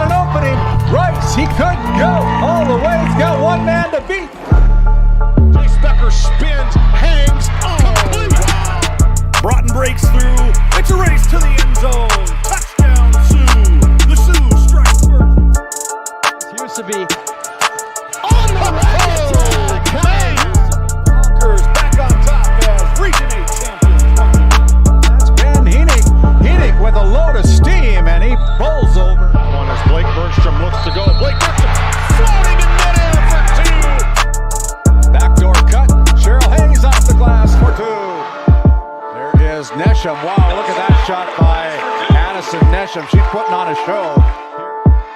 an opening. Rice, he could go all the way. He's got one man to beat. Jay Specker spins, hangs, complete. Broughton breaks through. It's a race to the end zone. Touchdown, Sioux. The Sioux strike first. Used to be on the right. Conquers back on top as Region 8 champions. That's Ben Henig. Henig with a load of steam, and he bowls over. One as Blake Bergstrom looks to go. Blake Bergstrom floating in midair for two. Backdoor cut. Cheryl Hayes off the glass for two. There is Nesham. Wow, look at that shot by Addison Nesham. She's putting on a show.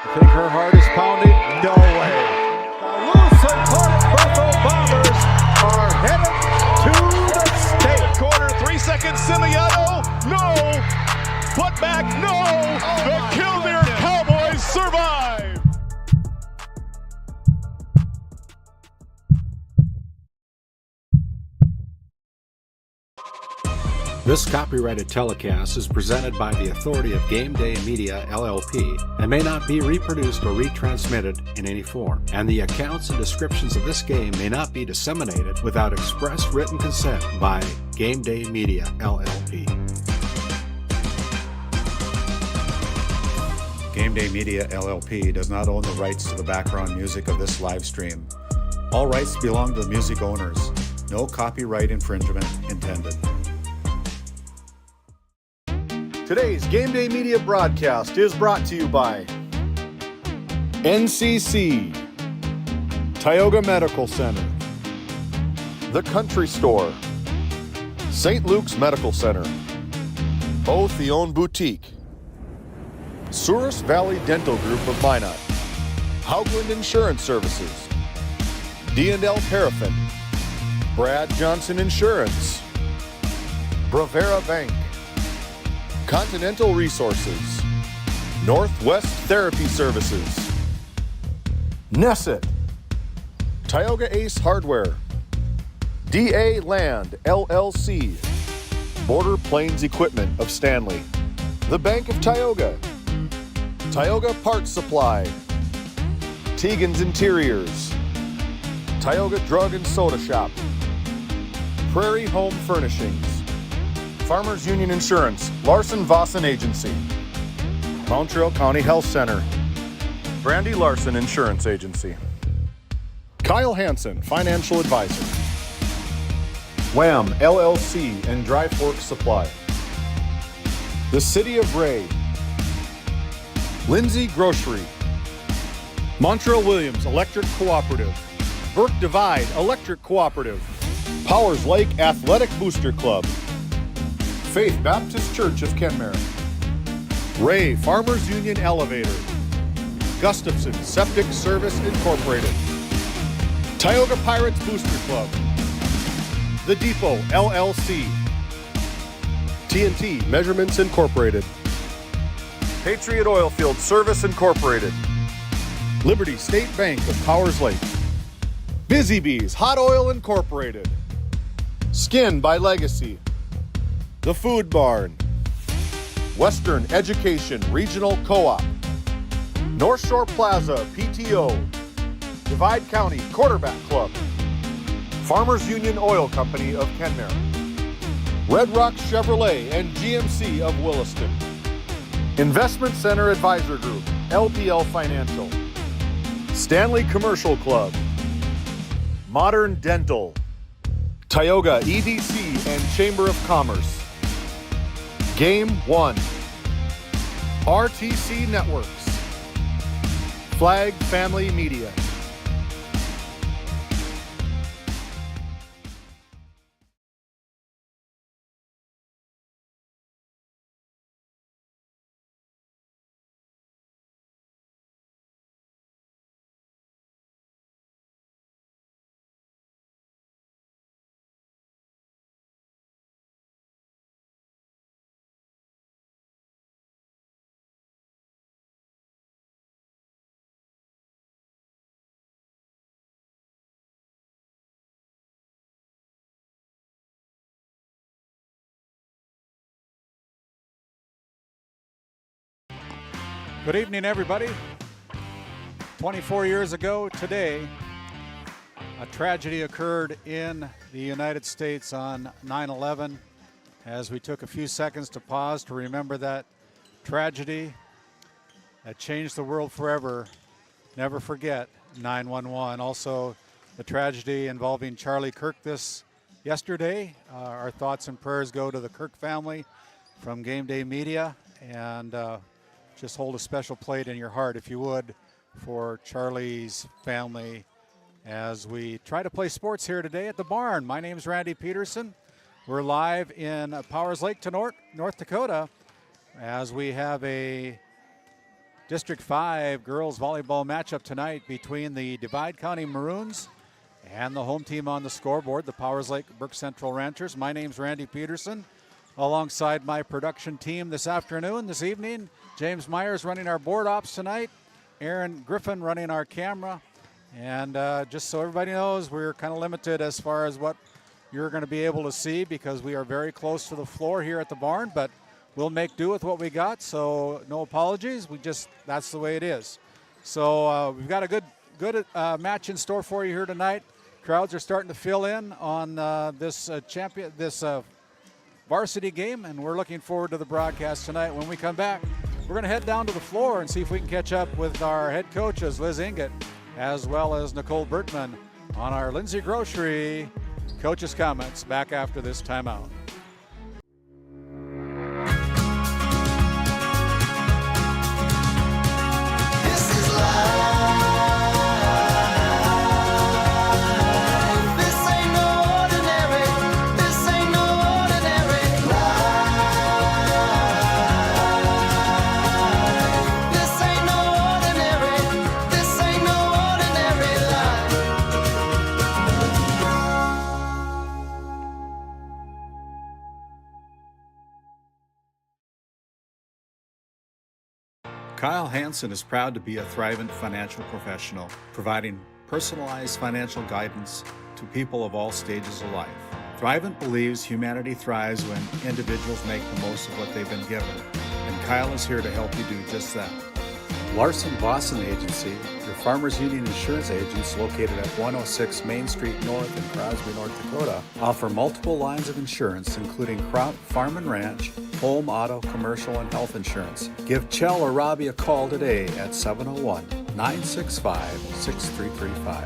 You think her heart is pounding? No way. The Lusitania Buffalo Bombers are headed to the state. Corner, 3 seconds, Simiato. No. Put back, no. The Killdeer Cowboys survive. This copyrighted telecast is presented by the authority of GameDay Media, LLP, and may not be reproduced or retransmitted in any form, and the accounts and descriptions of this game may not be disseminated without express written consent by GameDay Media, LLP. GameDay Media, LLP does not own the rights to the background music of this live stream. All rights belong to the music owners. No copyright infringement intended. Today's GameDay Media broadcast is brought to you by NCC, Tioga Medical Center, The Country Store, St. Luke's Medical Center, Both the Own Boutique, Souris Valley Dental Group of Minot, Haugland Insurance Services, D&L Paraffin, Brad Johnson Insurance, Bravera Bank, Continental Resources, Northwest Therapy Services, Nesset, Tioga Ace Hardware, DA Land LLC, Border Plains Equipment of Stanley, The Bank of Tioga, Tioga Parts Supply, Tegan's Interiors, Tioga Drug and Soda Shop, Prairie Home Furnishings, Farmers Union Insurance, Larson Vossen Agency, Montreal County Health Center, Brandy Larson Insurance Agency, Kyle Hansen, Financial Advisor, Wham LLC and Dry Fork Supply, the City of Ray, Lindsay Grocery, Montreal Williams Electric Cooperative, Burke Divide Electric Cooperative, Powers Lake Athletic Booster Club, Faith Baptist Church of Kenmare, Ray Farmers Union Elevator, Gustafson Septic Service Incorporated, Tioga Pirates Booster Club, The Depot LLC, TNT Measurements Incorporated, Patriot Oilfield Service Incorporated, Liberty State Bank of Powers Lake, Busy Bees Hot Oil Incorporated, Skin by Legacy, The Food Barn, Western Education Regional Co-op, North Shore Plaza PTO, Divide County Quarterback Club, Farmers Union Oil Company of Kenmare, Red Rock Chevrolet and GMC of Williston, Investment Center Advisor Group, LPL Financial, Stanley Commercial Club, Modern Dental, Tioga EDC and Chamber of Commerce, Game 1, RTC Networks, Flag Family Media. Good evening, everybody. 24 years ago today, a tragedy occurred in the United States on 9/11. As we took a few seconds to pause to remember that tragedy that changed the world forever, never forget 9/11. Also, the tragedy involving Charlie Kirk yesterday. Our thoughts and prayers go to the Kirk family from GameDay Media, and just hold a special plate in your heart, if you would, for Charlie's family as we try to play sports here today at the barn. My name's Randy Peterson. We're live in Powers Lake to North Dakota as we have a District 5 girls volleyball matchup tonight between the Divide County Maroons and the home team on the scoreboard, the Powers Lake Burke Central Ranchers. My name's Randy Peterson, alongside my production team this evening. James Myers running our board ops tonight, Aaron Griffin running our camera, and just so everybody knows, we're kind of limited as far as what you're going to be able to see because we are very close to the floor here at the barn, but we'll make do with what we got, so no apologies. That's the way it is. So we've got a good match in store for you here tonight. Crowds are starting to fill in on this varsity game, and we're looking forward to the broadcast tonight. When we come back, we're going to head down to the floor and see if we can catch up with our head coaches, Liz Inget, as well as Nicole Bertman, on our Lindsay Grocery coaches' comments back after this timeout. Kyle Hansen is proud to be a Thrivent financial professional, providing personalized financial guidance to people of all stages of life. Thrivent believes humanity thrives when individuals make the most of what they've been given, and Kyle is here to help you do just that. Larson Boston Agency, your Farmers Union insurance agents located at 106 Main Street North in Crosby, North Dakota, offer multiple lines of insurance, including crop, farm and ranch, home, auto, commercial, and health insurance. Give Chell or Robbie a call today at 701-965-6335.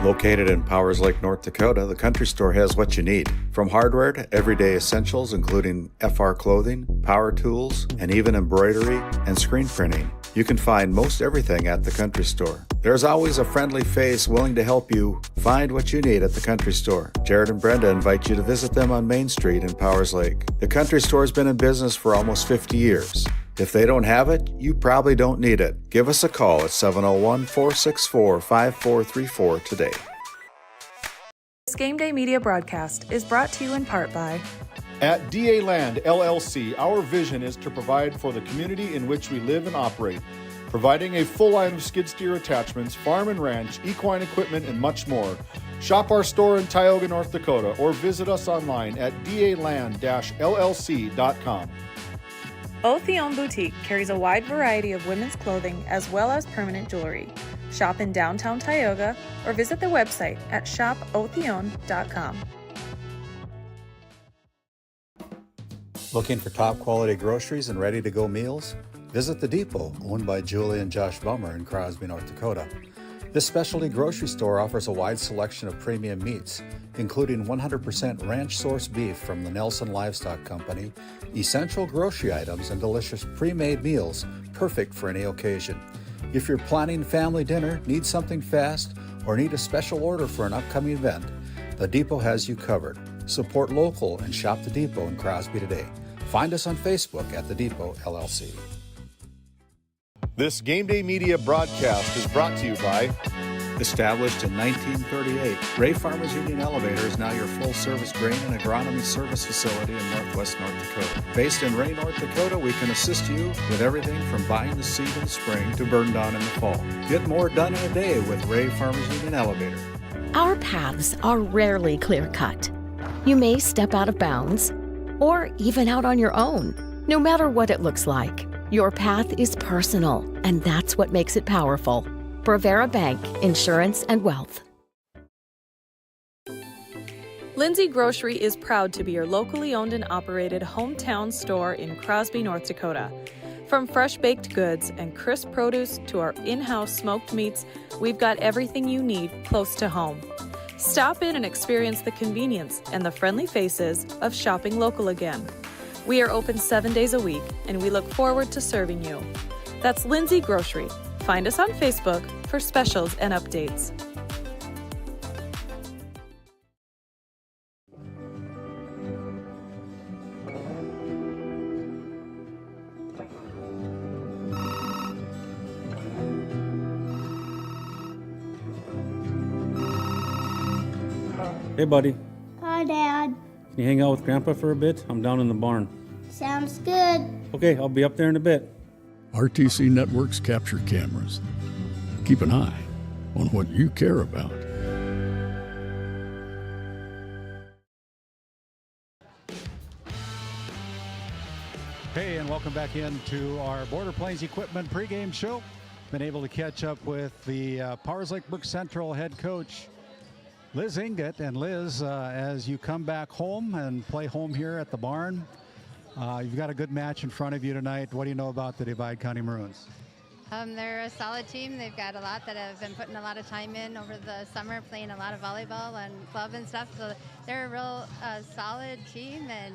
Located in Powers Lake, North Dakota, the Country Store has what you need. From hardware to everyday essentials, including FR clothing, power tools, and even embroidery and screen printing. You can find most everything at the Country Store. There's always a friendly face willing to help you find what you need at the Country Store. Jared and Brenda invite you to visit them on Main Street in Powers Lake. The Country Store has been in business for almost 50 years. If they don't have it, you probably don't need it. Give us a call at 701-464-5434 today. This Game Day Media broadcast is brought to you in part by At DA Land LLC, our vision is to provide for the community in which we live and operate, providing a full line of skid steer attachments, farm and ranch, equine equipment, and much more. Shop our store in Tioga, North Dakota, or visit us online at daland-llc.com. Otheon Boutique carries a wide variety of women's clothing as well as permanent jewelry. Shop in downtown Tioga or visit their website at shopotheon.com. Looking for top quality groceries and ready to go meals? Visit The Depot, owned by Julie and Josh Bummer in Crosby, North Dakota. This specialty grocery store offers a wide selection of premium meats, including 100% ranch source beef from the Nelson Livestock Company, essential grocery items, and delicious pre-made meals perfect for any occasion. If you're planning family dinner, need something fast, or need a special order for an upcoming event, The Depot has you covered. Support local and shop The Depot in Crosby today. Find us on Facebook at The Depot LLC. This Game Day Media broadcast is brought to you by Established in 1938, Ray Farmers Union Elevator is now your full-service grain and agronomy service facility in northwest North Dakota. Based in Ray, North Dakota, we can assist you with everything from buying the seed in the spring to burn down in the fall. Get more done in a day with Ray Farmers Union Elevator. Our paths are rarely clear-cut. You may step out of bounds, or even out on your own. No matter what it looks like, Your path is personal, and that's what makes it powerful. Brevera Bank, Insurance and Wealth. Lindsay Grocery is proud to be your locally owned and operated hometown store in Crosby, North Dakota. From fresh baked goods and crisp produce to our in-house smoked meats, we've got everything you need close to home. Stop in and experience the convenience and the friendly faces of shopping local again. We are open 7 days a week, and we look forward to serving you. That's Lindsay Grocery. Find us on Facebook for specials and updates. Hey, buddy. Hi, Dad. Can you hang out with Grandpa for a bit? I'm down in the barn. Sounds good. Okay, I'll be up there in a bit. RTC Networks capture cameras. Keep an eye on what you care about. Hey, and welcome back into our Border Plains Equipment pregame show. Been able to catch up with the Powers Lake Burke Central head coach, Liz Ingot. And Liz, as you come back home and play home here at the barn, you've got a good match in front of you tonight. What do you know about the Divide County Maroons? They're a solid team. They've got a lot that have been putting a lot of time in over the summer, playing a lot of volleyball and club and stuff. So they're a real solid team, and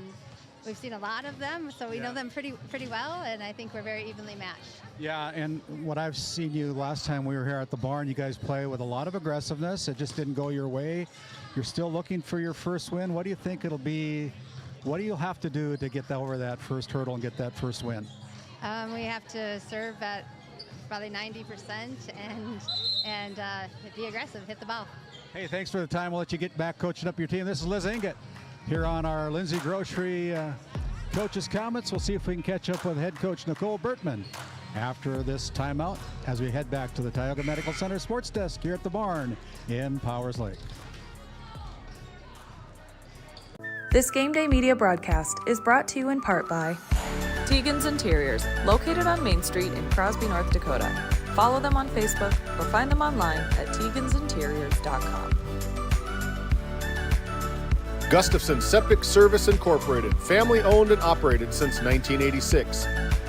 we've seen a lot of them, so we know them pretty well, and I think we're very evenly matched. Yeah, and what I've seen you last time we were here at the barn, you guys play with a lot of aggressiveness. It just didn't go your way. You're still looking for your first win. What do you think it'll be? What do you have to do to get over that first hurdle and get that first win? We have to serve at probably 90% and be aggressive, hit the ball. Hey, thanks for the time. We'll let you get back coaching up your team. This is Liz Ingot here on our Lindsay Grocery Coach's Comments. We'll see if we can catch up with head coach Nicole Bertman after this timeout as we head back to the Tioga Medical Center Sports Desk here at the barn in Powers Lake. This Game Day media broadcast is brought to you in part by Tegan's Interiors, located on Main Street in Crosby, North Dakota. Follow them on Facebook or find them online at tegansinteriors.com. Gustafson Septic Service Incorporated, family owned and operated since 1986.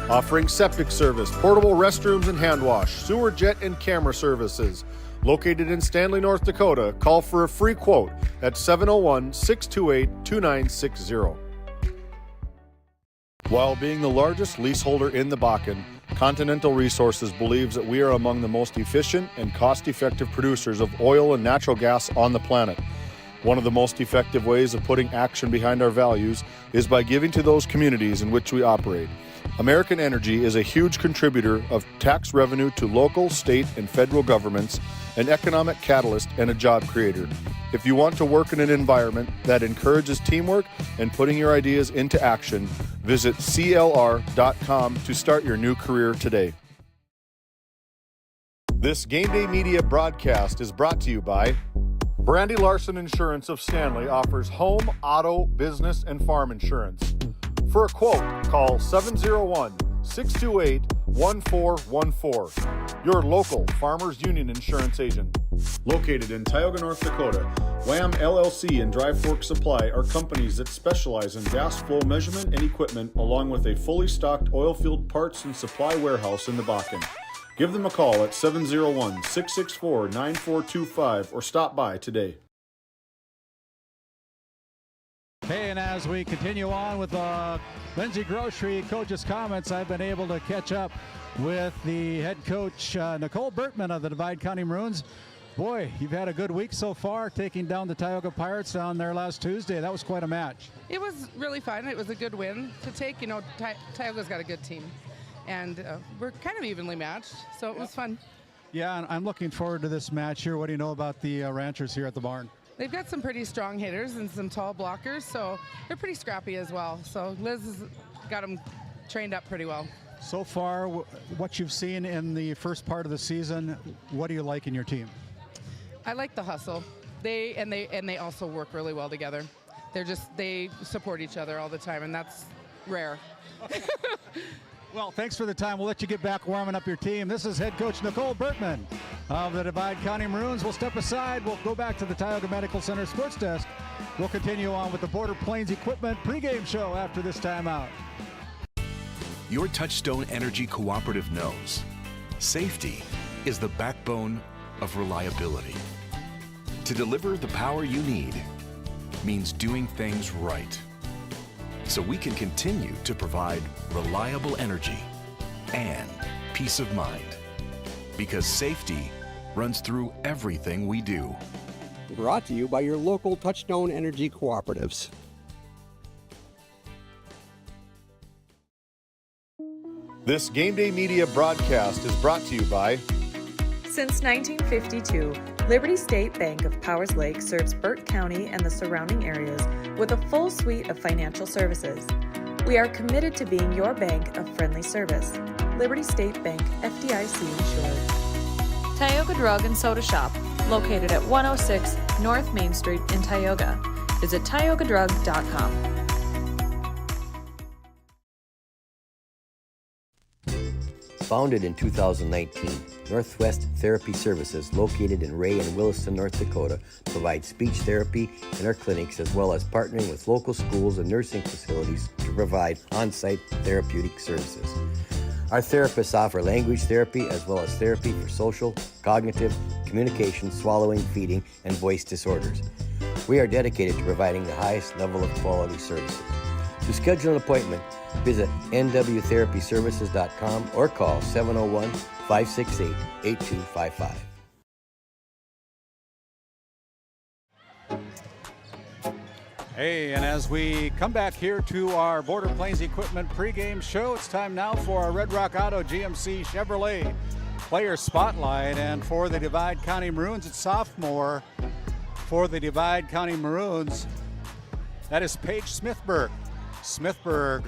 Offering septic service, portable restrooms and hand wash, sewer jet and camera services. Located in Stanley, North Dakota, call for a free quote at 701-628-2960. While being the largest leaseholder in the Bakken, Continental Resources believes that we are among the most efficient and cost-effective producers of oil and natural gas on the planet. One of the most effective ways of putting action behind our values is by giving to those communities in which we operate. American Energy is a huge contributor of tax revenue to local, state, and federal governments, an economic catalyst, and a job creator. If you want to work in an environment that encourages teamwork and putting your ideas into action, visit CLR.com to start your new career today. This Game Day Media broadcast is brought to you by Brandy Larson Insurance of Stanley offers home, auto, business, and farm insurance. For a quote, call 701-628-1414. Your local Farmers Union Insurance agent. Located in Tioga, North Dakota, Wham LLC and Dry Fork Supply are companies that specialize in gas flow measurement and equipment, along with a fully stocked oil field parts and supply warehouse in the Bakken. Give them a call at 701-664-9425 or stop by today. Hey, and as we continue on with Lindsay Grocery Coach's Comments, I've been able to catch up with the head coach, Nicole Bertman of the Divide County Maroons. Boy, you've had a good week so far, taking down the Tioga Pirates down there last Tuesday. That was quite a match. It was really fun. It was a good win to take. You know, Tioga's got a good team, and we're kind of evenly matched, so it was fun. Yeah, and I'm looking forward to this match here. What do you know about the Ranchers here at the barn? They've got some pretty strong hitters and some tall blockers, so they're pretty scrappy as well. So Liz has got them trained up pretty well. So far, what you've seen in the first part of the season, what do you like in your team? I like the hustle. They also work really well together. They support each other all the time, and that's rare. Well, thanks for the time. We'll let you get back warming up your team. This is head coach Nicole Bertman of the Divide County Maroons. We'll step aside. We'll go back to the Tioga Medical Center sports desk. We'll continue on with the Border Plains Equipment pregame show after this timeout. Your Touchstone Energy Cooperative knows safety is the backbone of reliability. To deliver the power you need means doing things right, so we can continue to provide reliable energy and peace of mind. Because safety runs through everything we do. Brought to you by your local Touchstone Energy Cooperatives. This Game Day Media broadcast is brought to you by... Since 1952, Liberty State Bank of Powers Lake serves Burke County and the surrounding areas with a full suite of financial services. We are committed to being your bank of friendly service. Liberty State Bank, FDIC insured. Tioga Drug and Soda Shop, located at 106 North Main Street in Tioga. Visit tiogadrug.com. Founded in 2019, Northwest Therapy Services, located in Ray and Williston, North Dakota, provides speech therapy in our clinics, as well as partnering with local schools and nursing facilities to provide on-site therapeutic services. Our therapists offer language therapy as well as therapy for social, cognitive, communication, swallowing, feeding, and voice disorders. We are dedicated to providing the highest level of quality services. To schedule an appointment, visit nwtherapyservices.com or call 701-568-8255. Hey, and as we come back here to our Border Plains Equipment pregame show, it's time now for our Red Rock Auto GMC Chevrolet Player Spotlight. And for the Divide County Maroons, it's sophomore. For the Divide County Maroons, that is Paige Smithberg. Smithberg,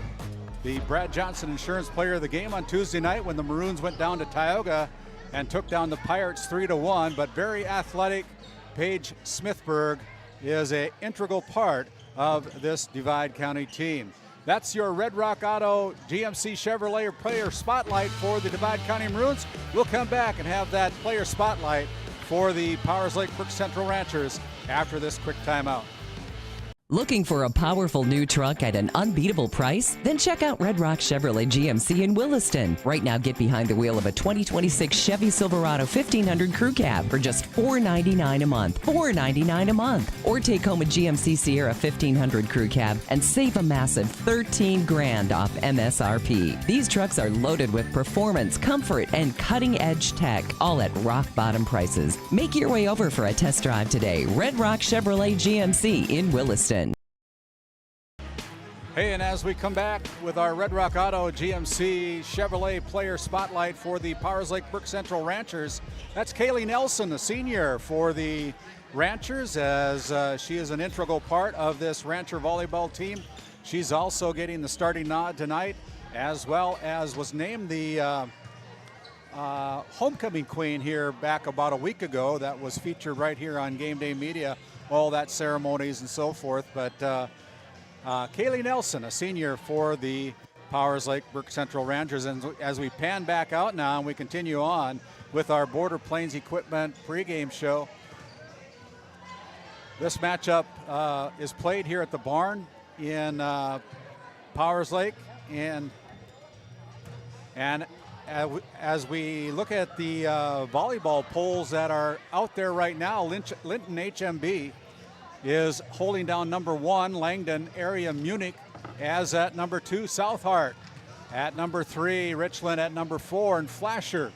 the Brad Johnson Insurance Player of the Game on Tuesday night when the Maroons went down to Tioga and took down the Pirates 3-1. But very athletic Paige Smithberg is an integral part of this Divide County team. That's your Red Rock Auto GMC Chevrolet Player Spotlight for the Divide County Maroons. We'll come back and have that Player Spotlight for the Powers Lake Brook Central Ranchers after this quick timeout. Looking for a powerful new truck at an unbeatable price? Then check out Red Rock Chevrolet GMC in Williston. Right now, get behind the wheel of a 2026 Chevy Silverado 1500 Crew Cab for just $499 a month. $499 a month. Or take home a GMC Sierra 1500 Crew Cab and save a massive $13,000 off MSRP. These trucks are loaded with performance, comfort, and cutting-edge tech, all at rock-bottom prices. Make your way over for a test drive today. Red Rock Chevrolet GMC in Williston. Hey, and as we come back with our Red Rock Auto GMC Chevrolet Player Spotlight for the Powers Lake Brook Central Ranchers, that's Kaylee Nelson, a senior for the Ranchers, as she is an integral part of this Rancher volleyball team. She's also getting the starting nod tonight, as well as was named the homecoming queen here back about a week ago. That was featured right here on Game Day Media, all that ceremonies and so forth. But Kaylee Nelson, a senior for the Powers Lake Brook Central Ranchers. And as we pan back out now and we continue on with our Border Plains Equipment pregame show, this matchup is played here at the barn in Powers Lake. And as we look at the volleyball polls that are out there right now, Linton HMB is holding down number 1, Langdon Area Munich, as at number 2, South Hart. At number 3, Richland at number 4, and Flasher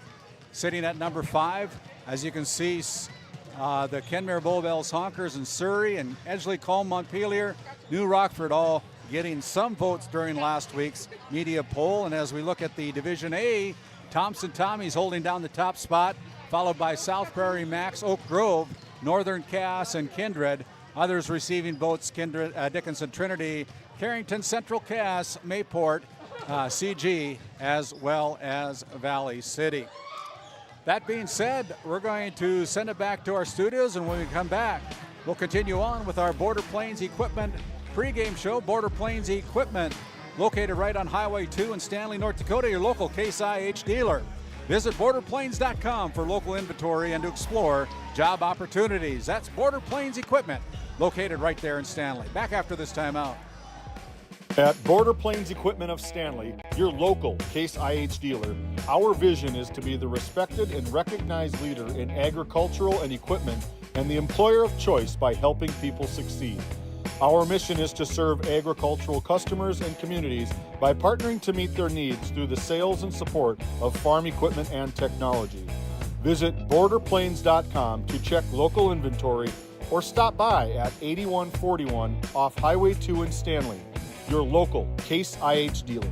sitting at number 5. As you can see, the Kenmare Bowbells Honkers and Surrey and Edgeley, Colm, Montpelier, New Rockford all getting some votes during last week's media poll. And as we look at the Division A, Thompson Tommy's holding down the top spot, followed by South Prairie Max, Oak Grove, Northern Cass, and Kindred. Others receiving votes: Kindred, Dickinson Trinity, Carrington Central Cass, Mayport, CG, as well as Valley City. That being said, we're going to send it back to our studios, and when we come back, we'll continue on with our Border Plains Equipment pregame show. Border Plains Equipment located right on Highway 2 in Stanley, North Dakota, your local Case IH dealer. Visit borderplanes.com for local inventory and to explore job opportunities. That's Border Planes Equipment, located right there in Stanley. Back after this timeout. At Border Planes Equipment of Stanley, your local Case IH dealer, our vision is to be the respected and recognized leader in agricultural and equipment and the employer of choice by helping people succeed. Our mission is to serve agricultural customers and communities by partnering to meet their needs through the sales and support of farm equipment and technology. Visit borderplanes.com to check local inventory or stop by at 8141 off Highway 2 in Stanley, your local Case IH dealer.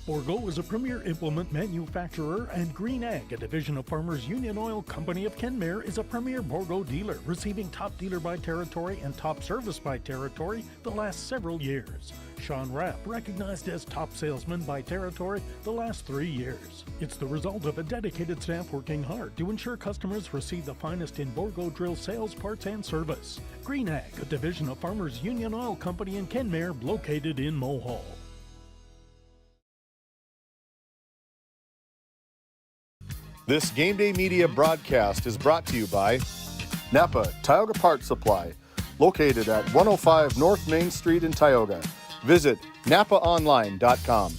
Borgo is a premier implement manufacturer, and Green Ag, a division of Farmers Union Oil Company of Kenmare, is a premier Borgo dealer, receiving top dealer by territory and top service by territory the last several years. Sean Rapp, recognized as top salesman by territory the last 3 years. It's the result of a dedicated staff working hard to ensure customers receive the finest in Borgo drill sales, parts, and service. Green Ag, a division of Farmers Union Oil Company in Kenmare, located in Mohall. This Game Day Media broadcast is brought to you by Napa Tioga Parts Supply, located at 105 North Main Street in Tioga. Visit napaonline.com.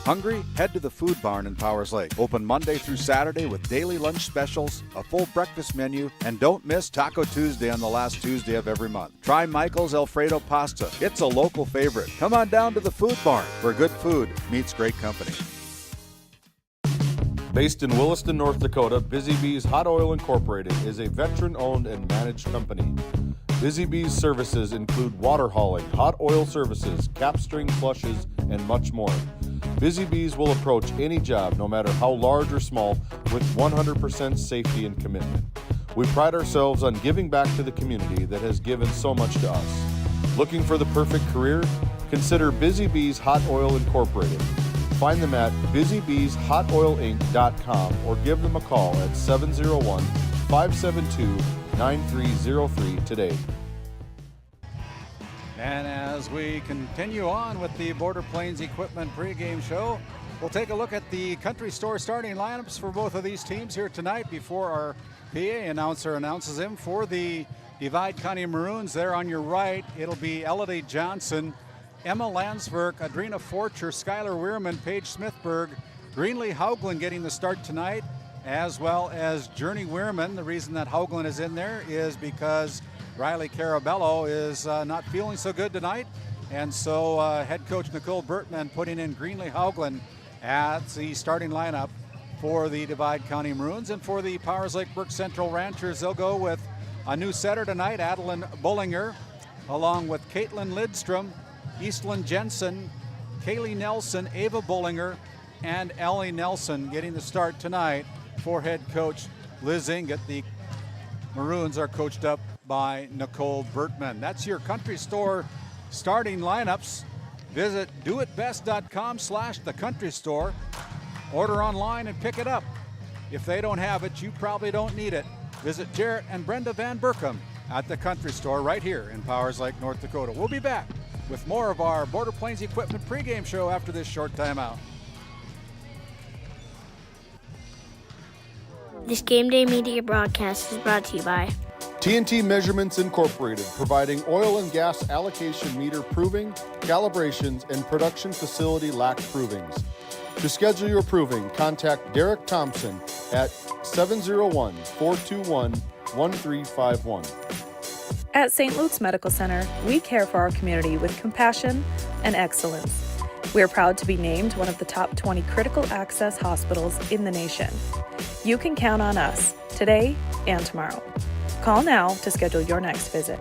Hungry? Head to the Food Barn in Powers Lake. Open Monday through Saturday with daily lunch specials, a full breakfast menu, and don't miss Taco Tuesday on the last Tuesday of every month. Try Michael's Alfredo Pasta. It's a local favorite. Come on down to the Food Barn, where good food meets great company. Based in Williston, North Dakota, Busy Bees Hot Oil Incorporated is a veteran-owned and managed company. Busy Bees services include water hauling, hot oil services, cap string flushes, and much more. Busy Bees will approach any job, no matter how large or small, with 100% safety and commitment. We pride ourselves on giving back to the community that has given so much to us. Looking for the perfect career? Consider Busy Bees Hot Oil Incorporated. Find them at busybeeshotoilinc.com or give them a call at 701-572-9303 today. And as we continue on with the Border Planes Equipment pregame show, we'll take a look at the Country Store starting lineups for both of these teams here tonight before our PA announcer announces them. For the Divide County Maroons, there on your right, it'll be Elodie Johnson, Emma Landsberg, Adrina Forcher, Skylar Weirman, Paige Smithberg, Greenlee Hauglin getting the start tonight, as well as Journey Weirman. The reason that Hauglin is in there is because Riley Carabello is not feeling so good tonight, and so head coach Nicole Burtman putting in Greenlee Hauglin at the starting lineup for the Divide County Maroons. And for the Powers Lake Burke Central Ranchers, they'll go with a new setter tonight, Adeline Bullinger, along with Caitlin Lidstrom, Eastland Jensen, Kaylee Nelson, Ava Bullinger, and Ellie Nelson getting the start tonight for head coach Liz Inget. The Maroons are coached up by Nicole Burtman. That's your Country Store starting lineups. Visit doitbest.com/thecountry-store. Order online and pick it up. If they don't have it, you probably don't need it. Visit Jarrett and Brenda Van Burkham at the Country Store right here in Powers Lake, North Dakota. We'll be back with more of our Border Planes Equipment pregame show after this short timeout. This Game Day Media broadcast is brought to you by TNT Measurements Incorporated, providing oil and gas allocation meter proving, calibrations, and production facility lack provings. To schedule your proving, contact Derek Thompson at 701-421-1351. At St. Luke's Medical Center, we care for our community with compassion and excellence. We are proud to be named one of the top 20 critical access hospitals in the nation. You can count on us today and tomorrow. Call now to schedule your next visit.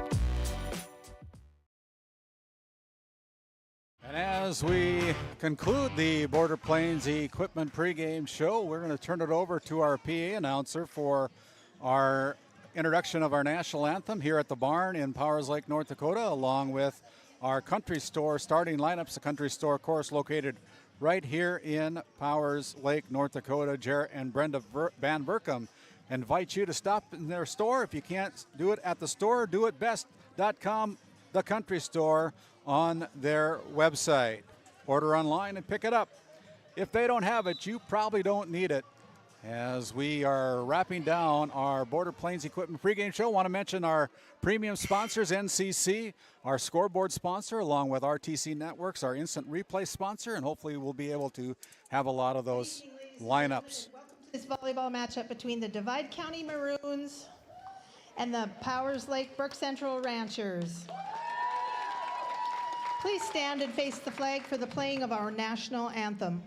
And as we conclude the Border Planes Equipment pregame show, we're going to turn it over to our PA announcer for our introduction of our national anthem here at the barn in Powers Lake, North Dakota, along with our Country Store starting lineups. The Country Store, of course, located right here in Powers Lake, North Dakota. Jarrett and Brenda Van Burkham invite you to stop in their store. If you can't do it at the store, do it best GameDay.com, the country store, on their website. Order online and pick it up. If they don't have it, you probably don't need it. As we are wrapping down our Border Plains Equipment pregame show, I want to mention our premium sponsors, NCC, our scoreboard sponsor, along with RTC Networks, our instant replay sponsor, and hopefully we'll be able to have a lot of those lineups. This volleyball matchup between the Divide County Maroons and the Powers Lake Burke Central Ranchers. Please stand and face the flag for the playing of our national anthem.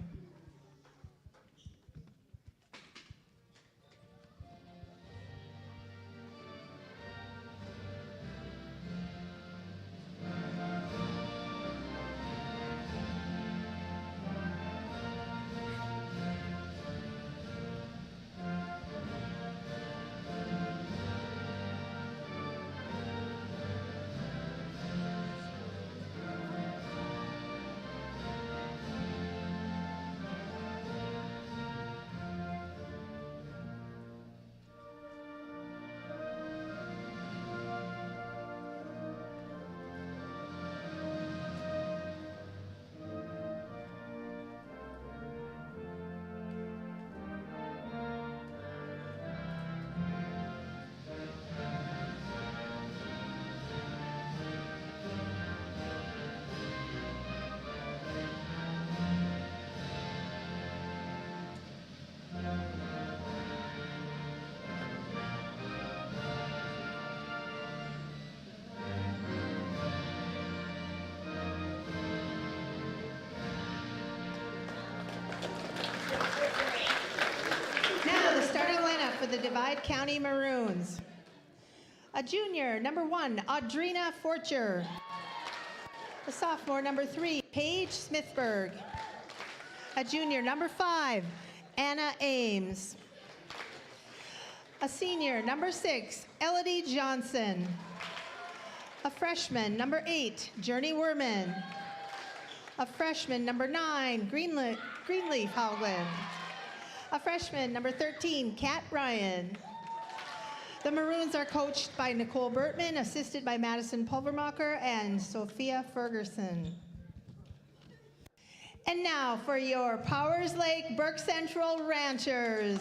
For the Divide County Maroons. A junior, number 1, Audrina Forcher. A sophomore, number 3, Paige Smithberg. A junior, number 5, Anna Ames. A senior, number 6, Elodie Johnson. A freshman, number 8, Journey Werman. A freshman, number 9, Greenleaf Howland. A freshman, number 13, Kat Ryan. The Maroons are coached by Nicole Bertman, assisted by Madison Pulvermacher and Sophia Ferguson. And now for your Powers Lake Burke Central Ranchers.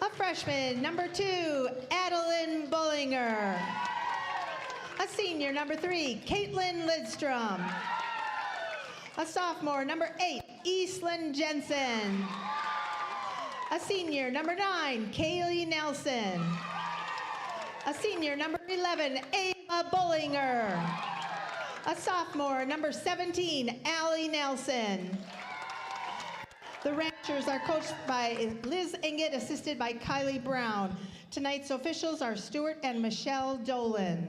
A freshman, number 2, Adeline Bullinger. A senior, number 3, Caitlin Lidstrom. A sophomore, number 8, Eastland Jensen. A senior, number 9, Kaylee Nelson. A senior, number 11, Ava Bullinger. A sophomore, number 17, Allie Nelson. The Ranchers are coached by Liz Inget, assisted by Kylie Brown. Tonight's officials are Stuart and Michelle Dolan.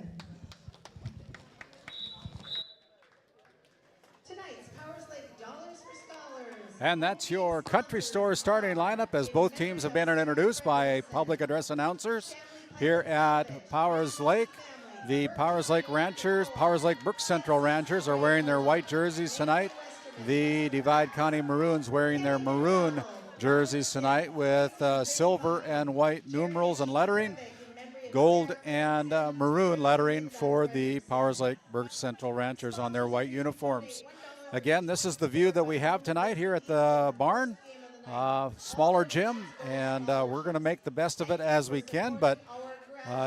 And that's your country store starting lineup, as both teams have been introduced by public address announcers here at Powers Lake. The Powers Lake Ranchers, Powers Lake Burke Central Ranchers are wearing their white jerseys tonight. The Divide County Maroons wearing their maroon jerseys tonight with silver and white numerals and lettering. Gold and maroon lettering for the Powers Lake Burke Central Ranchers on their white uniforms. Again, this is the view that we have tonight here at the barn. Smaller gym, and we're going to make the best of it as we can. But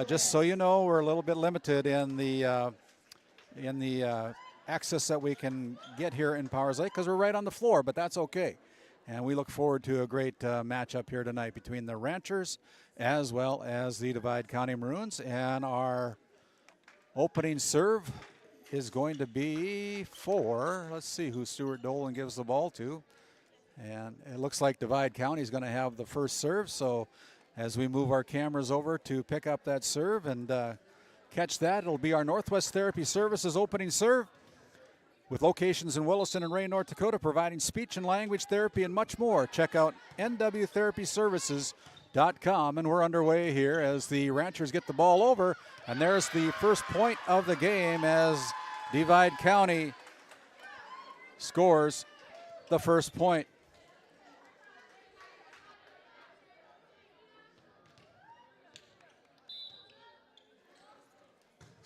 just so you know, we're a little bit limited in the access that we can get here in Powers Lake because we're right on the floor. But that's okay, and we look forward to a great matchup here tonight between the Ranchers as well as the Divide County Maroons. And our opening serve is going to be for, let's see who Stuart Dolan gives the ball to. And it looks like Divide County is going to have the first serve. So as we move our cameras over to pick up that serve and catch that, it'll be our Northwest Therapy Services opening serve, with locations in Williston and Ray, North Dakota, providing speech and language therapy and much more. Check out nwtherapyservices.com. And we're underway here as the Ranchers get the ball over. And there's the first point of the game as Divide County scores the first point.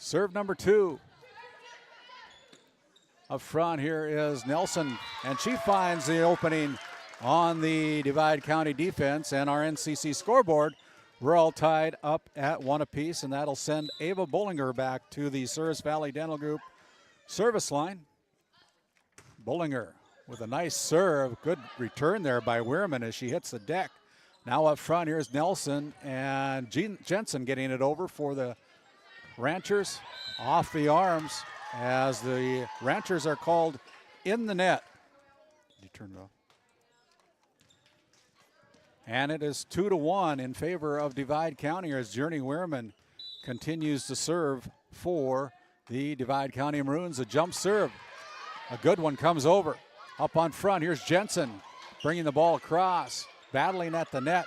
Serve number 2. Up front here is Nelson, and she finds the opening on the Divide County defense and our NCC scoreboard. We're all tied up at 1 apiece, and that'll send Ava Bullinger back to the Souris Valley Dental Group service line. Bullinger with a nice serve. Good return there by Weirman as she hits the deck. Now up front, here's Nelson and Jensen getting it over for the Ranchers. Off the arms as the Ranchers are called in the net. You turn it off. And it is 2-1 in favor of Divide County as Journey Weirman continues to serve for the Divide County Maroons. A jump serve. A good one comes over. Up on front, here's Jensen bringing the ball across, battling at the net.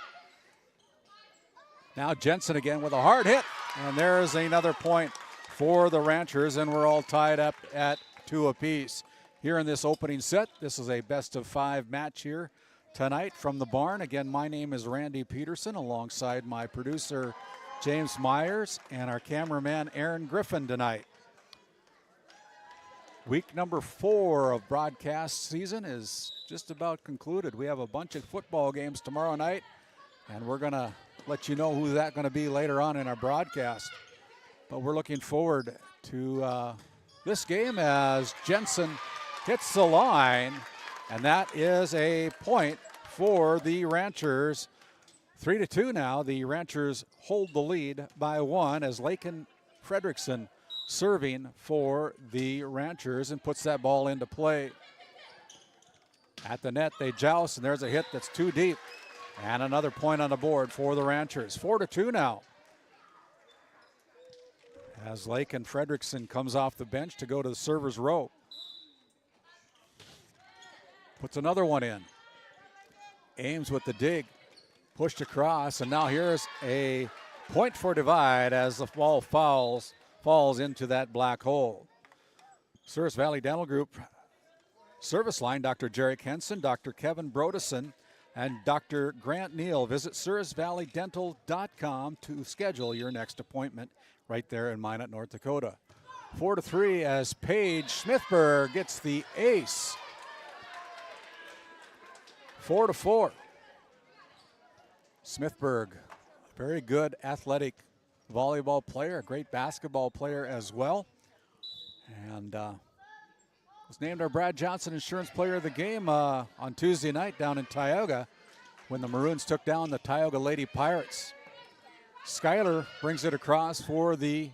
Now Jensen again with a hard hit, and there's another point for the Ranchers, and we're all tied up at 2 apiece. Here in this opening set, this is a best-of-5 match here tonight from the barn. Again, my name is Randy Peterson alongside my producer James Myers and our cameraman Aaron Griffin tonight. Week number 4 of broadcast season is just about concluded. We have a bunch of football games tomorrow night, and we're going to let you know who that's going to be later on in our broadcast. But we're looking forward to this game as Jensen hits the line, and that is a point for the Ranchers. 3-2 now. The Ranchers hold the lead by 1 as Lakin Fredrickson serving for the Ranchers and puts that ball into play. At the net, they joust, and there's a hit that's too deep. And another point on the board for the Ranchers. 4-2 now. As Lakin Fredrickson comes off the bench to go to the server's row. Puts another one in. Ames with the dig. Pushed across, and now here's a point for Divide as the ball falls into that black hole. Souris Valley Dental Group service line, Dr. Jerry Henson, Dr. Kevin Brodesson, and Dr. Grant Neal. Visit sourisvalleydental.com to schedule your next appointment right there in Minot, North Dakota. 4-3 as Paige Smithberg gets the ace. 4-4. Smithberg, very good athletic volleyball player, a great basketball player as well. And was named our Brad Johnson Insurance Player of the Game on Tuesday night down in Tioga when the Maroons took down the Tioga Lady Pirates. Schuyler brings it across for the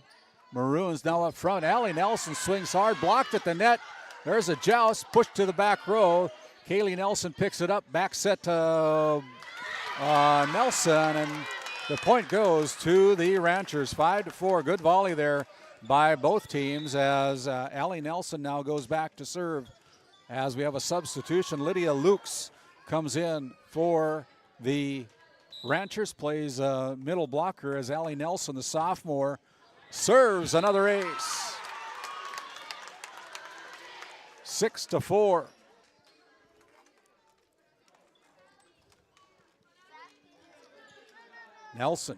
Maroons. Now up front, Allie Nelson swings hard, blocked at the net. There's a joust, pushed to the back row. Kaylee Nelson picks it up, back set to Nelson, and the point goes to the Ranchers. 5-4, good volley there by both teams as Allie Nelson now goes back to serve as we have a substitution. Lydia Lukes comes in for the Ranchers, plays middle blocker as Allie Nelson, the sophomore, serves another ace. 6-4. Nelson,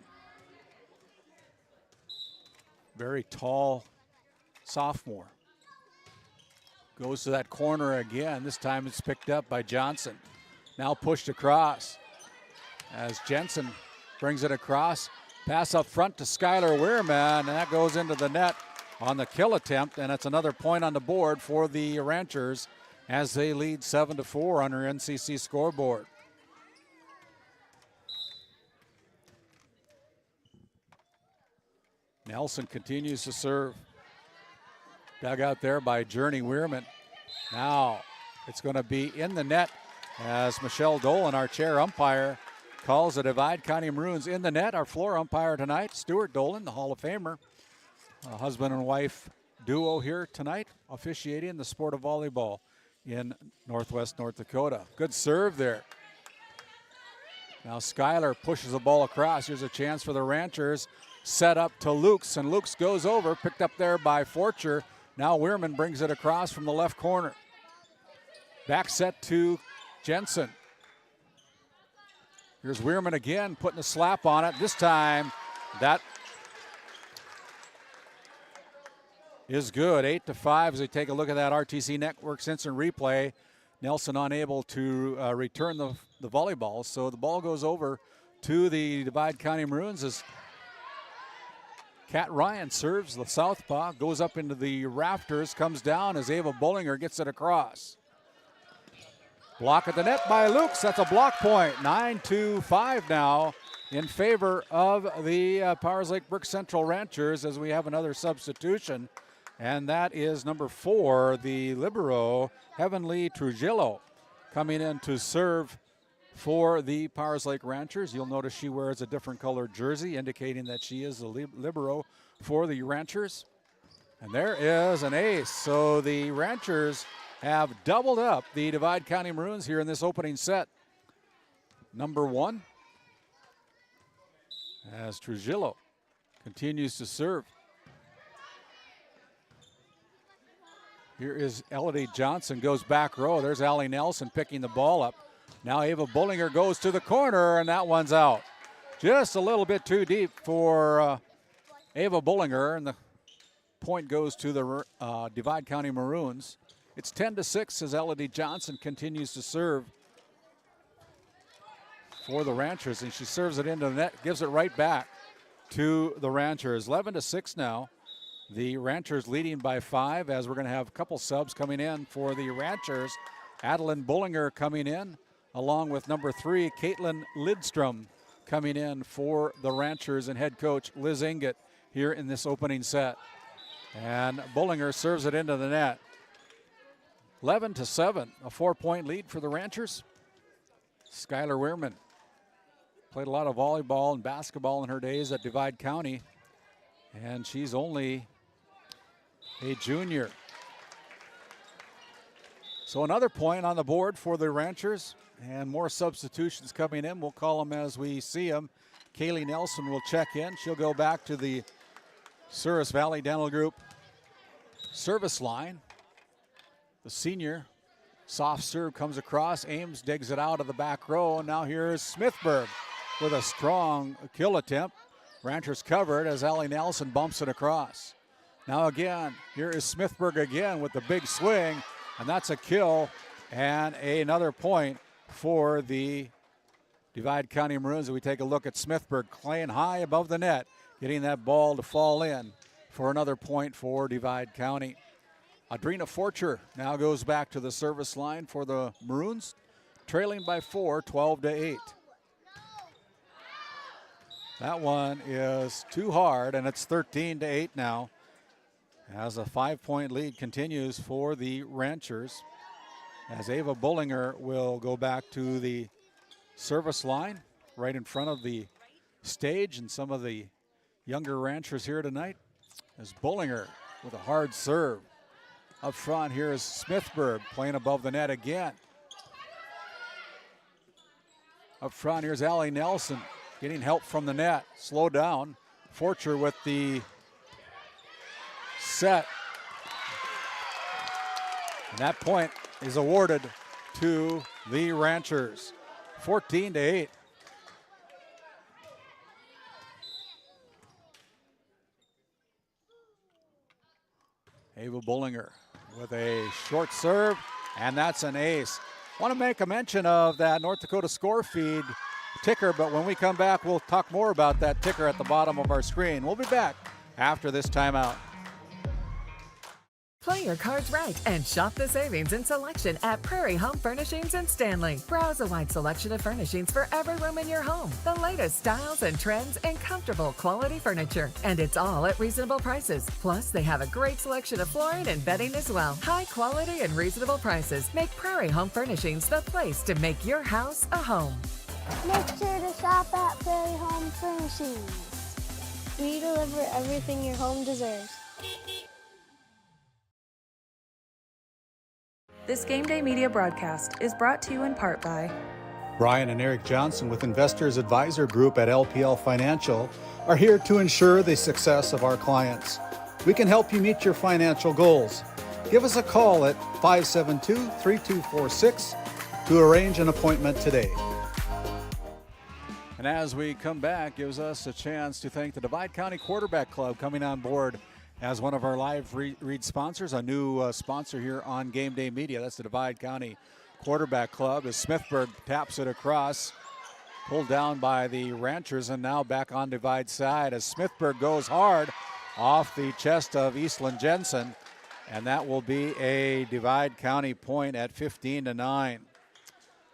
very tall sophomore, goes to that corner again. This time it's picked up by Johnson. Now pushed across as Jensen brings it across. Pass up front to Skylar Weirman, and that goes into the net on the kill attempt, and it's another point on the board for the Ranchers as they lead 7-4 on our NCC scoreboard. Nelson continues to serve. Dug out there by Journey Weirman. Now it's going to be in the net as Michelle Dolan, our chair umpire, calls the Divide County Maroons in the net. Our floor umpire tonight, Stuart Dolan, the Hall of Famer. A husband and wife duo here tonight, officiating the sport of volleyball in Northwest North Dakota. Good serve there. Now Schuyler pushes the ball across. Here's a chance for the Ranchers. Set up to Lukes, and Lukes goes over, picked up there by Forcher. Now Weirman brings it across from the left corner. Back set to Jensen. Here's Weirman again, putting a slap on it. This time, that is good. 8-5 as we take a look at that RTC Networks instant replay. Nelson unable to return the volleyball, so the ball goes over to the Divide County Maroons as Kat Ryan serves the southpaw, goes up into the rafters, comes down as Ava Bullinger gets it across. Block at the net by Lukes. That's a block point. 9-5 now in favor of the Powers Lake Burke Central Ranchers as we have another substitution. And that is number 4, the libero, Heavenly Trujillo, coming in to serve for the Powers Lake Ranchers. You'll notice she wears a different colored jersey, indicating that she is the libero for the Ranchers. And there is an ace. So the Ranchers have doubled up the Divide County Maroons here in this opening set. Number 1, as Trujillo continues to serve. Here is Elodie Johnson, goes back row. There's Allie Nelson picking the ball up. Now Ava Bullinger goes to the corner, and that one's out. Just a little bit too deep for Ava Bullinger, and the point goes to the Divide County Maroons. It's 10-6 as Elodie Johnson continues to serve for the Ranchers, and she serves it into the net, gives it right back to the Ranchers. 11-6 now. The Ranchers leading by 5 as we're going to have a couple subs coming in for the Ranchers. Adeline Bullinger coming in, along with number 3, Caitlin Lidstrom coming in for the Ranchers, and head coach Liz Inget here in this opening set. And Bullinger serves it into the net. 11-7, a 4-point lead for the Ranchers. Skylar Weirman played a lot of volleyball and basketball in her days at Divide County, and she's only a junior. So another point on the board for the Ranchers, and more substitutions coming in. We'll call them as we see them. Kaylee Nelson will check in. She'll go back to the Souris Valley Dental Group service line. The senior soft serve comes across. Ames digs it out of the back row. And now here's Smithburg with a strong kill attempt. Ranchers covered as Allie Nelson bumps it across. Now again, here is Smithburg again with the big swing, and that's a kill and another point for the Divide County Maroons. As we take a look at Smithburg playing high above the net, getting that ball to fall in for another point for Divide County. Adrina Forcher now goes back to the service line for the Maroons, trailing by 4, 12-8. That one is too hard, and it's 13-8 now as a 5-point lead continues for the Ranchers, as Ava Bullinger will go back to the service line right in front of the stage and some of the younger Ranchers here tonight. As Bullinger with a hard serve. Up front, here is Smithburg playing above the net again. Up front, here's Allie Nelson getting help from the net. Slow down. Forcher with the set. And that point is awarded to the Ranchers. 14-8. Ava Bullinger with a short serve, and that's an ace. I want to make a mention of that North Dakota score feed ticker, but when we come back, we'll talk more about that ticker at the bottom of our screen. We'll be back after this timeout. Play your cards right and shop the savings and selection at Prairie Home Furnishings in Stanley. Browse a wide selection of furnishings for every room in your home. The latest styles and trends and comfortable quality furniture. And it's all at reasonable prices. Plus, they have a great selection of flooring and bedding as well. High quality and reasonable prices make Prairie Home Furnishings the place to make your house a home. Make sure to shop at Prairie Home Furnishings. We deliver everything your home deserves. This Game Day Media broadcast is brought to you in part by Brian and Eric Johnson with Investors Advisor Group at LPL Financial are here to ensure the success of our clients. We can help you meet your financial goals. Give us a call at 572-3246 to arrange an appointment today. And as we come back, gives us a chance to thank the Divide County Quarterback Club coming on board as one of our live read sponsors, a new sponsor here on Game Day Media. That's the Divide County Quarterback Club as Smithburg taps it across, pulled down by the Ranchers, and now back on Divide side as Smithburg goes hard off the chest of Eastland Jensen, and that will be a Divide County point at 15-9.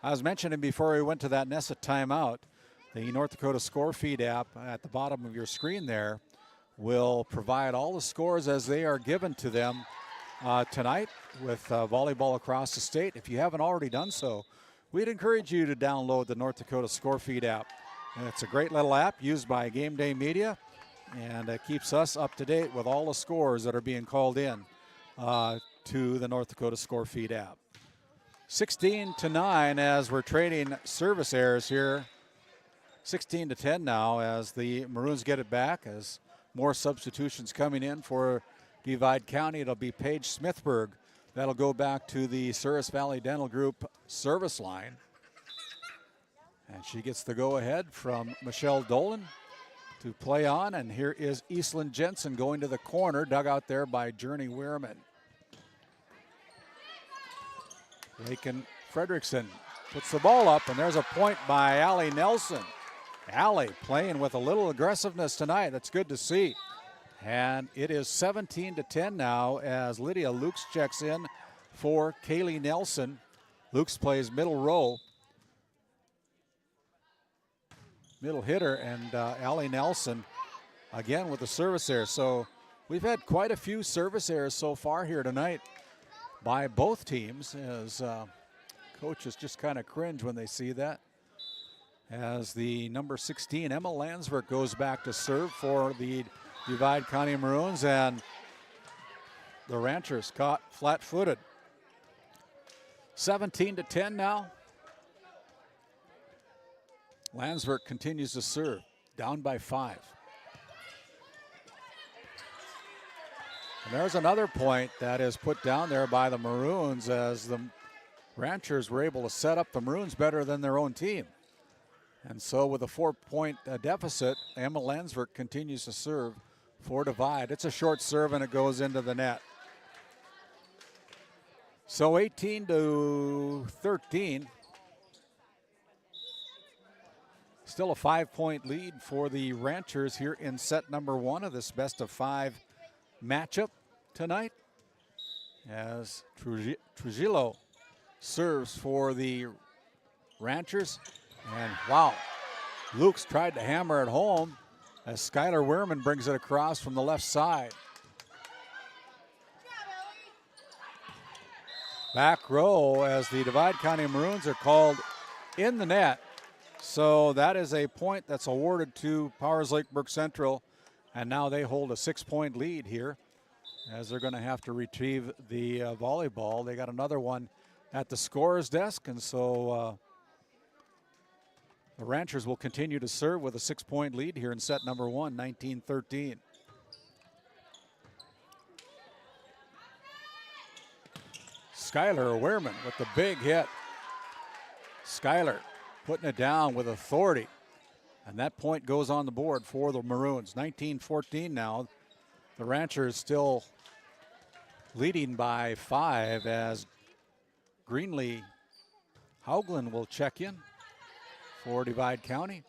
I was mentioning before we went to that Nessa timeout, the North Dakota Score Feed app at the bottom of your screen there will provide all the scores as they are given to them tonight with volleyball across the state. If you haven't already done so, we'd encourage you to download the North Dakota Score Feed app. And it's a great little app used by Game Day Media, and it keeps us up to date with all the scores that are being called in to the North Dakota Score Feed app. 16-9 as we're trading service errors here. 16-10 now as the Maroons get it back, as more substitutions coming in for Divide County. It'll be Paige Smithburg. That'll go back to the Souris Valley Dental Group service line. And she gets the go-ahead from Michelle Dolan to play on. And here is Eastland Jensen going to the corner, dug out there by Journey Weirman. Lakin Fredrickson puts the ball up, and there's a point by Allie Nelson. Allie playing with a little aggressiveness tonight. That's good to see. And it is 17-10 now as Lydia Lukes checks in for Kaylee Nelson. Lukes plays middle row. Middle hitter, and Allie Nelson again with the service error. So we've had quite a few service errors so far here tonight by both teams, as coaches just kind of cringe when they see that. As the number 16, Emma Landsberg, goes back to serve for the Divide County Maroons, and the Ranchers caught flat-footed. 17-10 now. Landsberg continues to serve, down by 5. And there's another point that is put down there by the Maroons, as the Ranchers were able to set up the Maroons better than their own team. And so with a 4-point deficit, Emma Landsberg continues to serve for Divide. It's a short serve, and it goes into the net. So 18-13. Still a 5-point lead for the Ranchers here in set number 1 of this best-of-5 matchup tonight, as Trujillo serves for the Ranchers. And wow, Lukes tried to hammer it home as Skylar Weirman brings it across from the left side. Back row as the Divide County Maroons are called in the net. So that is a point that's awarded to Powers Lake Burke Central, and now they hold a 6-point lead here as they're going to have to retrieve the volleyball. They got another one at the scorer's desk, and so the Ranchers will continue to serve with a 6-point lead here in set number 1, 19-13. Skylar Weirman with the big hit. Skylar putting it down with authority. And that point goes on the board for the Maroons. 19-14 now. The Ranchers still leading by 5 as Greenlee Hauglin will check in for Divide County.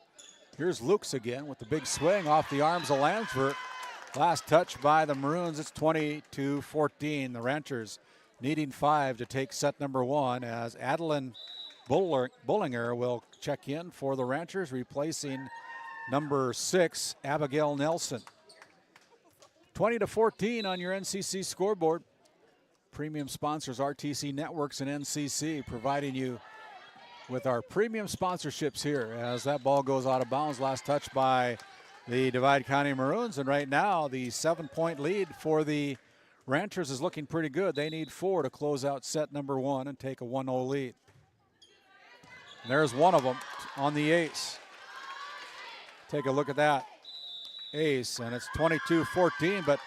Here's Lukes again with the big swing off the arms of Landsberg. Last touch by the Maroons. It's 20-14. The Ranchers needing 5 to take set number 1 as Adeline Bullinger will check in for the Ranchers, replacing number 6, Abigail Nelson. 20-14 on your NCC scoreboard. Premium sponsors RTC Networks and NCC, providing you with our premium sponsorships here as that ball goes out of bounds. Last touch by the Divide County Maroons, and right now the 7-point lead for the Ranchers is looking pretty good. They need 4 to close out set number 1 and take a 1-0 lead. And there's one of them on the ace. Take a look at that. Ace, and it's 22-14, but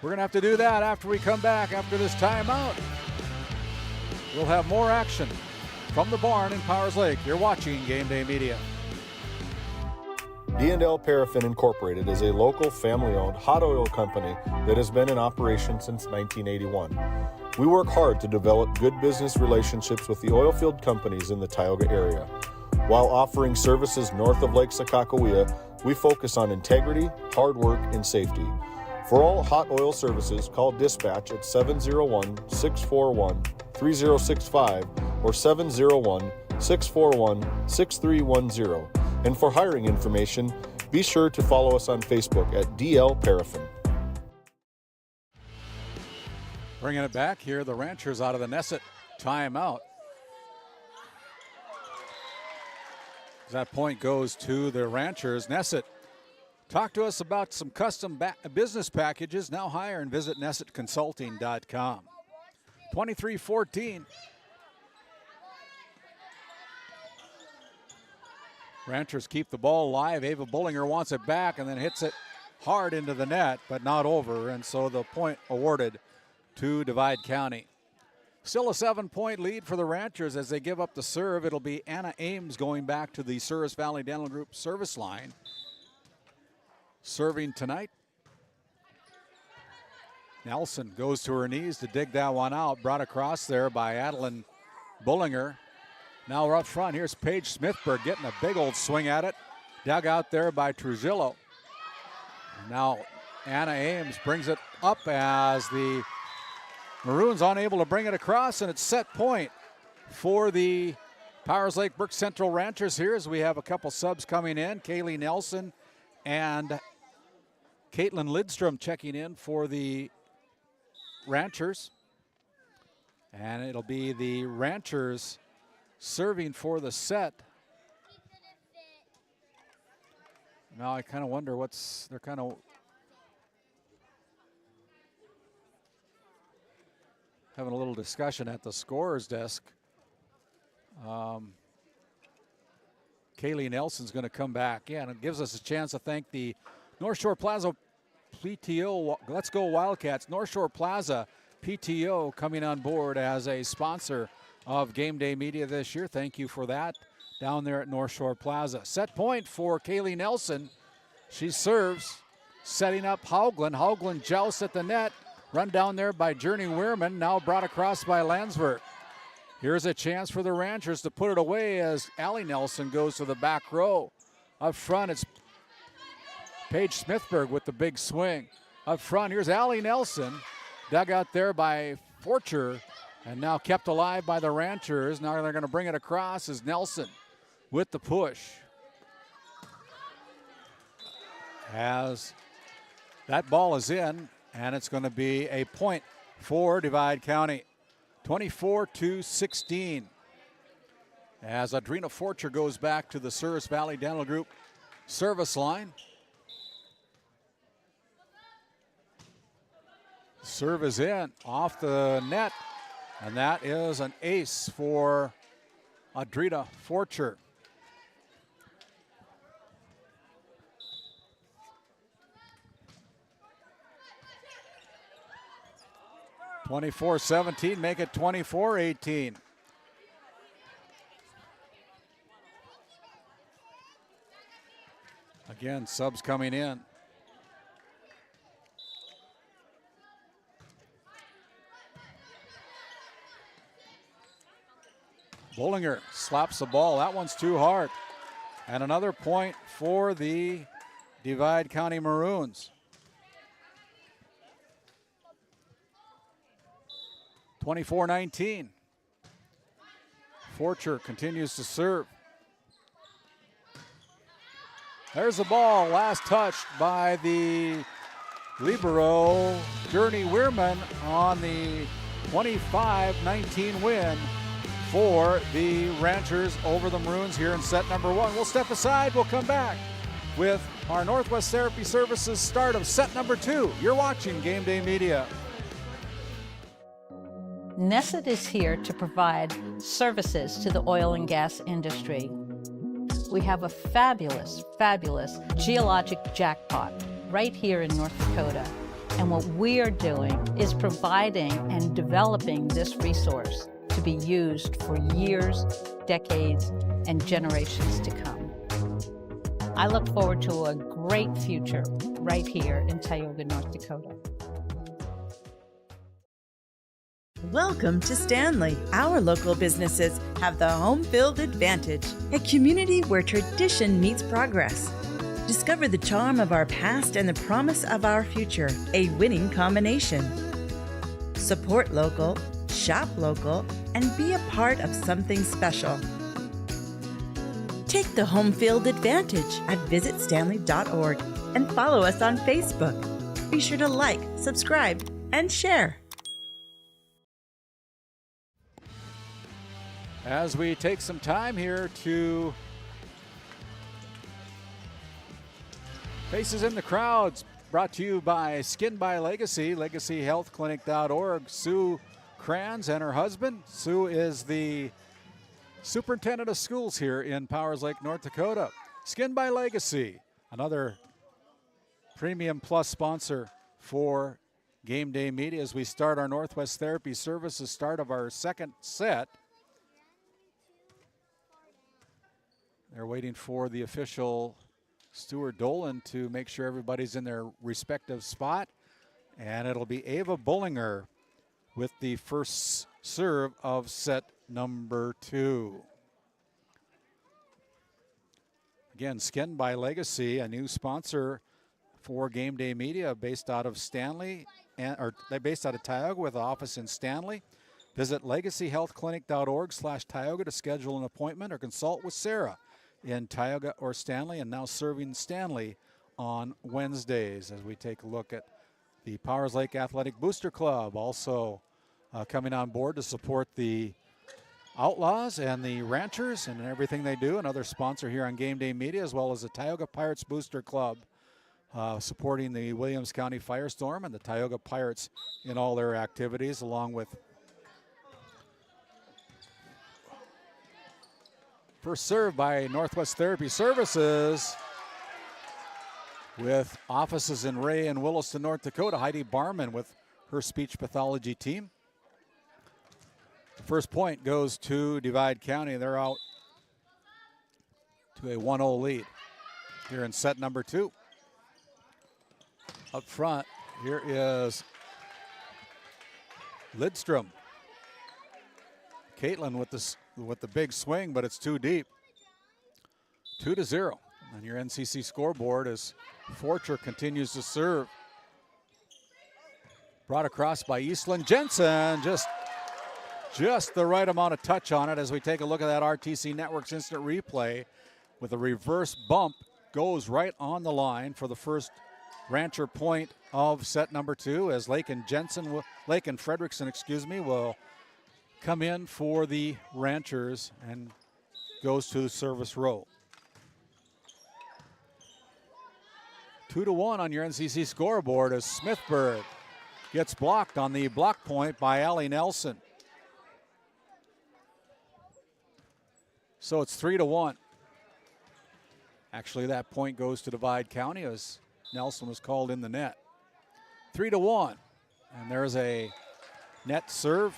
we're going to have to do that after we come back after this timeout. We'll have more action from the barn in Powers Lake. You're watching Game Day Media. D&L Paraffin Incorporated is a local family-owned hot oil company that has been in operation since 1981. We work hard to develop good business relationships with the oilfield companies in the Tioga area. While offering services north of Lake Sakakawea, we focus on integrity, hard work, and safety. For all hot oil services, call dispatch at 701-641-3065 or 701-641-6310. And for hiring information, be sure to follow us on Facebook at DL Paraffin. Bringing it back here, the Ranchers out of the Nesset timeout. That point goes to the Ranchers. Nesset, talk to us about some custom business packages. Now hire and visit nessetconsulting.com. 23-14. Ranchers keep the ball alive. Ava Bullinger wants it back and then hits it hard into the net, but not over. And so the point awarded to Divide County. Still a 7-point lead for the Ranchers as they give up the serve. It'll be Anna Ames going back to the Souris Valley Dental Group service line. Serving tonight. Nelson goes to her knees to dig that one out. Brought across there by Adeline Bullinger. Now we're up front. Here's Paige Smithberg getting a big old swing at it. Dug out there by Trujillo. Now Anna Ames brings it up as the Maroons unable to bring it across, and it's set point for the Powers Lake Burke Central Ranchers here as we have a couple subs coming in. Kaylee Nelson and Caitlin Lidstrom checking in for the Ranchers. And it'll be the Ranchers serving for the set. Now I kind of wonder they're kind of having a little discussion at the scorer's desk. Kaylee Nelson's going to come back in. It gives us a chance to thank the North Shore Plaza PTO. Let's go Wildcats. North Shore Plaza PTO coming on board as a sponsor of Game Day Media this year. Thank you for that down there at North Shore Plaza. Set point for Kaylee Nelson. She serves, setting up Haugland. Haugland jousts at the net. Run down there by Journey Weirman, now brought across by Landsberg. Here's a chance for the Ranchers to put it away as Allie Nelson goes to the back row. Up front, it's Paige Smithberg with the big swing. Up front, here's Allie Nelson, dug out there by Forcher, and now kept alive by the Ranchers. Now they're going to bring it across as Nelson with the push. As that ball is in, and it's going to be a point for Divide County. 24-16. As Adrena Forcher goes back to the Souris Valley Dental Group service line. Serve is in, off the net, and that is an ace for Adrena Forcher. (24-17), make it 24-18. Again, subs coming in. Bullinger slaps the ball. That one's too hard. And another point for the Divide County Maroons. 24-19. Forcher continues to serve. There's the ball, last touched by the libero, Journey Weirman, on the 25-19 win for the Ranchers over the Maroons here in set number one. We'll step aside, we'll come back with our Northwest Therapy Services start of set number two. You're watching Game Day Media. Nesset is here to provide services to the oil and gas industry. We have a fabulous, fabulous geologic jackpot right here in North Dakota. And what we are doing is providing and developing this resource to be used for years, decades, and generations to come. I look forward to a great future right here in Tioga, North Dakota. Welcome to Stanley. Our local businesses have the home field advantage, a community where tradition meets progress. Discover the charm of our past and the promise of our future, a winning combination. Support local, shop local, and be a part of something special. Take the home field advantage at visitstanley.org and follow us on Facebook. Be sure to like, subscribe, and share. As we take some time here to Faces in the Crowds, brought to you by Skin by Legacy, legacyhealthclinic.org. Sue Kranz and her husband. Sue is the superintendent of schools here in Powers Lake, North Dakota. Skin by Legacy, another Premium Plus sponsor for Game Day Media as we start our Northwest Therapy Services, start of our second set. They're waiting for the official Stuart Dolan to make sure everybody's in their respective spot. And it'll be Ava Bullinger with the first serve of set number 2. Again, Skin by Legacy, a new sponsor for Game Day Media based out of Stanley, or based out of Tioga with an office in Stanley. Visit legacyhealthclinic.org/Tioga to schedule an appointment or consult with Sarah in Tioga or Stanley, and now serving Stanley on Wednesdays as we take a look at the Powers Lake Athletic Booster Club, also coming on board to support the Outlaws and the Ranchers and everything they do. Another sponsor here on Game Day Media, as well as the Tioga Pirates Booster Club, supporting the Williams County Firestorm and the Tioga Pirates in all their activities, along with first serve by Northwest Therapy Services with offices in Ray and Williston, North Dakota. Heidi Barman with her speech pathology team. The first point goes to Divide County. They're out to a 1-0 lead here in set number 2. Up front, here is Lidstrom. Caitlin with the big swing, but it's too deep. 2-0 on your NCC scoreboard as Forcher continues to serve. Brought across by Eastland Jensen, just the right amount of touch on it as we take a look at that RTC Networks instant replay with a reverse bump. Goes right on the line for the first Rancher point of set number 2 as Lake and Fredrickson, will come in for the Ranchers and goes to the service row. 2-1 on your NCC scoreboard as Smithburg gets blocked on the block point by Allie Nelson. So it's 3-1. Actually, that point goes to Divide County as Nelson was called in the net. 3-1. And there's a net serve.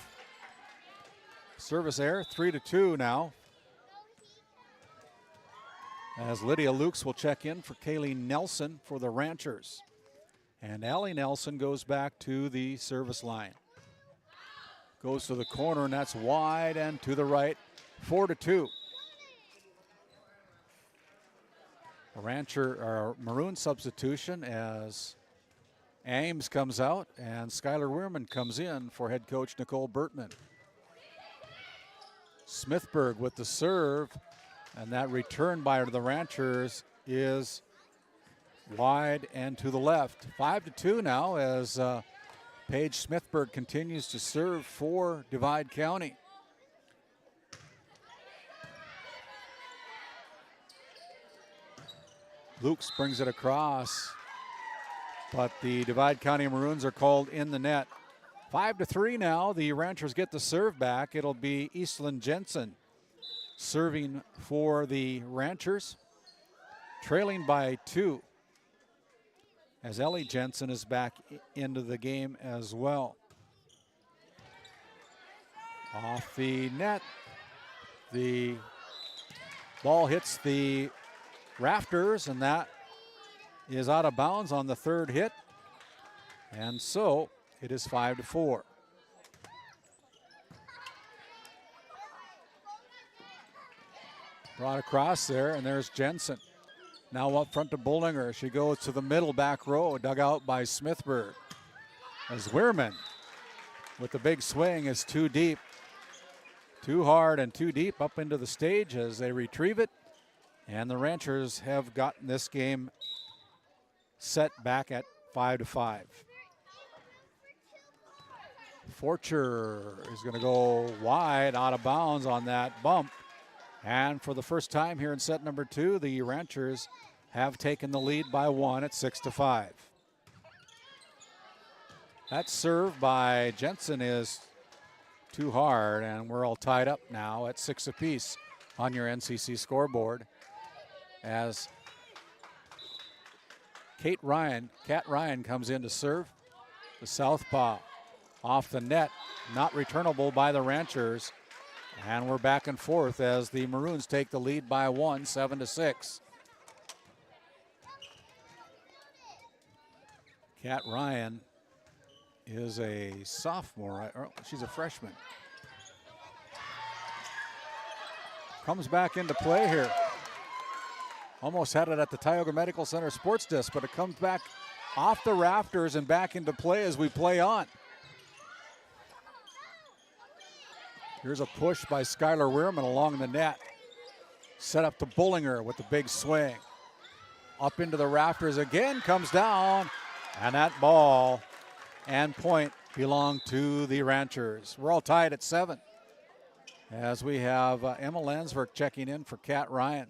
Service error, 3-2 now. As Lydia Lukes will check in for Kaylee Nelson for the Ranchers. And Allie Nelson goes back to the service line. Goes to the corner, and that's wide and to the right, 4-2. A Maroon substitution as Ames comes out and Skylar Weirman comes in for head coach Nicole Bertman. Smithburg with the serve, and that return by the Ranchers is wide and to the left. 5-2 now as Paige Smithburg continues to serve for Divide County. Lukes brings it across, but the Divide County Maroons are called in the net. 5-3 now. The Ranchers get the serve back. It'll be Eastland Jensen serving for the Ranchers, trailing by 2 as Ellie Jensen is back into the game as well. Off the net, the ball hits the rafters, and that is out of bounds on the third hit. And so it is 5-4. Brought across there, and there's Jensen. Now up front to Bollinger. She goes to the middle back row, dug out by Smithburg. As Weirman with the big swing is too deep. Too hard and too deep up into the stage as they retrieve it. And the Ranchers have gotten this game set back at 5-5. Forcher is going to go wide, out of bounds on that bump. And for the first time here in set number 2, the Ranchers have taken the lead by 1 at 6-5. That serve by Jensen is too hard, and we're all tied up now at 6 apiece on your NCC scoreboard as Kat Ryan comes in to serve. The southpaw off the net, not returnable by the Ranchers. And we're back and forth as the Maroons take the lead by 1, 7-6. Kat Ryan is a sophomore. She's a freshman. Comes back into play here. Almost had it at the Tioga Medical Center sports disc, but it comes back off the rafters and back into play as we play on. Here's a push by Skylar Weirman along the net. Set up to Bollinger with the big swing. Up into the rafters again, comes down, and that ball and point belong to the Ranchers. We're all tied at 7 as we have Emma Landsberg checking in for Kat Ryan,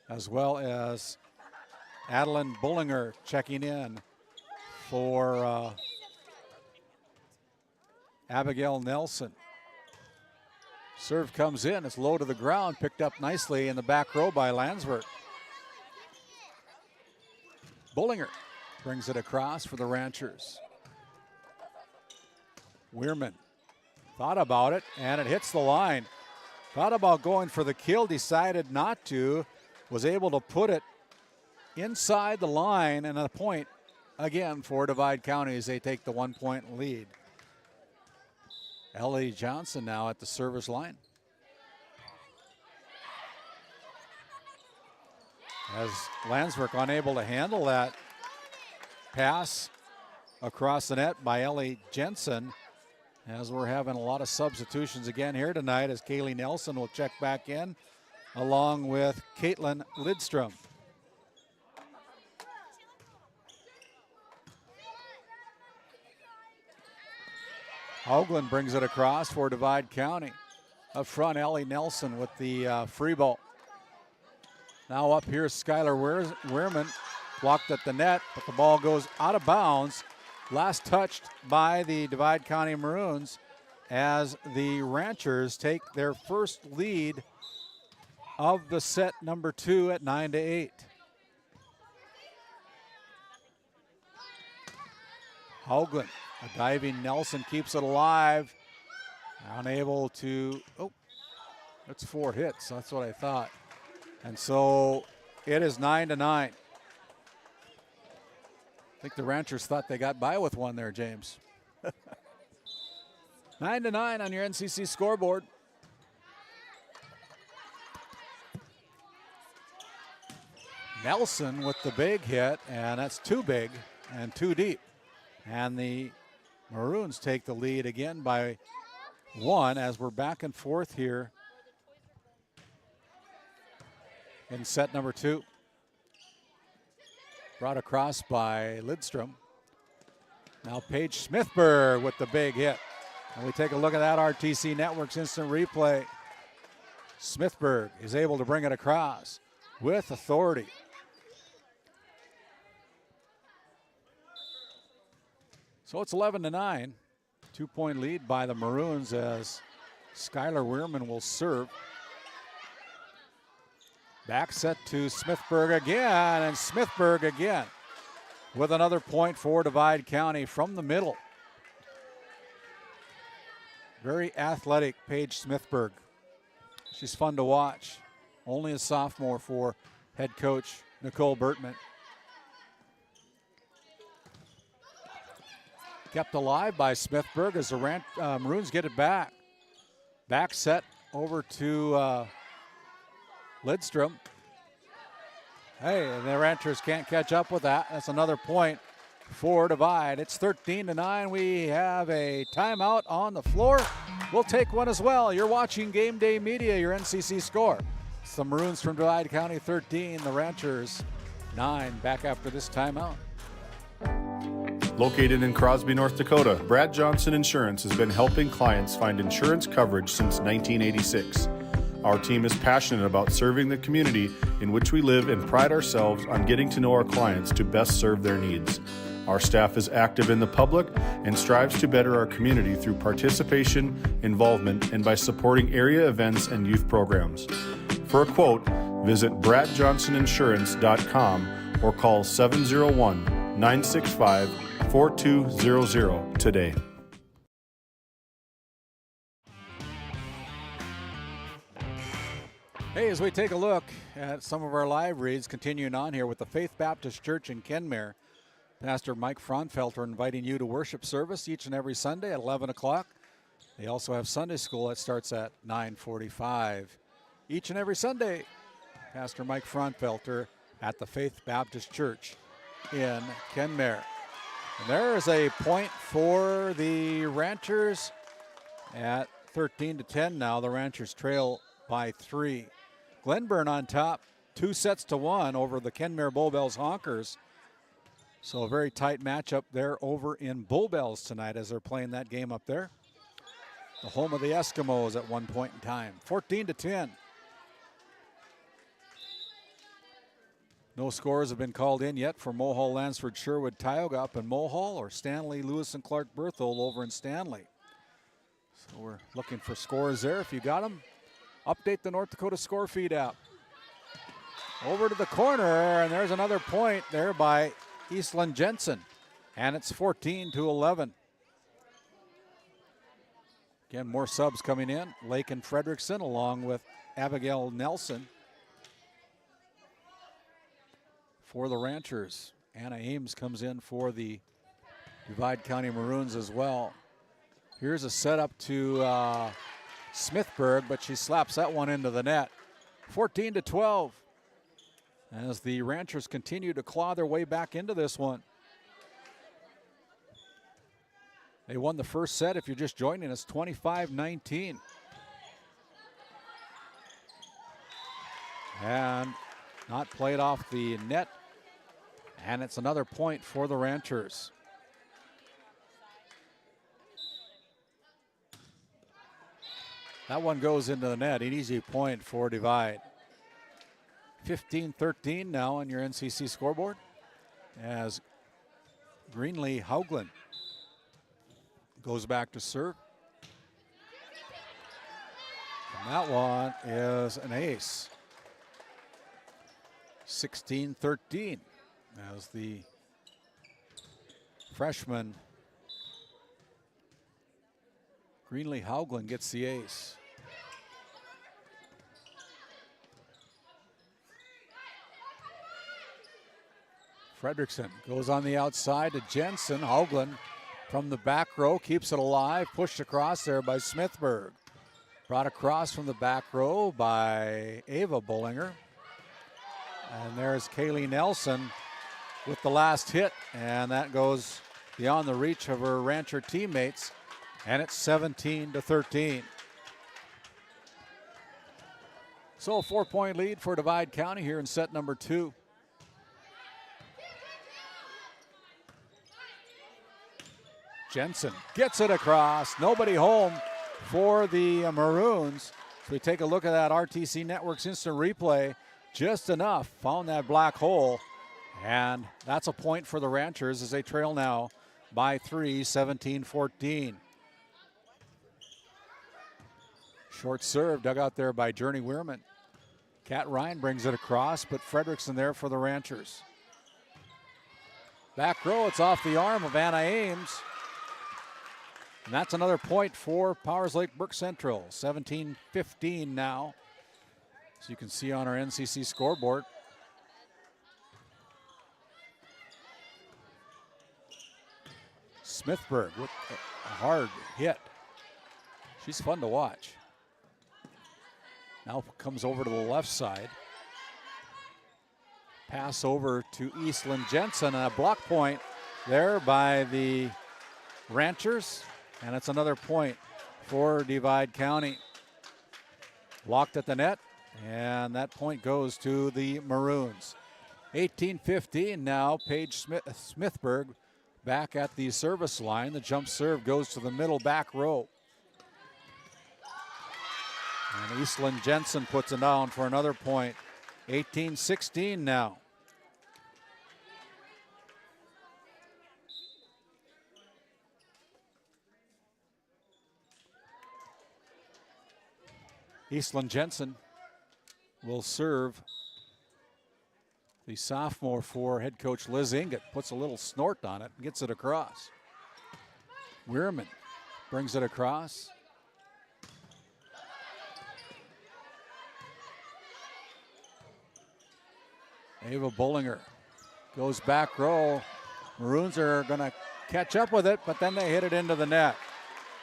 as well as Adeline Bollinger checking in for Abigail Nelson. Serve comes in, it's low to the ground, picked up nicely in the back row by Landsberg. Bollinger brings it across for the Ranchers. Weirman thought about it, and it hits the line. Thought about going for the kill, decided not to, was able to put it inside the line, and a point again for Divide County as they take the 1-point lead. Ellie Johnson now at the service line. As Landsberg unable to handle that pass across the net by Ellie Jensen, as we're having a lot of substitutions again here tonight as Kaylee Nelson will check back in along with Caitlin Lidstrom. Hoagland brings it across for Divide County. Up front, Ellie Nelson with the free ball. Now up here, Skylar Weirman blocked at the net, but the ball goes out of bounds. Last touched by the Divide County Maroons as the Ranchers take their first lead of the set number 2 at 9-8. Hoagland, a diving Nelson keeps it alive. Unable to, that's 4 hits. That's what I thought. And so it is 9-9. I think the Ranchers thought they got by with one there, James. 9-9 on your NCC scoreboard. Nelson with the big hit, and that's too big and too deep. And the Maroons take the lead again by 1 as we're back and forth here in set number 2. Brought across by Lidstrom. Now Paige Smithburg with the big hit. And we take a look at that RTC Network's instant replay. Smithburg is able to bring it across with authority. So it's 11-9. 2-point lead by the Maroons as Skylar Weirman will serve. Back set to Smithburg again, and Smithburg again with another point for Divide County from the middle. Very athletic Paige Smithburg. She's fun to watch. Only a sophomore for head coach Nicole Bertman. Kept alive by Smithburg as the Maroons get it back. Back set over to Lidstrom. Hey, and the Ranchers can't catch up with that. That's another point for Divide. It's 13-9. We have a timeout on the floor. We'll take one as well. You're watching Game Day Media, your NCC score. It's the Maroons from Divide County 13, the Ranchers 9. Back after this timeout. Located in Crosby, North Dakota, Brad Johnson Insurance has been helping clients find insurance coverage since 1986. Our team is passionate about serving the community in which we live and pride ourselves on getting to know our clients to best serve their needs. Our staff is active in the public and strives to better our community through participation, involvement, and by supporting area events and youth programs. For a quote, visit bradjohnsoninsurance.com or call 701-965-4200 today. Hey, as we take a look at some of our live reads, continuing on here with the Faith Baptist Church in Kenmare, Pastor Mike Fraunfelter inviting you to worship service each and every Sunday at 11 o'clock. They also have Sunday school that starts at 9:45. Each and every Sunday, Pastor Mike Fraunfelter at the Faith Baptist Church in Kenmare. And there is a point for the Ranchers at 13-10 now. The Ranchers trail by 3. Glenburn on top, 2-1 over the Kenmare Bull Bells Honkers. So a very tight matchup there over in Bull Bells tonight as they're playing that game up there. The home of the Eskimos at one point in time, 14-10. No scores have been called in yet for Mohall, Lansford, Sherwood, Tioga up in Mohall, or Stanley, Lewis, and Clark Berthold over in Stanley. So we're looking for scores there. If you got them, update the North Dakota Score Feed app. Over to the corner, and there's another point there by Eastland Jensen, and it's 14-11. Again, more subs coming in. Lake and Frederickson along with Abigail Nelson for the Ranchers. Anna Ames comes in for the Divide County Maroons as well. Here's a setup to Smithburg, but she slaps that one into the net. 14-12. As the Ranchers continue to claw their way back into this one. They won the first set, if you're just joining us, 25-19. And not played off the net. And it's another point for the Ranchers. That one goes into the net, an easy point for Divide. 15-13 now on your NCC scoreboard as Greenlee Haugland goes back to serve. And that one is an ace. 16-13 as the freshman Greenlee Haugland gets the ace. Fredrickson goes on the outside to Jensen. Haugland from the back row keeps it alive. Pushed across there by Smithburg. Brought across from the back row by Ava Bullinger. And there's Kaylee Nelson with the last hit. And that goes beyond the reach of her Rancher teammates. And it's 17-13. So a 4-point lead for Divide County here in set number 2. Jensen gets it across. Nobody home for the Maroons. So we take a look at that RTC Network's instant replay. Just enough. Found that black hole. And that's a point for the Ranchers as they trail now by 3, 17-14. Short serve dug out there by Journey Weirman. Kat Ryan brings it across, but Fredrickson there for the Ranchers. Back row, it's off the arm of Anna Ames. And that's another point for Powers Lake Burke Central. 17-15 now. So you can see on our NCC scoreboard. Smithburg with a hard hit. She's fun to watch. Now comes over to the left side. Pass over to Eastland Jensen, and a block point there by the Ranchers, and it's another point for Divide County. Blocked at the net, and that point goes to the Maroons. 18-15 now. Paige Smithburg back at the service line. The jump serve goes to the middle back row. And Eastland Jensen puts it down for another point. 18-16 now. Eastland Jensen will serve. The sophomore for head coach Liz Ingot puts a little snort on it and gets it across. Weirman brings it across. Ava Bullinger goes back row. Maroons are going to catch up with it, but then they hit it into the net.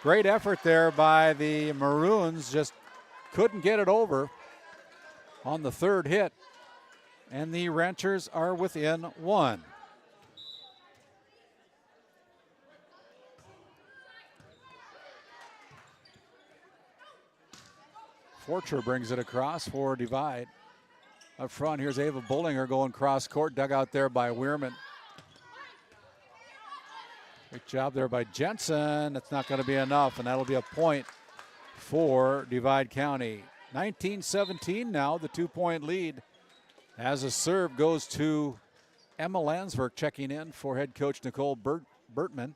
Great effort there by the Maroons, just couldn't get it over on the third hit. And the Ranchers are within one. Forcher brings it across for Divide. Up front, here's Ava Bullinger going cross court, dug out there by Weirman. Great job there by Jensen. That's not going to be enough, and that'll be a point for Divide County. 19-17 now, the 2-point lead. As a serve goes to Emma Landsberg, checking in for head coach Nicole Bertman.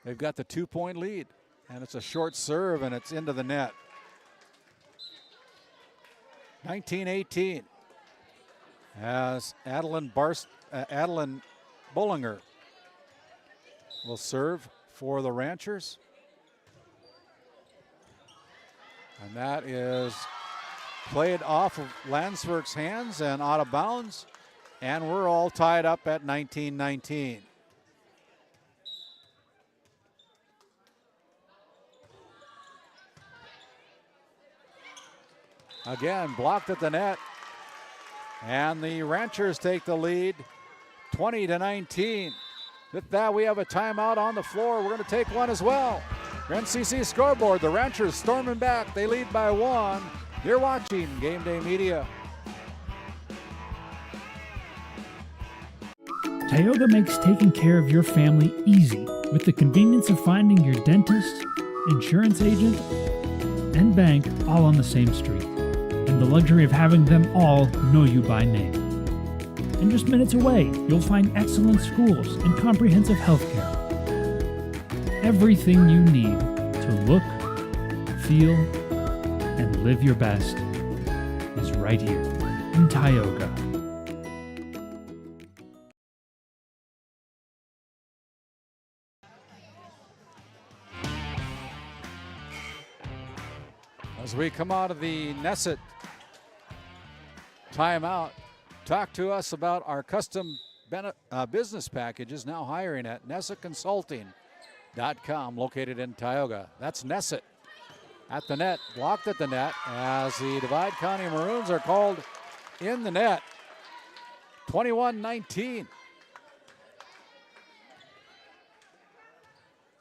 They've got the 2-point lead, and it's a short serve, and it's into the net. 19-18 as Adeline Bullinger will serve for the Ranchers. And that is played off of Landsberg's hands and out of bounds. And we're all tied up at 19-19. Again, blocked at the net. And the Ranchers take the lead, 20-19. With that, we have a timeout on the floor. We're going to take one as well. NCC scoreboard, the Ranchers storming back. They lead by 1. You're watching Game Day Media. Tioga makes taking care of your family easy with the convenience of finding your dentist, insurance agent, and bank all on the same street, and the luxury of having them all know you by name. And just minutes away, you'll find excellent schools and comprehensive health care. Everything you need to look, feel, and live your best is right here in Tioga. As we come out of the Nesset timeout, talk to us about our custom business packages now hiring at NessetConsulting.com, located in Tioga. That's Nesset at the net, blocked at the net as the Divide County Maroons are called in the net. 21-19.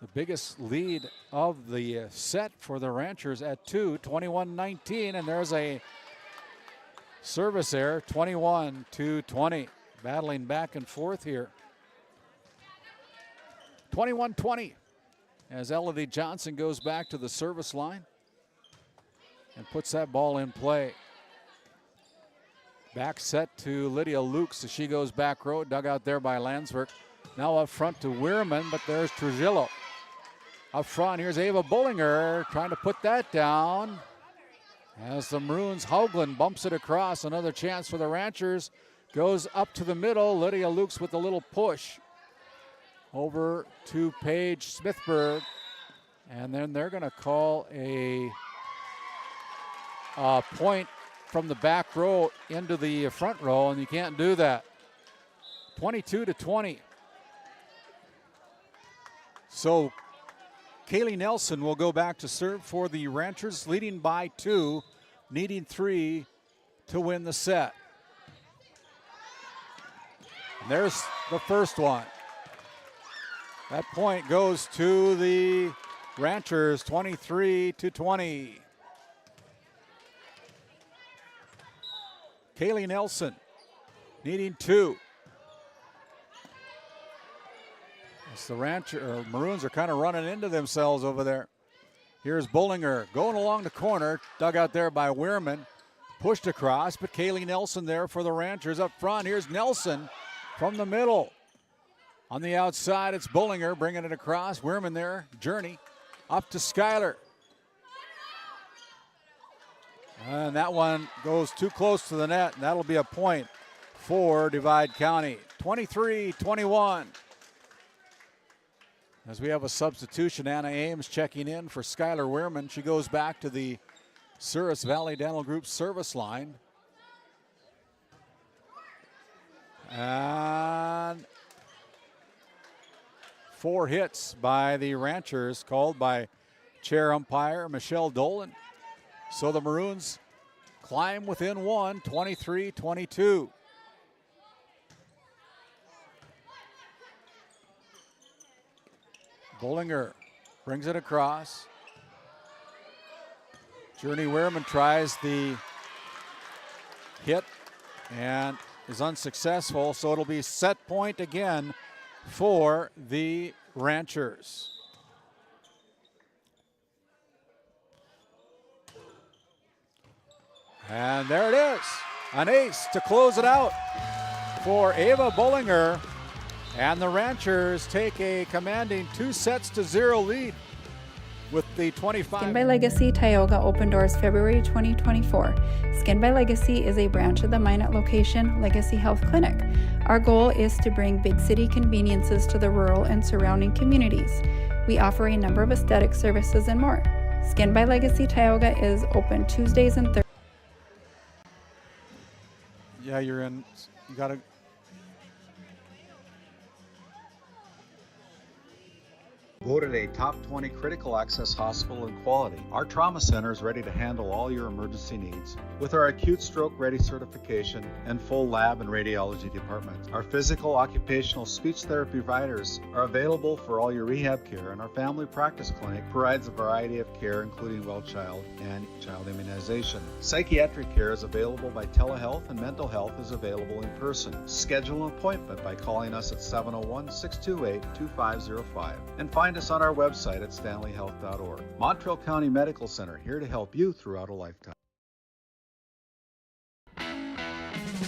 The biggest lead of the set for the Ranchers at 2, 21-19, and there's a service error, 21-20. Battling back and forth here. 21-20 as Elodie Johnson goes back to the service line and puts that ball in play. Back set to Lydia Lukes as she goes back row, dug out there by Landsberg. Now up front to Weirman, but there's Trujillo. Up front, here's Ava Bullinger trying to put that down. As the Maroons, Hoagland bumps it across. Another chance for the Ranchers. Goes up to the middle. Lydia Lukes with a little push. Over to Paige Smithburg. And then they're going to call a point from the back row into the front row, and you can't do that. 22-20. So Kaylee Nelson will go back to serve for the Ranchers, leading by 2, needing 3 to win the set. And there's the first one. That point goes to the Ranchers, 23-20. Kaylee Nelson needing 2. As the Maroons are kind of running into themselves over there. Here's Bullinger going along the corner, dug out there by Weirman, pushed across, but Kaylee Nelson there for the Ranchers up front. Here's Nelson from the middle. On the outside, it's Bullinger bringing it across. Weirman there, Journey, up to Schuyler. And that one goes too close to the net, and that'll be a point for Divide County. 23-21. As we have a substitution, Anna Ames checking in for Schuyler Weirman. She goes back to the Souris Valley Dental Group service line. And 4 hits by the Ranchers, called by chair umpire Michelle Dolan. So the Maroons climb within 1, 23-22. Bullinger brings it across. Journey Weirman tries the hit and is unsuccessful, so it'll be set point again for the Ranchers. And there it is, an ace to close it out for Ava Bullinger. And the Ranchers take a commanding 2-0 lead with the 25. Skin by Legacy Tioga opened doors February 2024. Skin by Legacy is a branch of the Minot location Legacy Health Clinic. Our goal is to bring big city conveniences to the rural and surrounding communities. We offer a number of aesthetic services and more. Skin by Legacy Tioga is open Tuesdays and Thursdays. Yeah, you gotta. Voted a top 20 critical access hospital in quality, our trauma center is ready to handle all your emergency needs with our acute stroke ready certification and full lab and radiology department. Our physical occupational speech therapy providers are available for all your rehab care, and our family practice clinic provides a variety of care including well child and child immunization. Psychiatric care is available by telehealth, and mental health is available in person. Schedule an appointment by calling us at 701-628-2505 and find us on our website at stanleyhealth.org. Montreal County Medical Center, here to help you throughout a lifetime.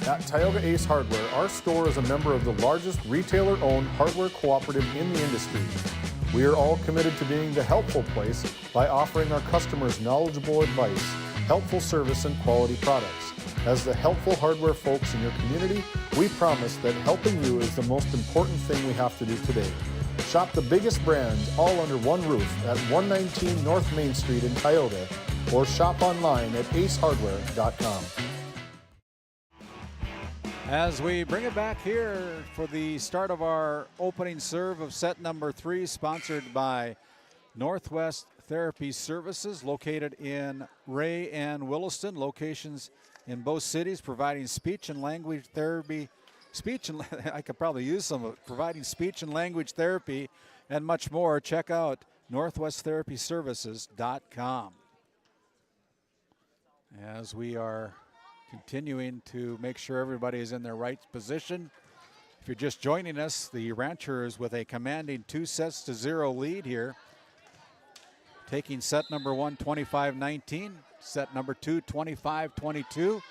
At Tioga Ace Hardware, our store is a member of the largest retailer-owned hardware cooperative in the industry. We are all committed to being the helpful place by offering our customers knowledgeable advice, helpful service, and quality products. As the helpful hardware folks in your community, we promise that helping you is the most important thing we have to do today. Shop the biggest brands all under one roof at 119 North Main Street in Tioga, or shop online at acehardware.com. As we bring it back here for the start of our opening serve of set number 3, sponsored by Northwest Therapy Services, located in Ray and Williston, locations in both cities, providing speech and language therapy. I could probably use some of it, providing speech and language therapy and much more. Check out northwesttherapyservices.com. As we are continuing to make sure everybody is in their right position. If you're just joining us, the Ranchers with a commanding 2-0 lead here. Taking set number 1, 25-19. Set number 2, 25-22.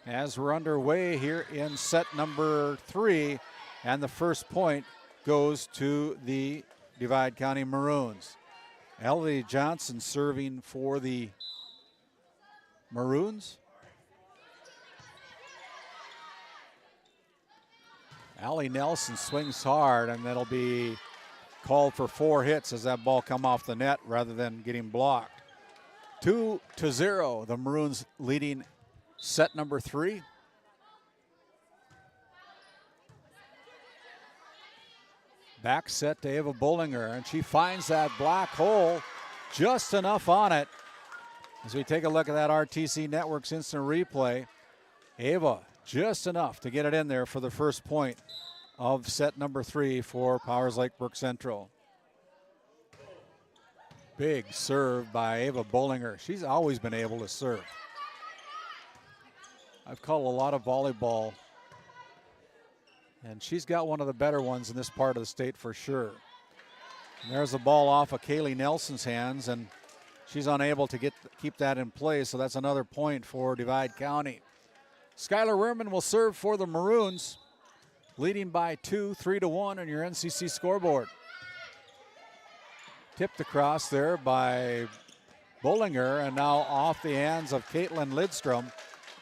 As we're underway here in set number 3, and the first point goes to the Divide County Maroons. Ellie Johnson serving for the Maroons. Allie Nelson swings hard, and that'll be called for 4 hits as that ball come off the net rather than getting blocked. 2-0, the Maroons leading set number 3. Back set to Ava Bollinger, and she finds that black hole, just enough on it. As we take a look at that RTC Networks instant replay, Ava just enough to get it in there for the first point of set number 3 for Powers Lake Burke Central. Big serve by Ava Bollinger. She's always been able to serve. I've called a lot of volleyball, and she's got one of the better ones in this part of the state for sure. And there's the ball off of Kaylee Nelson's hands, and she's unable to keep that in place, so that's another point for Divide County. Skylar Wehrman will serve for the Maroons, leading by 2, 3-1 on your NCC scoreboard. Tipped across there by Bollinger, and now off the hands of Caitlin Lidstrom,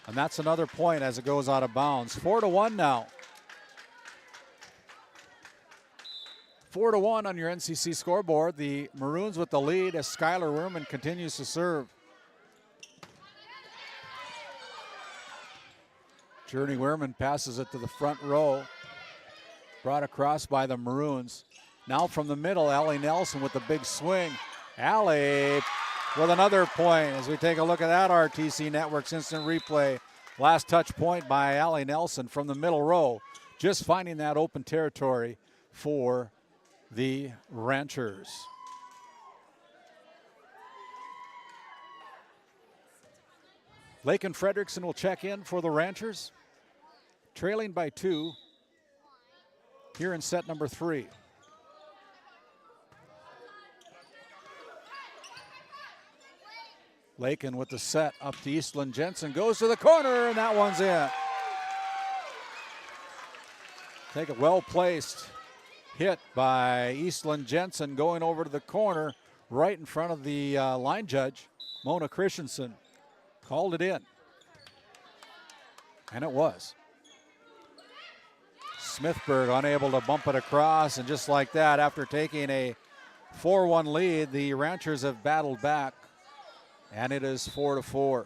and that's another point as it goes out of bounds. 4-1 now. 4-1 on your NCC scoreboard. The Maroons with the lead as Skylar Wehrman continues to serve. Journey Wehrman passes it to the front row. Brought across by the Maroons. Now from the middle, Allie Nelson with the big swing. Allie with another point as we take a look at that RTC Networks instant replay. Last touch point by Allie Nelson from the middle row. Just finding that open territory for the Ranchers. Lakin Fredrickson will check in for the Ranchers, trailing by 2 here in set number 3. Lakin with the set up to Eastland Jensen, goes to the corner, and that one's in. Take a well-placed hit by Eastland Jensen going over to the corner right in front of the line judge, Mona Christensen. Called it in. And it was. Smithburg unable to bump it across, and just like that, after taking a 4-1 lead, the Ranchers have battled back, and it is 4-4.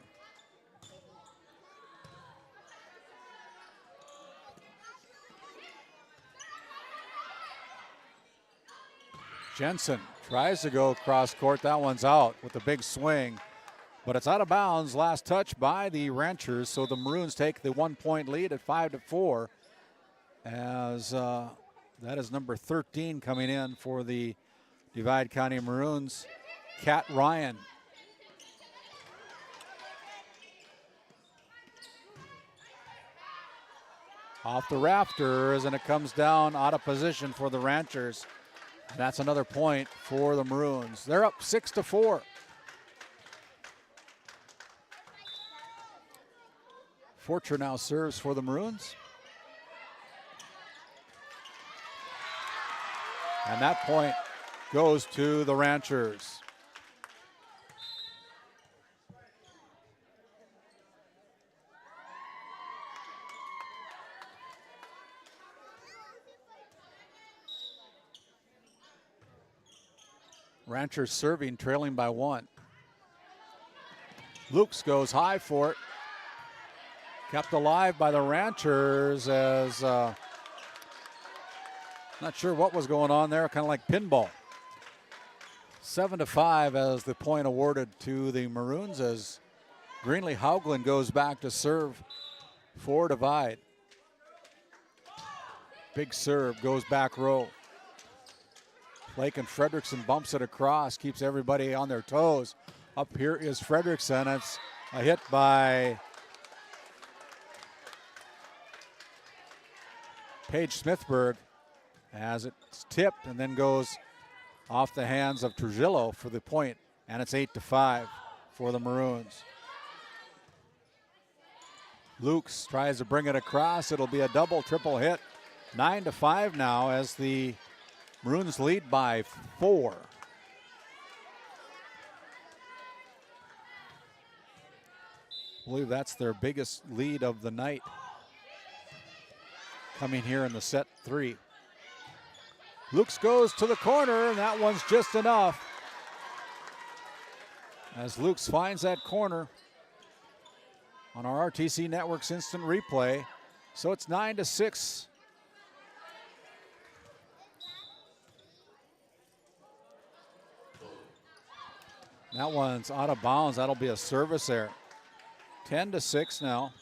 Jensen tries to go cross court. That one's out with a big swing, but it's out of bounds. Last touch by the Ranchers, so the Maroons take the 1-point lead at 5-4. As that is number 13 coming in for the Divide County Maroons, Kat Ryan. Off the rafters, and it comes down out of position for the Ranchers. That's another point for the Maroons. They're up 6-4. Fortune now serves for the Maroons. And that point goes to the Ranchers. Ranchers serving, trailing by 1. Lukes goes high for it. Kept alive by the Ranchers as not sure what was going on there, kind of like pinball. 7-5 as the point awarded to the Maroons as Greenlee Hauglin goes back to serve for Divide. Big serve, goes back row. Lakin Fredrickson bumps it across, keeps everybody on their toes. Up here is Fredrickson. It's a hit by Paige Smithburg as it's tipped and then goes off the hands of Trujillo for the point, and it's 8-5 for the Maroons. Lukes tries to bring it across. It'll be a double, triple hit. 9-5 now as the Maroons lead by 4. I believe that's their biggest lead of the night coming here in the set 3. Lukes goes to the corner, and that one's just enough. As Lukes finds that corner on our RTC Networks instant replay. So it's 9-6. That one's out of bounds. That'll be a service there. 10-6 now.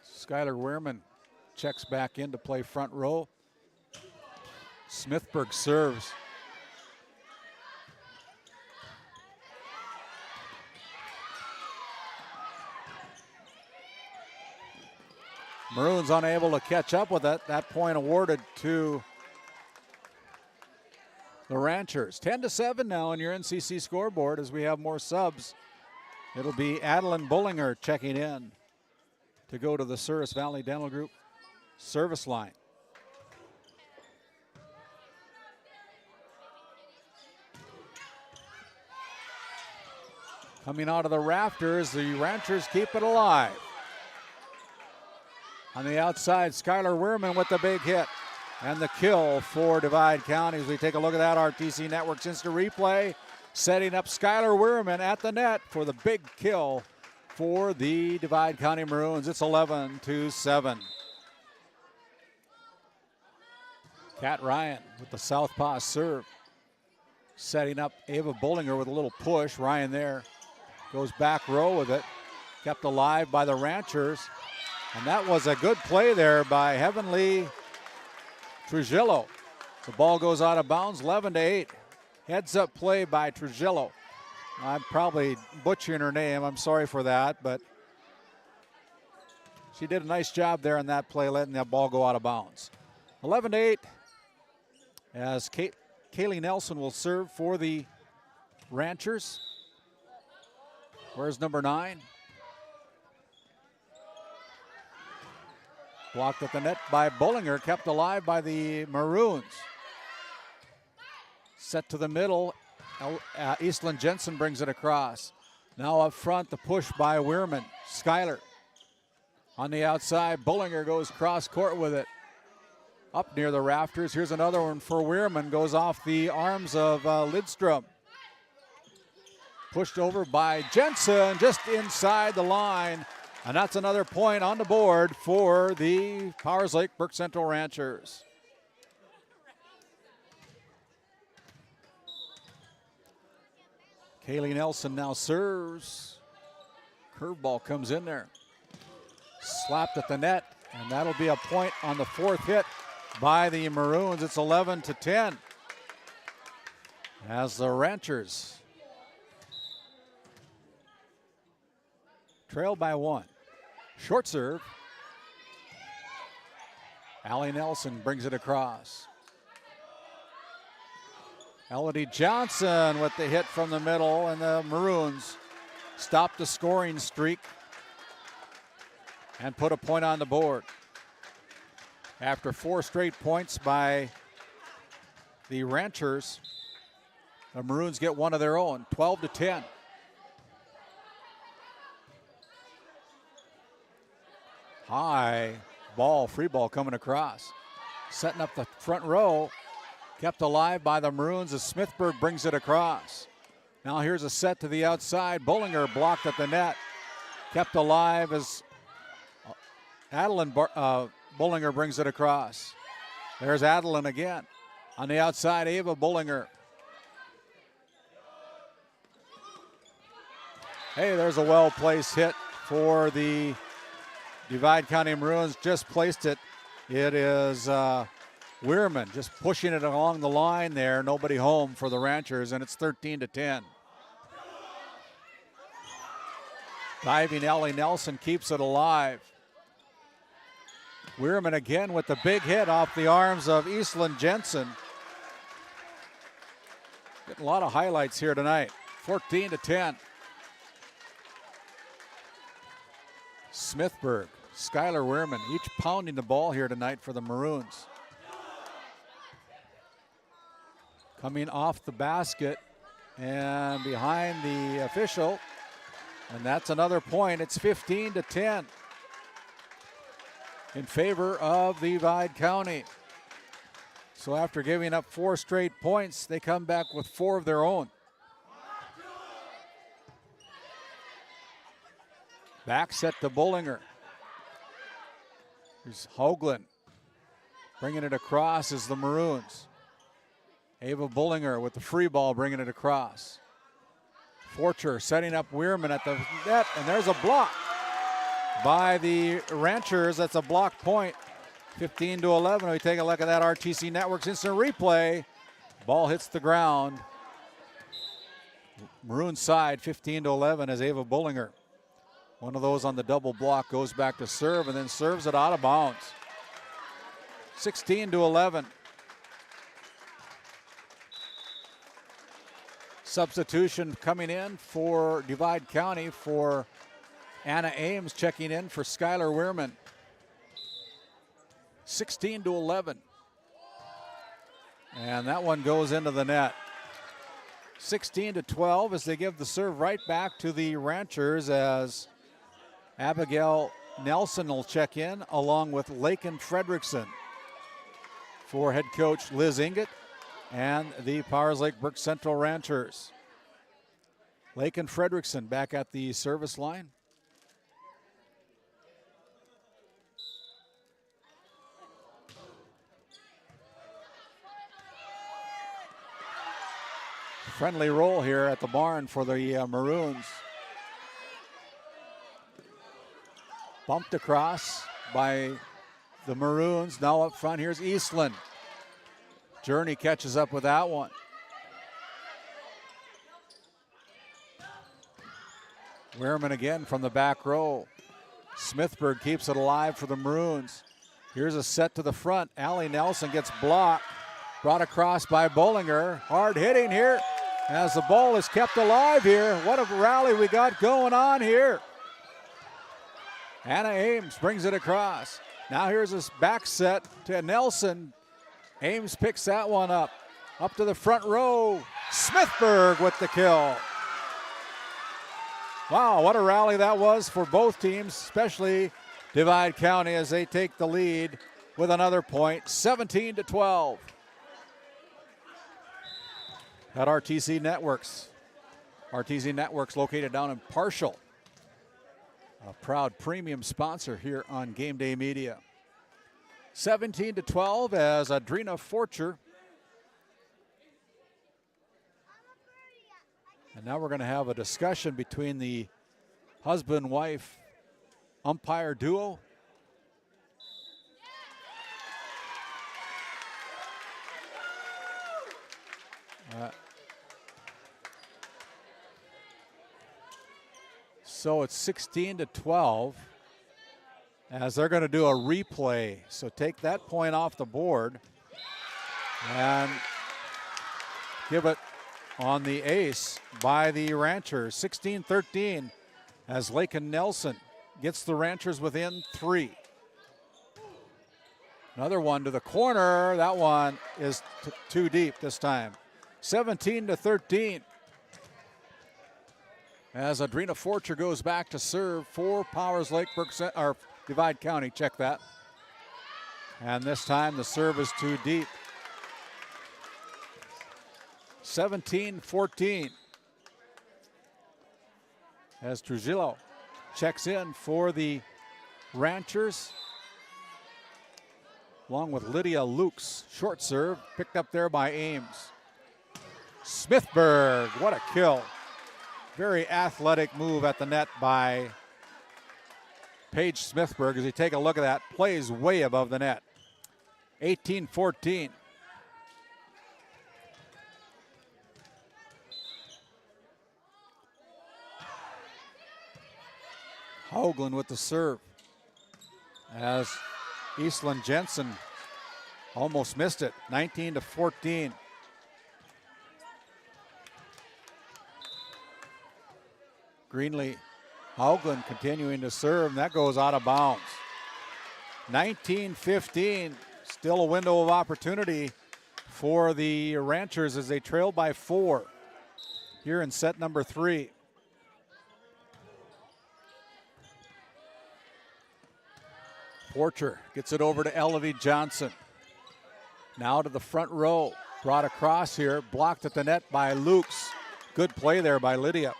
Skylar Wehrman checks back in to play front row. Smithburg serves. Maroons unable to catch up with it. That point awarded to the Ranchers. 10-7 now on your NCC scoreboard as we have more subs. It'll be Adeline Bullinger checking in to go to the Souris Valley Dental Group service line. Coming out of the rafters, the Ranchers keep it alive. On the outside, Skylar Wehrman with the big hit and the kill for Divide County. As we take a look at that, RTC Network's instant replay, setting up Skylar Wehrman at the net for the big kill for the Divide County Maroons. It's 11-7. Kat Ryan with the southpaw serve. Setting up Ava Bullinger with a little push. Ryan there goes back row with it. Kept alive by the Ranchers. And that was a good play there by Heavenly Trujillo. The ball goes out of bounds, 11-8. Heads up play by Trujillo. I'm probably butchering her name. I'm sorry for that, but she did a nice job there in that play, letting that ball go out of bounds. 11-8 as Kaylee Nelson will serve for the Ranchers. Where's number 9? Blocked at the net by Bullinger, kept alive by the Maroons. Set to the middle, Eastland Jensen brings it across. Now up front, the push by Wehrman. Skylar on the outside, Bullinger goes cross court with it. Up near the rafters, here's another one for Wehrman, goes off the arms of Lidstrom. Pushed over by Jensen, just inside the line. And that's another point on the board for the Powers Lake Burke Central Ranchers. Kaylee Nelson now serves. Curveball comes in there. Slapped at the net, and that'll be a point on the fourth hit by the Maroons. It's 11-10. As the Ranchers trail by 1. Short serve. Allie Nelson brings it across. Elodie Johnson with the hit from the middle, and the Maroons stopped the scoring streak and put a point on the board. After 4 straight points by the Ranchers, the Maroons get one of their own, 12-10. High ball, free ball coming across. Setting up the front row. Kept alive by the Maroons as Smithburg brings it across. Now here's a set to the outside. Bullinger blocked at the net. Kept alive as Adeline Bullinger brings it across. There's Adeline again. On the outside, Ava Bullinger. Hey, there's a well-placed hit for the Divide County Maroons. Just placed it. It is Wehrman just pushing it along the line there. Nobody home for the Ranchers, and it's 13-10. Diving Ellie Nelson keeps it alive. Wehrman again with the big hit off the arms of Eastland Jensen. Getting a lot of highlights here tonight. 14-10. Smithburg, Skylar Wehrman, each pounding the ball here tonight for the Maroons. Coming off the basket and behind the official, and that's another point. It's 15-10 in favor of Divide County. So after giving up 4 straight points, they come back with 4 of their own. Back set to Bullinger. Here's Hoagland. Bringing it across is the Maroons. Ava Bullinger with the free ball, bringing it across. Forcher setting up Weirman at the net, and there's a block by the Ranchers. That's a block point. 15-11. We take a look at that RTC Networks instant replay. Ball hits the ground. Maroon side 15-11 as Ava Bullinger. One of those on the double block goes back to serve and then serves it out of bounds. 16-11. Substitution coming in for Divide County for Anna Ames, checking in for Skylar Weirman. 16-11. And that one goes into the net. 16-12 as they give the serve right back to the Ranchers as Abigail Nelson will check in along with Laken Fredrickson for head coach Liz Inget and the Powers Lake Burke Central Ranchers. Laken Fredrickson back at the service line. Friendly roll here at the barn for the Maroons. Bumped across by the Maroons. Now up front, here's Eastland. Journey catches up with that one. Weirman again from the back row. Smithburg keeps it alive for the Maroons. Here's a set to the front. Allie Nelson gets blocked. Brought across by Bullinger. Hard hitting here as the ball is kept alive here. What a rally we got going on here. Anna Ames brings it across. Now here's this back set to Nelson. Ames picks that one up. Up to the front row. Smithburg with the kill. Wow, what a rally that was for both teams, especially Divide County as they take the lead with another point, 17-12. At RTC Networks. RTC Networks located down in Parshall. A proud premium sponsor here on Game Day Media. 17-12 as Adrina Forcher. And now we're going to have a discussion between the husband-wife umpire duo. So it's 16-12 as they're going to do a replay. So take that point off the board and give it on the ace by the Ranchers. 16-13 as Laken Nelson gets the Ranchers within 3. Another one to the corner. That one is too deep this time. 17-13. As Adrina Forcher goes back to serve for Powers Lake Burke or Divide County. Check that. And this time the serve is too deep. 17-14. As Trujillo checks in for the Ranchers. Along with Lydia Lukes. Short serve picked up there by Ames. Smithburg, what a kill. Very athletic move at the net by Paige Smithburg. As you take a look at that, plays way above the net. 18-14. Hoagland with the serve. As Eastland Jensen almost missed it. 19-14. Greenlee Hoagland continuing to serve, and that goes out of bounds. 19-15, still a window of opportunity for the Ranchers as they trail by 4 here in set number 3. Forcher gets it over to Elodie Johnson. Now to the front row, brought across here, blocked at the net by Lukes. Good play there by Lydia.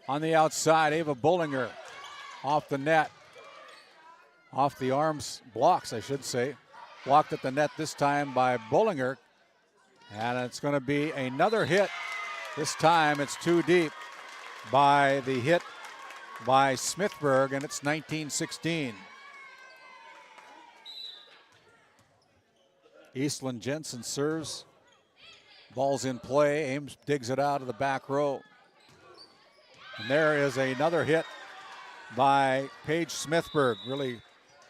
On the outside, Ava Bullinger off the net. off the arms, blocks, I should say. Blocked at the net this time by Bullinger. And it's going to be another hit. This time it's too deep by the hit by Smithburg, and it's 19-16. Eastland Jensen serves. Ball's in play. Ames digs it out of the back row. And there is another hit by Paige Smithburg, really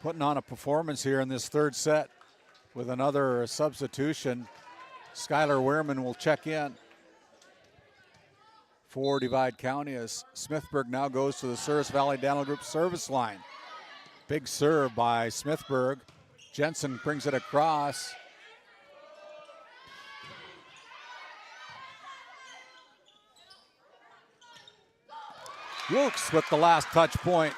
putting on a performance here in this third set with another substitution. Skylar Wehrman will check in for Divide County as Smithburg now goes to the Souris Valley Dental Group service line. Big serve by Smithburg. Jensen brings it across. Wilkes with the last touch point.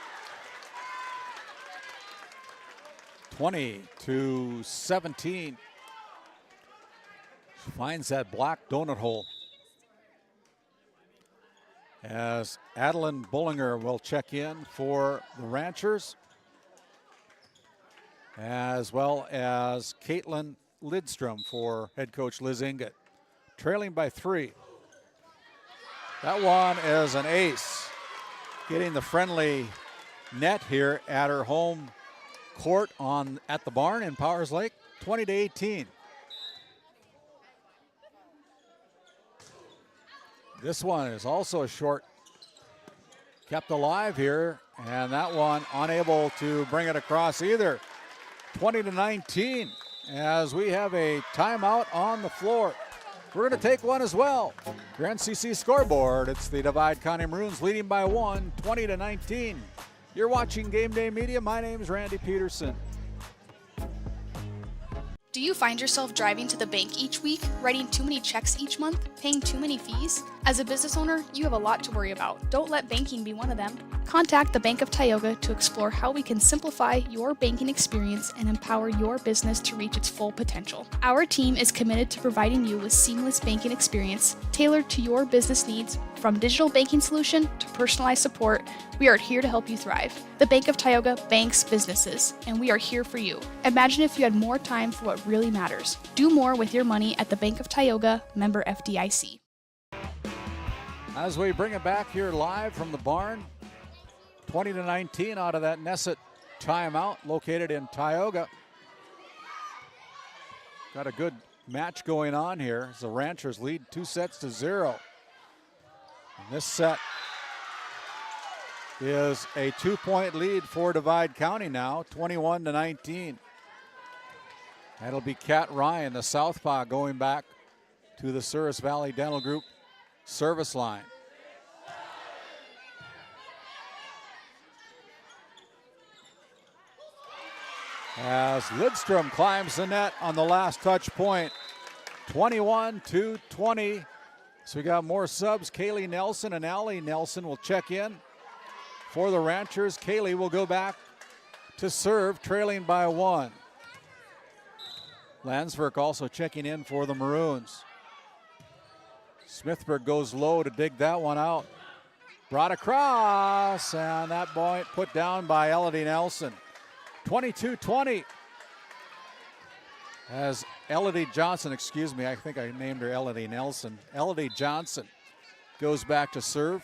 20-17. Finds that black donut hole. As Adeline Bullinger will check in for the Ranchers, as well as Caitlin Lidstrom for head coach Liz Inget. Trailing by 3. That one is an ace. Getting the friendly net here at her home court at the barn in Powers Lake, 20-18. This one is also short, kept alive here, and that one unable to bring it across either. 20-19 as we have a timeout on the floor. We're going to take one as well. Your NCC scoreboard, it's the Divide County Maroons leading by 1, 20-19. You're watching Game Day Media. My name is Randy Peterson. Do you find yourself driving to the bank each week, writing too many checks each month, paying too many fees? As a business owner, you have a lot to worry about. Don't let banking be one of them. Contact the Bank of Tioga to explore how we can simplify your banking experience and empower your business to reach its full potential. Our team is committed to providing you with seamless banking experience tailored to your business needs. From digital banking solution to personalized support, we are here to help you thrive. The Bank of Tioga banks businesses, and we are here for you. Imagine if you had more time for what really matters. Do more with your money at the Bank of Tioga, member FDIC. As we bring it back here live from the barn, 20-19 out of that Nesset timeout located in Tioga. Got a good match going on here as the Ranchers lead 2-0. And this set is a 2-point lead for Divide County now, 21-19. That'll be Kat Ryan, the southpaw, going back to the Souris Valley Dental Group service line. As Lidstrom climbs the net on the last touch point, 21-20. So we got more subs. Kaylee Nelson and Allie Nelson will check in for the Ranchers. Kaylee will go back to serve, trailing by 1. Landsberg also checking in for the Maroons. Smithburg goes low to dig that one out. Brought across, and that point put down by Elodie Nelson. 22-20. As Elodie Johnson, excuse me, I think I named her Elodie Nelson. Elodie Johnson goes back to serve.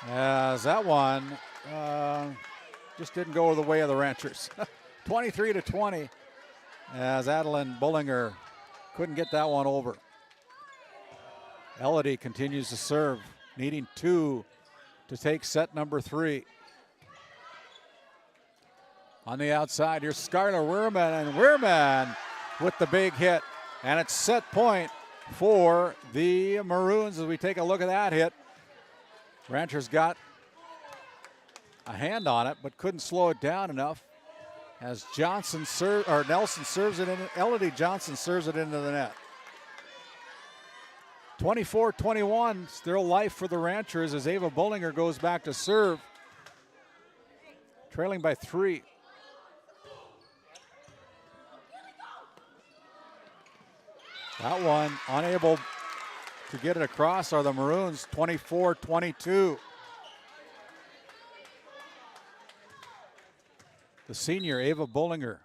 As that one just didn't go the way of the Ranchers. 23-20. As Adeline Bullinger couldn't get that one over. Elodie continues to serve, needing 2 to take set number 3. On the outside, here's Skylar Wehrman, and Wehrman with the big hit. And it's set point for the Maroons as we take a look at that hit. Ranchers got a hand on it, but couldn't slow it down enough. As Nelson serves it in, Elodie Johnson serves it into the net. 24-21, still life for the Ranchers as Ava Bullinger goes back to serve. Trailing by 3. That one unable to get it across are the Maroons, 24-22. senior, Ava Bullinger.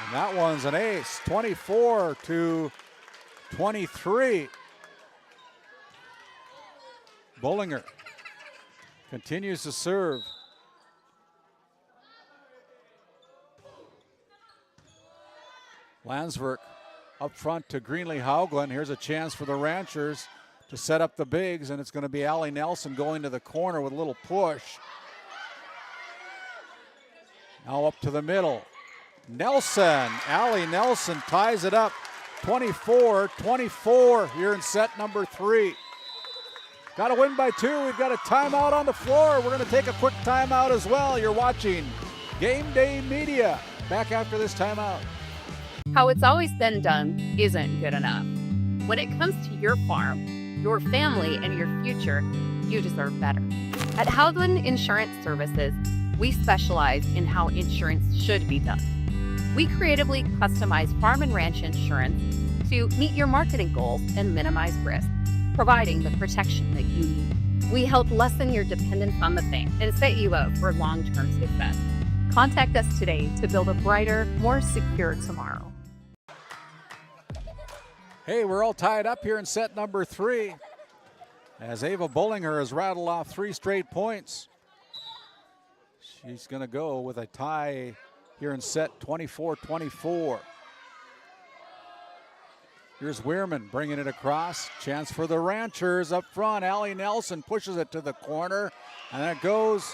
And that one's an ace, 24-23. Bullinger continues to serve. Landsberg up front to Greenlee Haugland. Here's a chance for the Ranchers to set up the bigs, and it's going to be Allie Nelson going to the corner with a little push. Now up to the middle. Nelson, Allie Nelson ties it up, 24-24 here in set number 3. Got to win by 2. We've got a timeout on the floor. We're going to take a quick timeout as well. You're watching Game Day Media. Back after this timeout. How it's always been done isn't good enough. When it comes to your farm, your family, and your future, you deserve better. At Howland Insurance Services, we specialize in how insurance should be done. We creatively customize farm and ranch insurance to meet your marketing goals and minimize risk, providing the protection that you need. We help lessen your dependence on the bank and set you up for long-term success. Contact us today to build a brighter, more secure tomorrow. Hey, we're all tied up here in set number 3 as Ava Bullinger has rattled off 3 straight points. She's going to go with a tie here in set 24-24. Here's Weirman bringing it across. Chance for the Ranchers up front. Allie Nelson pushes it to the corner, and it goes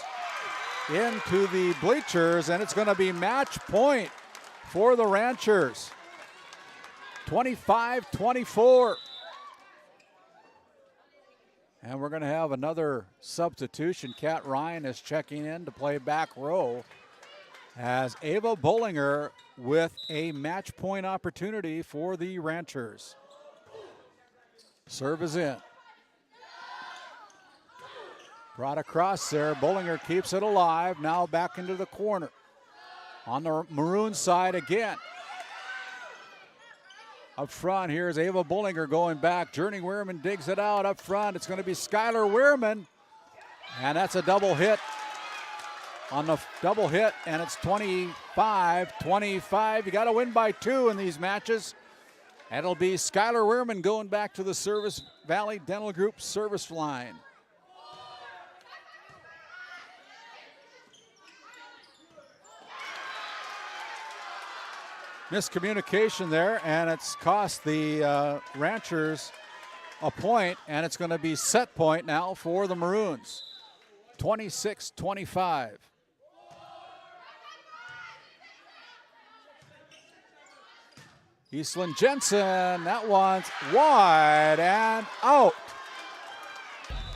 into the bleachers, and it's going to be match point for the Ranchers. 25-24. And we're going to have another substitution. Kat Ryan is checking in to play back row as Ava Bullinger with a match point opportunity for the Ranchers. Serve is in. Brought across there. Bullinger keeps it alive. Now back into the corner. On the Maroon side again. Up front, here's Ava Bullinger going back. Journey Weirman digs it out up front. It's going to be Skylar Weirman. And that's a double hit. On the double hit, and it's 25-25. You got to win by 2 in these matches. And it'll be Skylar Weirman going back to the Service Valley Dental Group service line. Miscommunication there, and it's cost the Ranchers a point, and it's going to be set point now for the Maroons. 26-25. Eastland Jensen, that one's wide and out.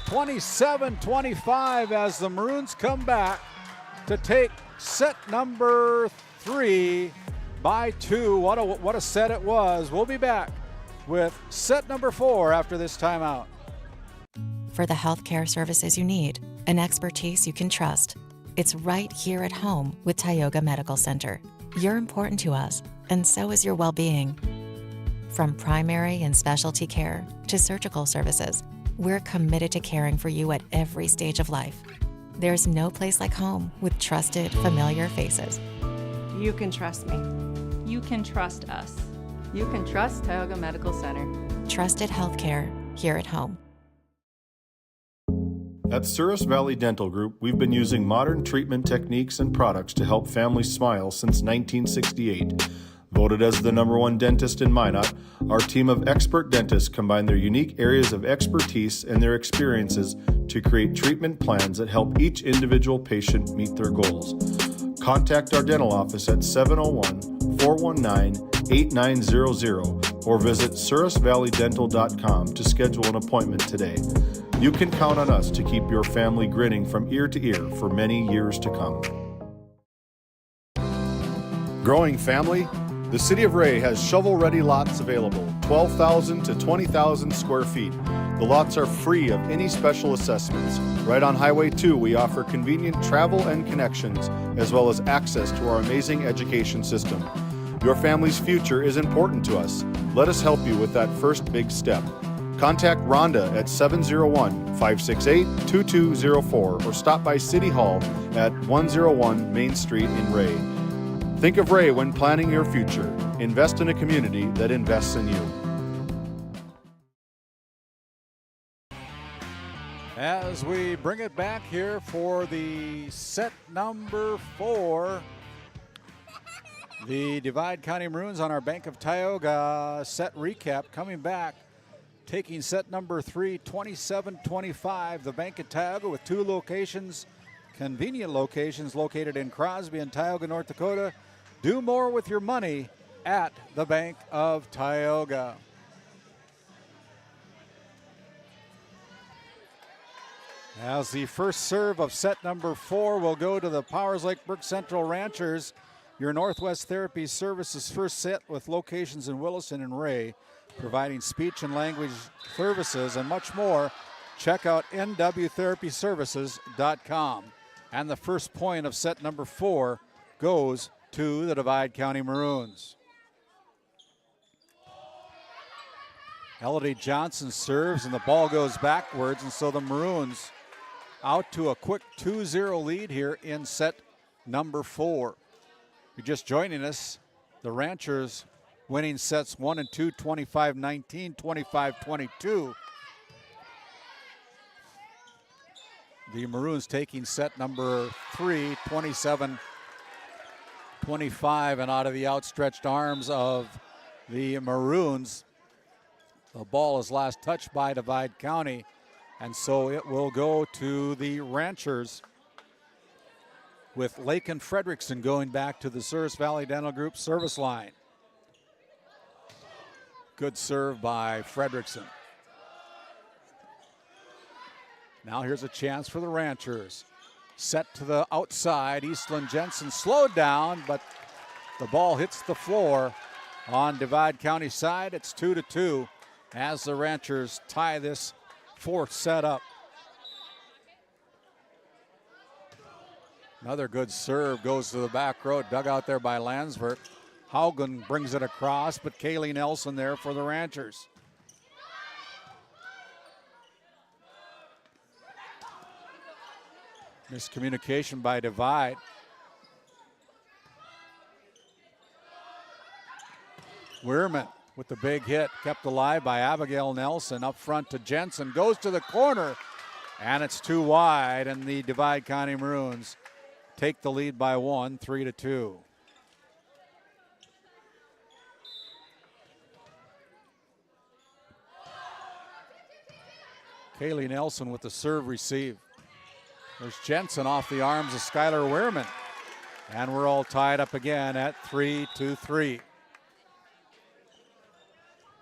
27-25 as the Maroons come back to take set number 3 by 2. What a set it was. We'll be back with set number 4 after this timeout. For the healthcare services you need, an expertise you can trust, it's right here at home with Tioga Medical Center. You're important to us, and so is your well-being. From primary and specialty care to surgical services, we're committed to caring for you at every stage of life. There's no place like home with trusted, familiar faces. You can trust me. You can trust us. You can trust Tioga Medical Center. Trusted healthcare here at home. At Service Valley Dental Group, we've been using modern treatment techniques and products to help families smile since 1968. Voted as the #1 dentist in Minot, our team of expert dentists combine their unique areas of expertise and their experiences to create treatment plans that help each individual patient meet their goals. Contact our dental office at 701-419-8900 or visit SurrisValleyDental.com to schedule an appointment today. You can count on us to keep your family grinning from ear to ear for many years to come. Growing family, the City of Ray has shovel-ready lots available, 12,000 to 20,000 square feet. The lots are free of any special assessments. Right on Highway 2, we offer convenient travel and connections, as well as access to our amazing education system. Your family's future is important to us. Let us help you with that first big step. Contact Rhonda at 701-568-2204 or stop by City Hall at 101 Main Street in Ray. Think of Ray when planning your future. Invest in a community that invests in you. As we bring it back here for the set number 4, the Divide County Maroons on our Bank of Tioga set recap coming back, taking set number 3, 27-25. The Bank of Tioga with 2 locations, convenient locations located in Crosby and Tioga, North Dakota. Do more with your money at the Bank of Tioga. As the first serve of set number 4 will go to the Powers Lake Burke Central Ranchers, your Northwest Therapy Services first set with locations in Williston and Ray, providing speech and language services and much more. Check out nwtherapyservices.com. And the first point of set number 4 goes to the Divide County Maroons. Elodie Johnson serves and the ball goes backwards, and so the Maroons out to a quick 2-0 lead here in set number 4. If you're just joining us, the Ranchers winning sets 1 and 2, 25-19, 25-22. The Maroons taking set number 3, 27-25, and out of the outstretched arms of the Maroons, the ball is last touched by Divide County, and so it will go to the Ranchers, with Lakin Fredrickson going back to the Service Valley Dental Group service line. Good serve by Fredrickson. Now here's a chance for the Ranchers. Set to the outside, Eastland Jensen slowed down, but the ball hits the floor on Divide County side. It's 2-2 as the Ranchers tie this 4th set up. Another good serve goes to the back row, dug out there by Landsberg. Haugen brings it across, but Kaylee Nelson there for the Ranchers. Miscommunication by Divide. Weirman with the big hit, kept alive by Abigail Nelson. Up front to Jensen, goes to the corner, and it's too wide, and the Divide County Maroons take the lead by 1, 3-2. Kaylee Nelson with the serve receive. There's Jensen off the arms of Skylar Weirman. And we're all tied up again at 3-3.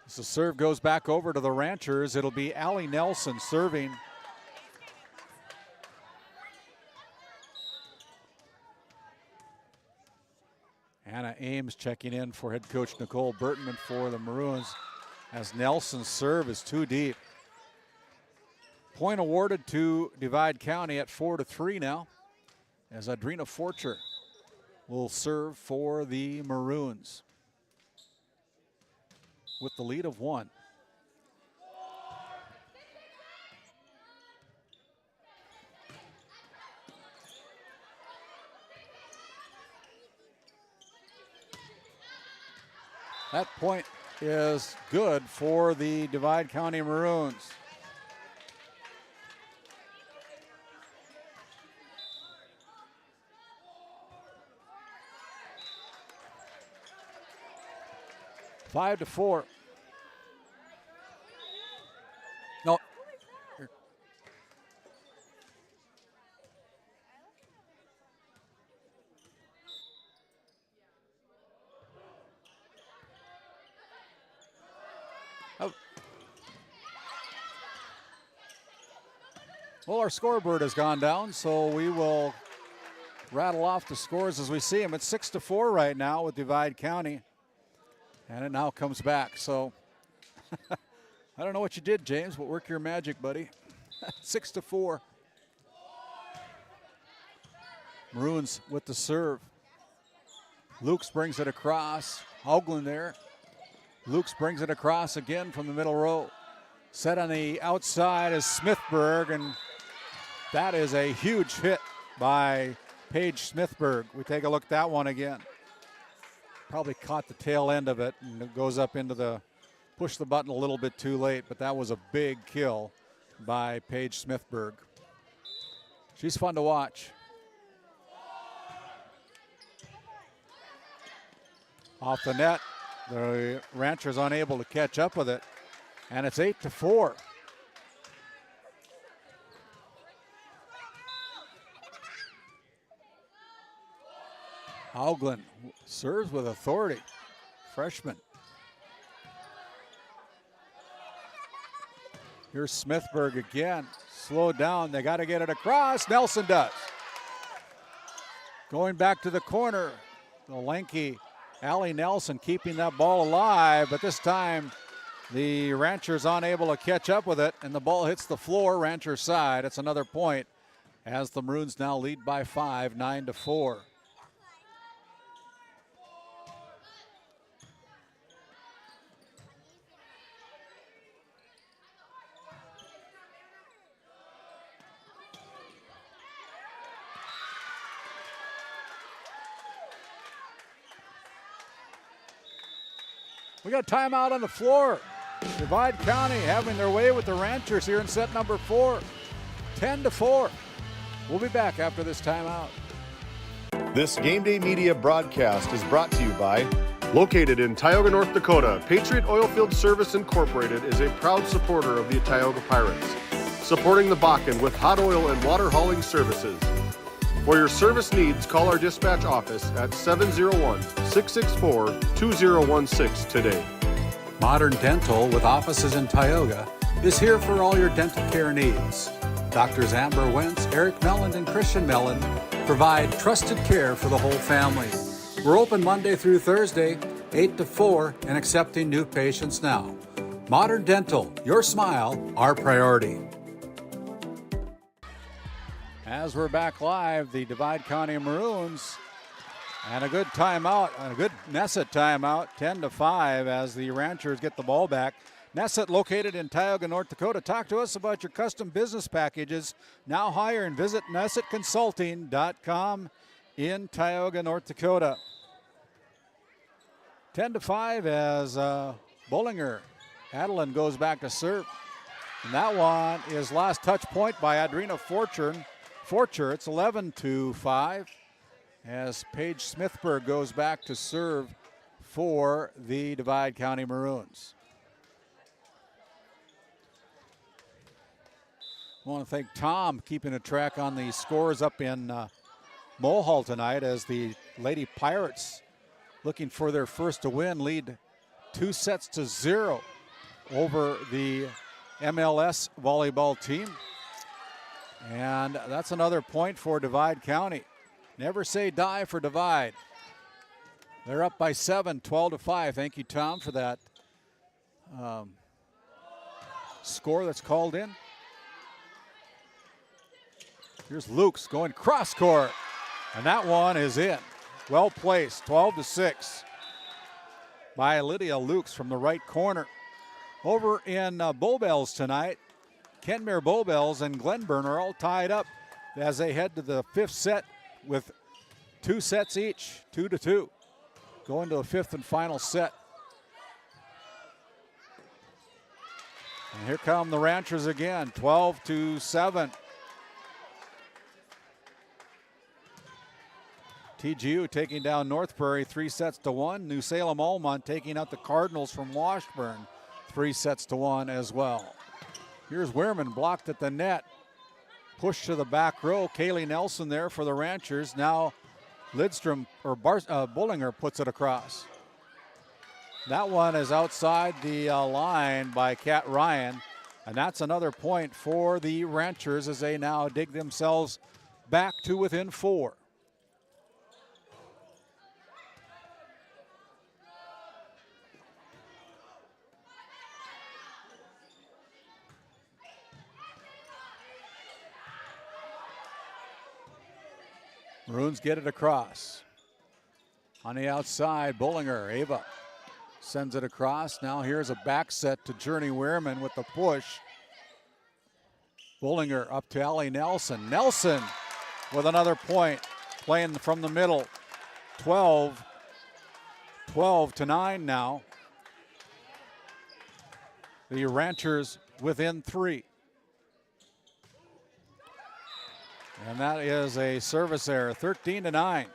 As the serve goes back over to the Ranchers, it'll be Allie Nelson serving. Anna Ames checking in for head coach Nicole Burton for the Maroons, as Nelson's serve is too deep. Point awarded to Divide County at 4-3 now, as Adrina Forcher will serve for the Maroons with the lead of 1. That point is good for the Divide County Maroons. Five to 4. No. Oh. Well, our scoreboard has gone down, so we will rattle off the scores as we see them. It's 6-4 right now with Divide County. And it now comes back, so I don't know what you did, James, but work your magic, buddy. 6-4. Maroons with the serve. Lukes brings it across. Hoagland there. Lukes brings it across again from the middle row. Set on the outside is Smithburg, and that is a huge hit by Paige Smithburg. We take a look at that one again. Probably caught the tail end of it, and it goes up into the, push the button a little bit too late, but that was a big kill by Paige Smithburg. She's fun to watch. Off the net, the Ranchers unable to catch up with it, and it's 8-4. Hauglin serves with authority, freshman. Here's Smithburg again, slowed down, they got to get it across, Nelson does. Going back to the corner, the lanky Allie Nelson keeping that ball alive, but this time the Ranchers unable to catch up with it, and the ball hits the floor, Ranchers side. It's another point as the Maroons now lead by 5, 9-4. We got timeout on the floor. Divide County having their way with the Ranchers here in set number 4. 10-4. We'll be back after this timeout. This Game Day Media broadcast is brought to you by, located in Tioga, North Dakota, Patriot Oilfield Service Incorporated is a proud supporter of the Tioga Pirates, supporting the Bakken with hot oil and water hauling services. For your service needs, call our dispatch office at 701-664-2016 today. Modern Dental, with offices in Tioga, is here for all your dental care needs. Doctors Amber Wentz, Eric Melland, and Christian Melland provide trusted care for the whole family. We're open Monday through Thursday, 8 to 4, and accepting new patients now. Modern Dental, your smile, our priority. As we're back live, the Divide County Maroons, and a good timeout, a good Nesset timeout, 10-5 as the Ranchers get the ball back. Nesset, located in Tioga, North Dakota. Talk to us about your custom business packages. Now hire and visit NessetConsulting.com in Tioga, North Dakota. 10-5 as Bollinger. Adeline goes back to serve. And that one is last touch point by Adrina Forcher. It's 11-5 as Paige Smithburg goes back to serve for the Divide County Maroons. I want to thank Tom keeping a track on the scores up in Mulhall tonight as the Lady Pirates, looking for their first to win, lead 2-0 over the MLS volleyball team. And that's another point for Divide County. Never say die for Divide. They're up by 7, 12-5. Thank you, Tom, for that score that's called in. Here's Lukes going cross court, and that one is in. Well placed, 12-6 by Lydia Lukes from the right corner. Over in Bowbells tonight, Kenmare Bowbells and Glenburn are all tied up as they head to the 5th set with 2 sets each, 2-2. Going to the 5th and final set. And here come the Ranchers again, 12-7. TGU taking down North Prairie 3-1. New Salem Almont taking out the Cardinals from Washburn 3-1 as well. Here's Wehrman, blocked at the net. Push to the back row. Kaylee Nelson there for the Ranchers. Now Lidstrom, or Bollinger puts it across. That one is outside the line by Kat Ryan. And that's another point for the Ranchers as they now dig themselves back to within 4. Maroons get it across. On the outside, Bollinger, Ava Sends it across. Now here's a back set to Journey Wehrman with the push. Bullinger up to Allie Nelson. Nelson with another point. Playing from the middle. 12 to 9 now. The Ranchers within 3. And that is a service error. 13 to 9.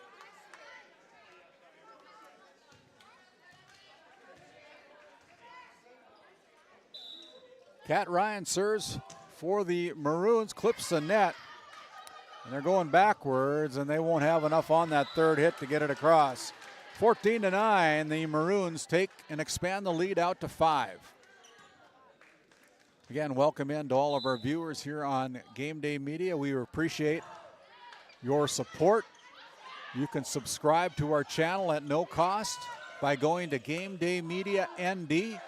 Kat Ryan serves for the Maroons, clips the net, and they're going backwards, and they won't have enough on that third hit to get it across. 14 to 9, the Maroons take and expand the lead out to 5. Again, welcome in to all of our viewers here on Game Day Media. We appreciate your support. You can subscribe to our channel at no cost by going to Game Day Media ND.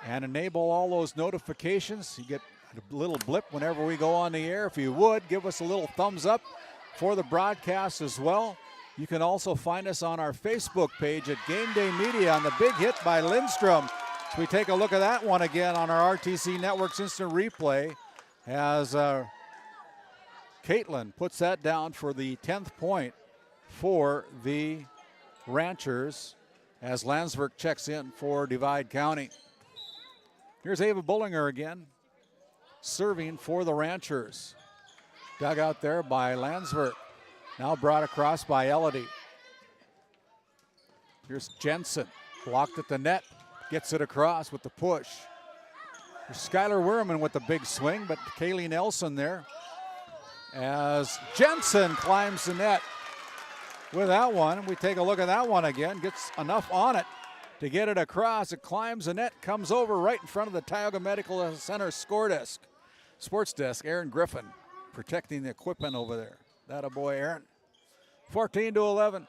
And enable all those notifications. You get a little blip whenever we go on the air. If you would, give us a little thumbs up for the broadcast as well. You can also find us on our Facebook page at Game Day Media on the big hit by Lindstrom. So we take a look at that one again on our RTC Network's instant replay as Caitlin puts that down for the 10th point for the Ranchers as Landsberg checks in for Divide County. Here's Ava Bullinger again, serving for the Ranchers. Dug out there by Landsberg. Now brought across by Elodie. Here's Jensen, blocked at the net, gets it across with the push. There's Skylar Wehrman with the big swing, but Kaylee Nelson there as Jensen climbs the net with that one. We take a look at that one again, gets enough on it to get it across. It climbs the net, comes over right in front of the Tioga Medical Center sports desk. Aaron Griffin protecting the equipment over there. That a boy, Aaron. 14 to 11.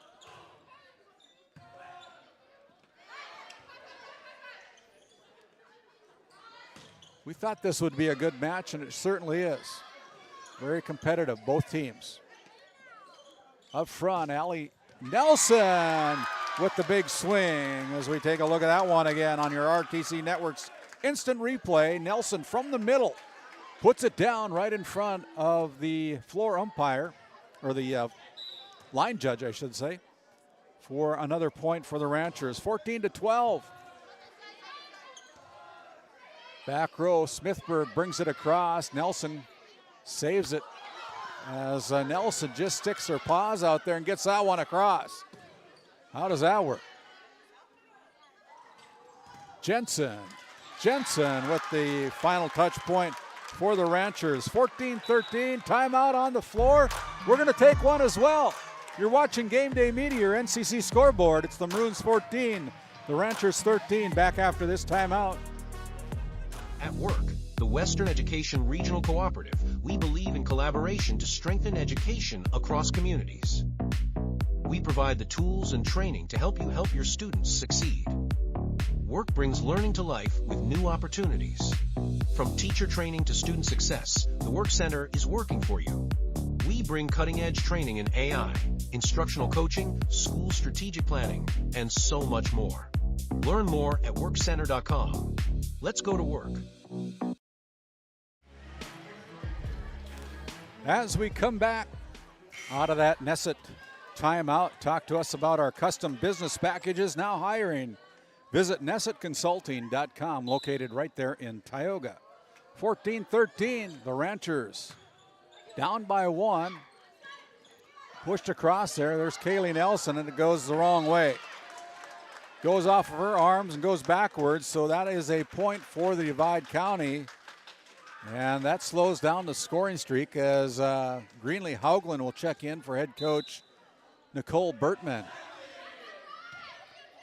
We thought this would be a good match, and it certainly is. Very competitive, both teams. Up front, Allie Nelson with the big swing as we take a look at that one again on your RTC Network's instant replay. Nelson from the middle puts it down right in front of the floor umpire, or the line judge, I should say, for another point for the Ranchers. 14 to 12. Back row, Smithburg brings it across. Nelson saves it as Nelson just sticks her paws out there and gets that one across. How does that work? Jensen with the final touch point for the Ranchers. 14-13, timeout on the floor. We're going to take one as well. You're watching Game Day Media, your NCC scoreboard. It's the Maroons 14, the Ranchers 13. Back after this timeout. At work, the Western Education Regional Cooperative, we believe in collaboration to strengthen education across communities. We provide the tools and training to help you help your students succeed. Work brings learning to life with new opportunities. From teacher training to student success, the Work Center is working for you. We bring cutting-edge training in AI, instructional coaching, school strategic planning, and so much more. Learn more at workcenter.com. Let's go to work. As we come back out of that Nesset timeout, talk to us about our custom business packages now hiring. Visit nessetconsulting.com, located right there in Tioga. 14-13, the Ranchers down by 1. Pushed across there. There's Kaylee Nelson, and it goes the wrong way. Goes off of her arms and goes backwards, so that is a point for the Divide County. And that slows down the scoring streak as Greenlee Haugland will check in for head coach Nicole Bertman.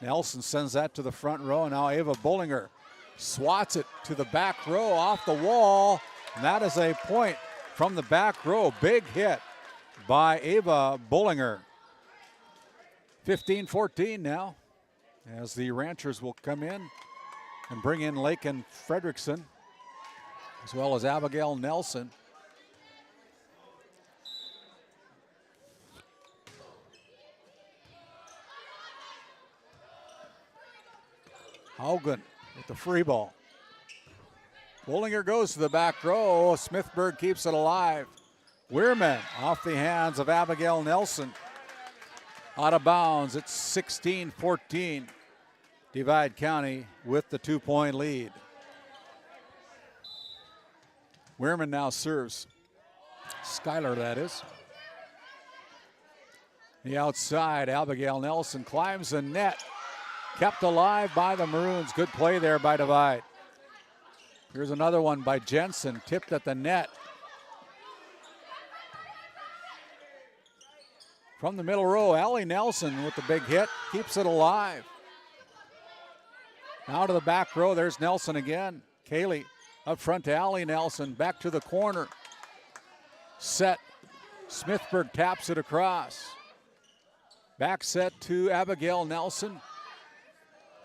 Nelson sends that to the front row, and now Ava Bullinger swats it to the back row off the wall. And that is a point from the back row. Big hit by Ava Bullinger. 15-14 now, as the Ranchers will come in and bring in Lakin Fredrickson, as well as Abigail Nelson. Haugen with the free ball. Bollinger goes to the back row. Smithburg keeps it alive. Weirman off the hands of Abigail Nelson. Out of bounds. It's 16-14. Divide County with the 2-point lead. Weirman now serves. Skylar, that is. The outside, Abigail Nelson climbs the net. Kept alive by the Maroons. Good play there by Divide. Here's another one by Jensen, tipped at the net. From the middle row, Allie Nelson with the big hit, keeps it alive. Now to the back row, there's Nelson again. Kaylee up front to Allie Nelson, back to the corner. Set, Smithburg taps it across. Back set to Abigail Nelson.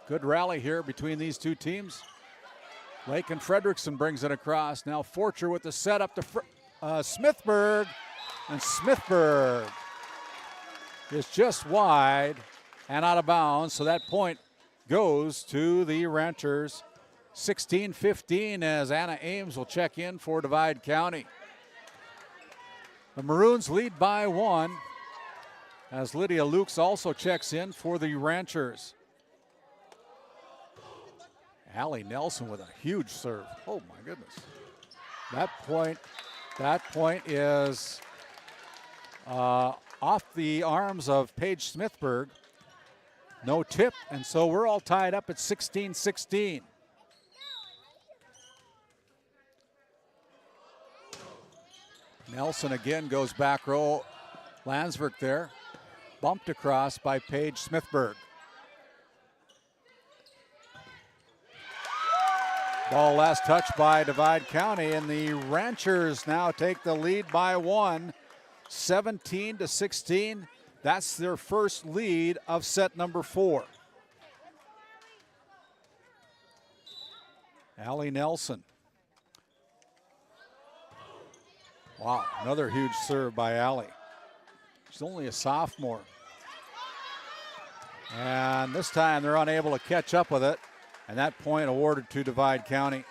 Good rally here between these two teams. Lake and Frederickson brings it across. Now Forcher with the set up to Smithburg. And Smithburg is just wide and out of bounds. So that point goes to the Ranchers. 16-15 as Anna Ames will check in for Divide County. The Maroons lead by 1 as Lydia Lukes also checks in for the Ranchers. Allie Nelson with a huge serve. Oh my goodness. That point is off the arms of Paige Smithburg. No tip, and so we're all tied up at 16-16. Nelson again goes back row. Landsberg there. Bumped across by Paige Smithburg. Ball last touch by Divide County, and the Ranchers now take the lead by 1, 17-16. That's their first lead of set number 4. Allie Nelson. Wow, another huge serve by Allie. She's only a sophomore. And this time they're unable to catch up with it. And that point awarded to Divide County.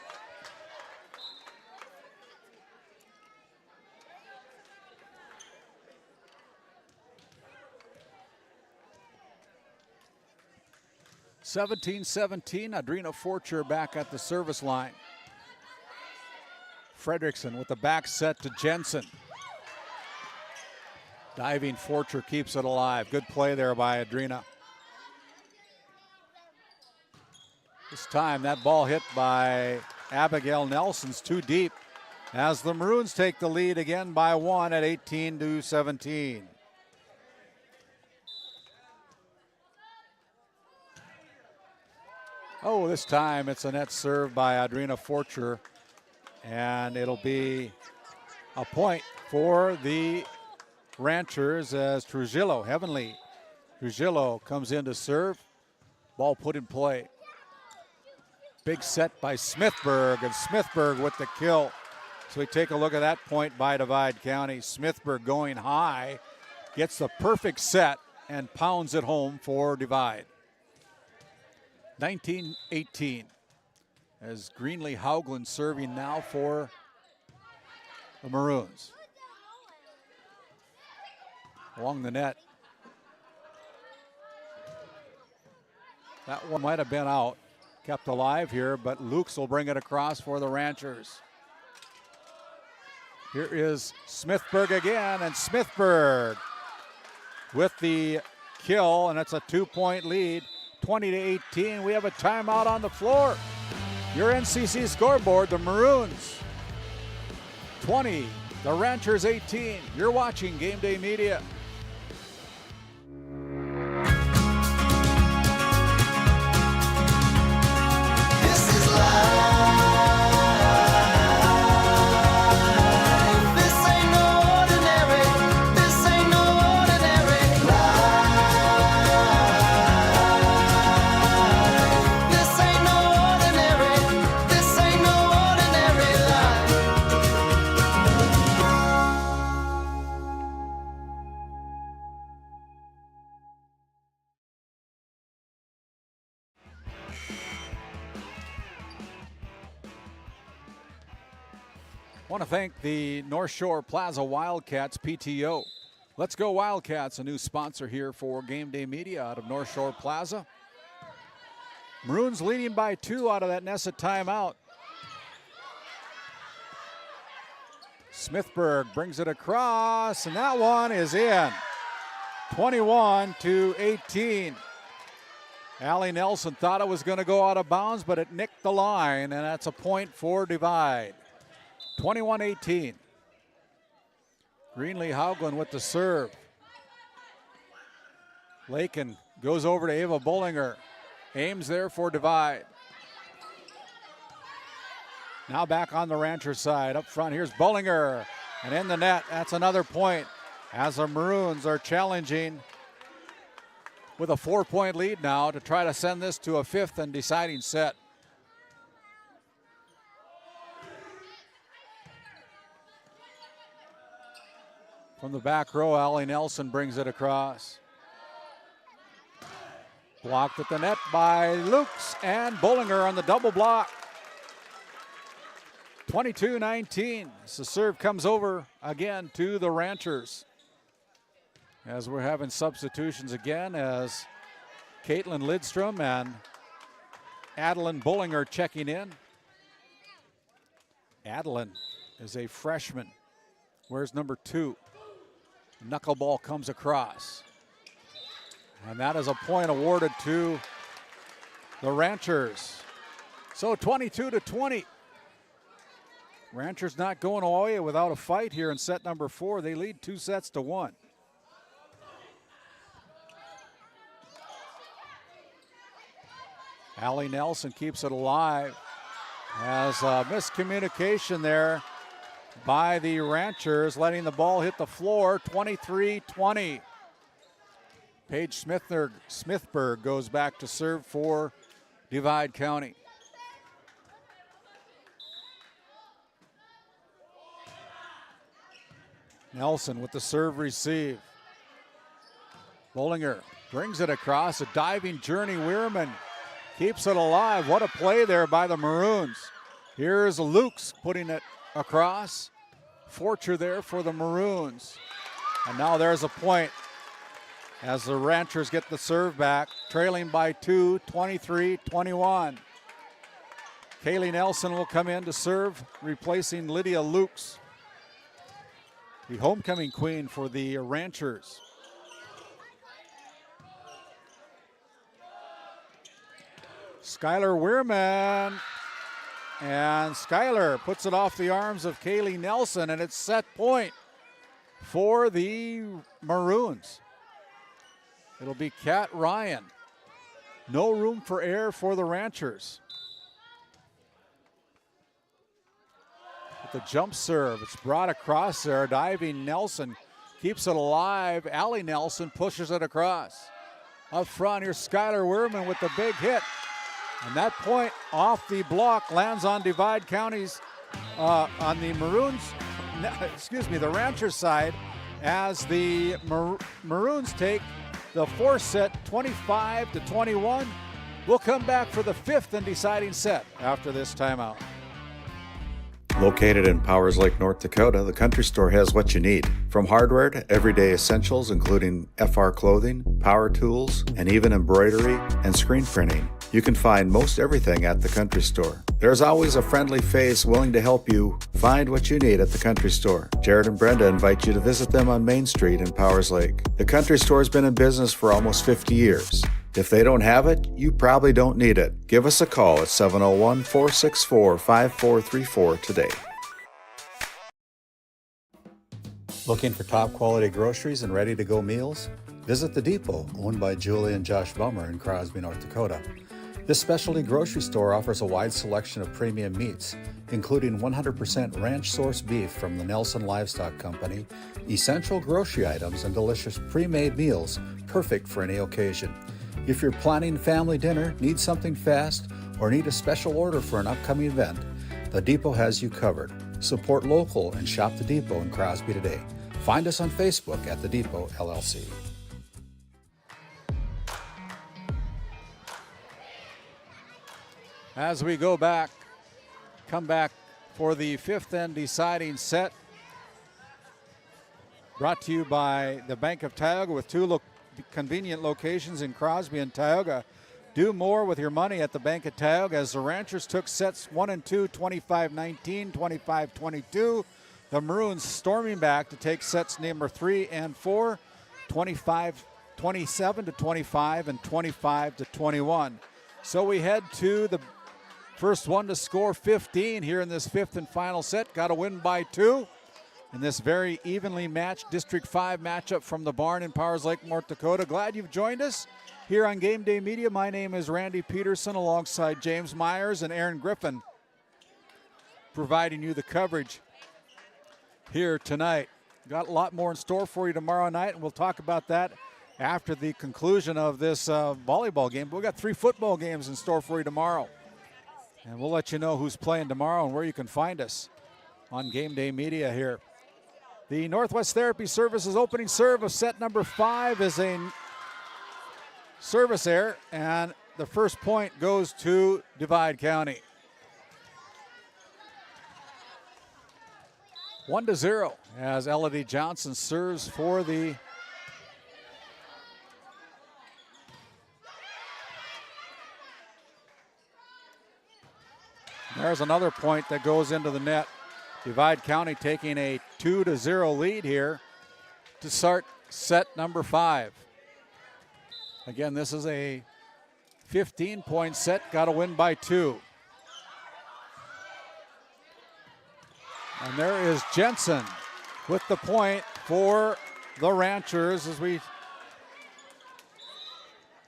(17-17). Adrena Forcher back at the service line. Fredrickson with the back set to Jensen. Diving Forcher keeps it alive. Good play there by Adrena. This time that ball hit by Abigail Nelson's too deep as the Maroons take the lead again by 1 at 18-17. Oh, this time it's a net serve by Adrena Forcher, and it'll be a point for the Ranchers as Trujillo, Heavenly Trujillo, comes in to serve. Ball put in play. Big set by Smithburg, and Smithburg with the kill. So we take a look at that point by Divide County. Smithburg going high, gets the perfect set, and pounds it home for Divide. 19-18 as Greenlee Haugland serving now for the Maroons. Along the net. That one might have been out. Kept alive here, but Lukes will bring it across for the Ranchers. Here is Smithburg again, and Smithburg with the kill, and it's a 2-point lead, 20-18. We have a timeout on the floor. Your NCC scoreboard, the Maroons 20, the Ranchers 18. You're watching Game Day Media. want to thank the North Shore Plaza Wildcats PTO. Let's Go Wildcats, a new sponsor here for Game Day Media out of North Shore Plaza. Maroons leading by 2 out of that Nessa timeout. Smithburg brings it across, and that one is in. 21-18. Allie Nelson thought it was going to go out of bounds, but it nicked the line, and that's a point for Divide. 21-18. Greenlee Hauglin with the serve. Lakin goes over to Ava Bollinger. Aims there for Divide. Now back on the Rancher side. Up front, here's Bollinger. And in the net, that's another point as the Maroons are challenging with a 4-point lead now to try to send this to a 5th and deciding set. From the back row, Allie Nelson brings it across. Blocked at the net by Lukes, and Bollinger on the double block. 22-19. The serve comes over again to the Ranchers. As we're having substitutions again, as Caitlin Lidstrom and Adeline Bollinger checking in. Adeline is a freshman. Where's number 2? Knuckleball comes across. And that is a point awarded to the Ranchers. So 22-20. Ranchers not going away without a fight here in set number 4. They lead 2-1. Allie Nelson keeps it alive. As a miscommunication there by the Ranchers, letting the ball hit the floor. 23-20. Paige Smithburg goes back to serve for Divide County. Nelson with the serve receive. Bollinger brings it across. A diving Journey Weirman keeps it alive. What a play there by the Maroons. Here's Lukes putting it across. Forcher there for the Maroons. And now there's a point as the Ranchers get the serve back, trailing by 2, 23-21. Kaylee Nelson will come in to serve, replacing Lydia Lukes, the homecoming queen for the Ranchers. Skylar Weirman, and Skylar puts it off the arms of Kaylee Nelson, and it's set point for the Maroons. It'll be Kat Ryan. No room for error for the Ranchers. With the jump serve, it's brought across there. Diving Nelson keeps it alive. Allie Nelson pushes it across. Up front, here's Skylar Weirman with the big hit. And that point off the block lands on Divide County's, on the Maroons, the Ranchers side, as the Maroons take the 4th set, 25-21. We'll come back for the 5th and deciding set after this timeout. Located in Powers Lake, North Dakota, the Country Store has what you need. From hardware to everyday essentials, including FR clothing, power tools, and even embroidery and screen printing. You can find most everything at the Country Store. There's always a friendly face willing to help you find what you need at the Country Store. Jared and Brenda invite you to visit them on Main Street in Powers Lake. The Country Store has been in business for almost 50 years. If they don't have it, you probably don't need it. Give us a call at 701-464-5434 today. Looking for top quality groceries and ready to go meals? Visit The Depot, owned by Julie and Josh Bummer in Crosby, North Dakota. This specialty grocery store offers a wide selection of premium meats, including 100% ranch source beef from the Nelson Livestock Company, essential grocery items, and delicious pre-made meals perfect for any occasion. If you're planning family dinner, need something fast, or need a special order for an upcoming event, The Depot has you covered. Support local and shop The Depot in Crosby today. Find us on Facebook at The Depot LLC. As we come back for the fifth and deciding set. Brought to you by the Bank of Tioga with two convenient locations in Crosby and Tioga. Do more with your money at the Bank of Tioga as the Ranchers took sets 1 and 2, 25-19, 25-22. The Maroons storming back to take sets number 3 and 4, 27-25 and 25-21. So we head to the first one to score 15 here in this fifth and final set. Got to win by 2 in this very evenly matched District 5 matchup from the barn in Powers Lake, North Dakota. Glad you've joined us here on Game Day Media. My name is Randy Peterson alongside James Myers and Aaron Griffin, providing you the coverage here tonight. Got a lot more in store for you tomorrow night, and we'll talk about that after the conclusion of this volleyball game. But we've got 3 football games in store for you tomorrow. And we'll let you know who's playing tomorrow and where you can find us on Game Day Media here. The Northwest Therapy Services opening serve of set number 5 is a service error, and the first point goes to Divide County. 1-0 as Elodie Johnson serves for the There's another point that goes into the net. Divide County taking a 2-0 lead here to start set number 5. Again, this is a 15-point set. Got to win by 2. And there is Jensen with the point for the Ranchers as we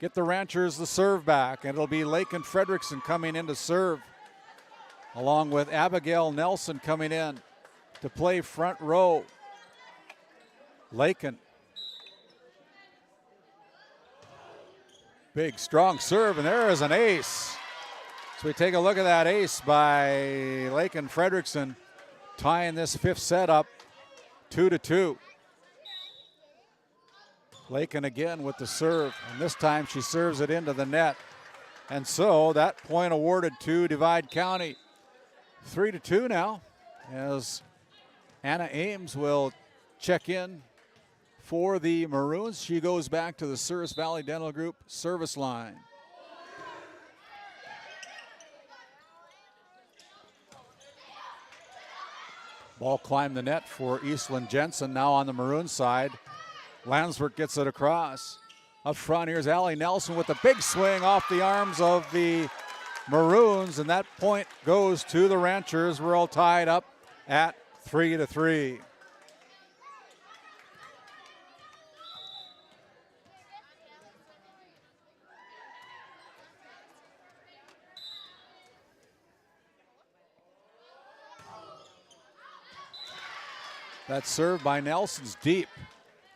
get the Ranchers the serve back. And it'll be Lakin Fredrickson coming in to serve, along with Abigail Nelson coming in to play front row. Lakin. Big, strong serve, and there is an ace. So we take a look at that ace by Lakin Fredrickson, tying this fifth set up 2-2. Lakin again with the serve, and this time she serves it into the net. And so that point awarded to Divide County. 3-2 now, as Anna Ames will check in for the Maroons. She goes back to the Souris Valley Dental Group service line. Ball climbed the net for Eastland Jensen, now on the Maroon side. Landsberg gets it across. Up front, here's Allie Nelson with a big swing off the arms of the Maroons, and that point goes to the Ranchers. We're all tied up at 3-3. That serve by Nelson's deep,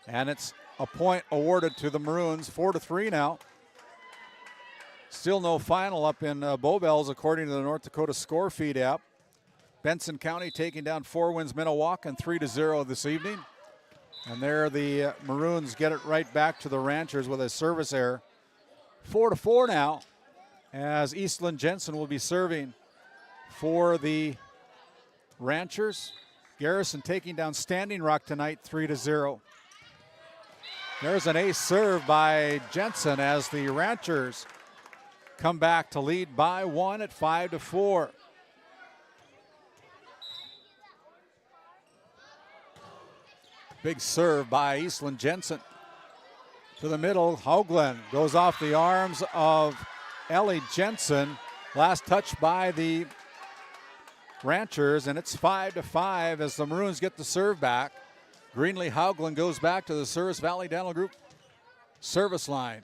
and it's a point awarded to the Maroons. 4-3 now. Still no final up in Bowbells according to the North Dakota score feed app. Benson County taking down 4 Winds Minnewaca 3-0 this evening. And there the Maroons get it right back to the Ranchers with a service error. 4-4 now, as Eastland Jensen will be serving for the Ranchers. Garrison taking down Standing Rock tonight 3-0. There's an ace serve by Jensen as the Ranchers come back to lead by 1 at 5-4. Big serve by Eastland Jensen to the middle. Haugland goes off the arms of Ellie Jensen. Last touch by the Ranchers, and it's 5-5 as the Maroons get the serve back. Greenlee Haugland goes back to the Souris Valley Dental Group service line.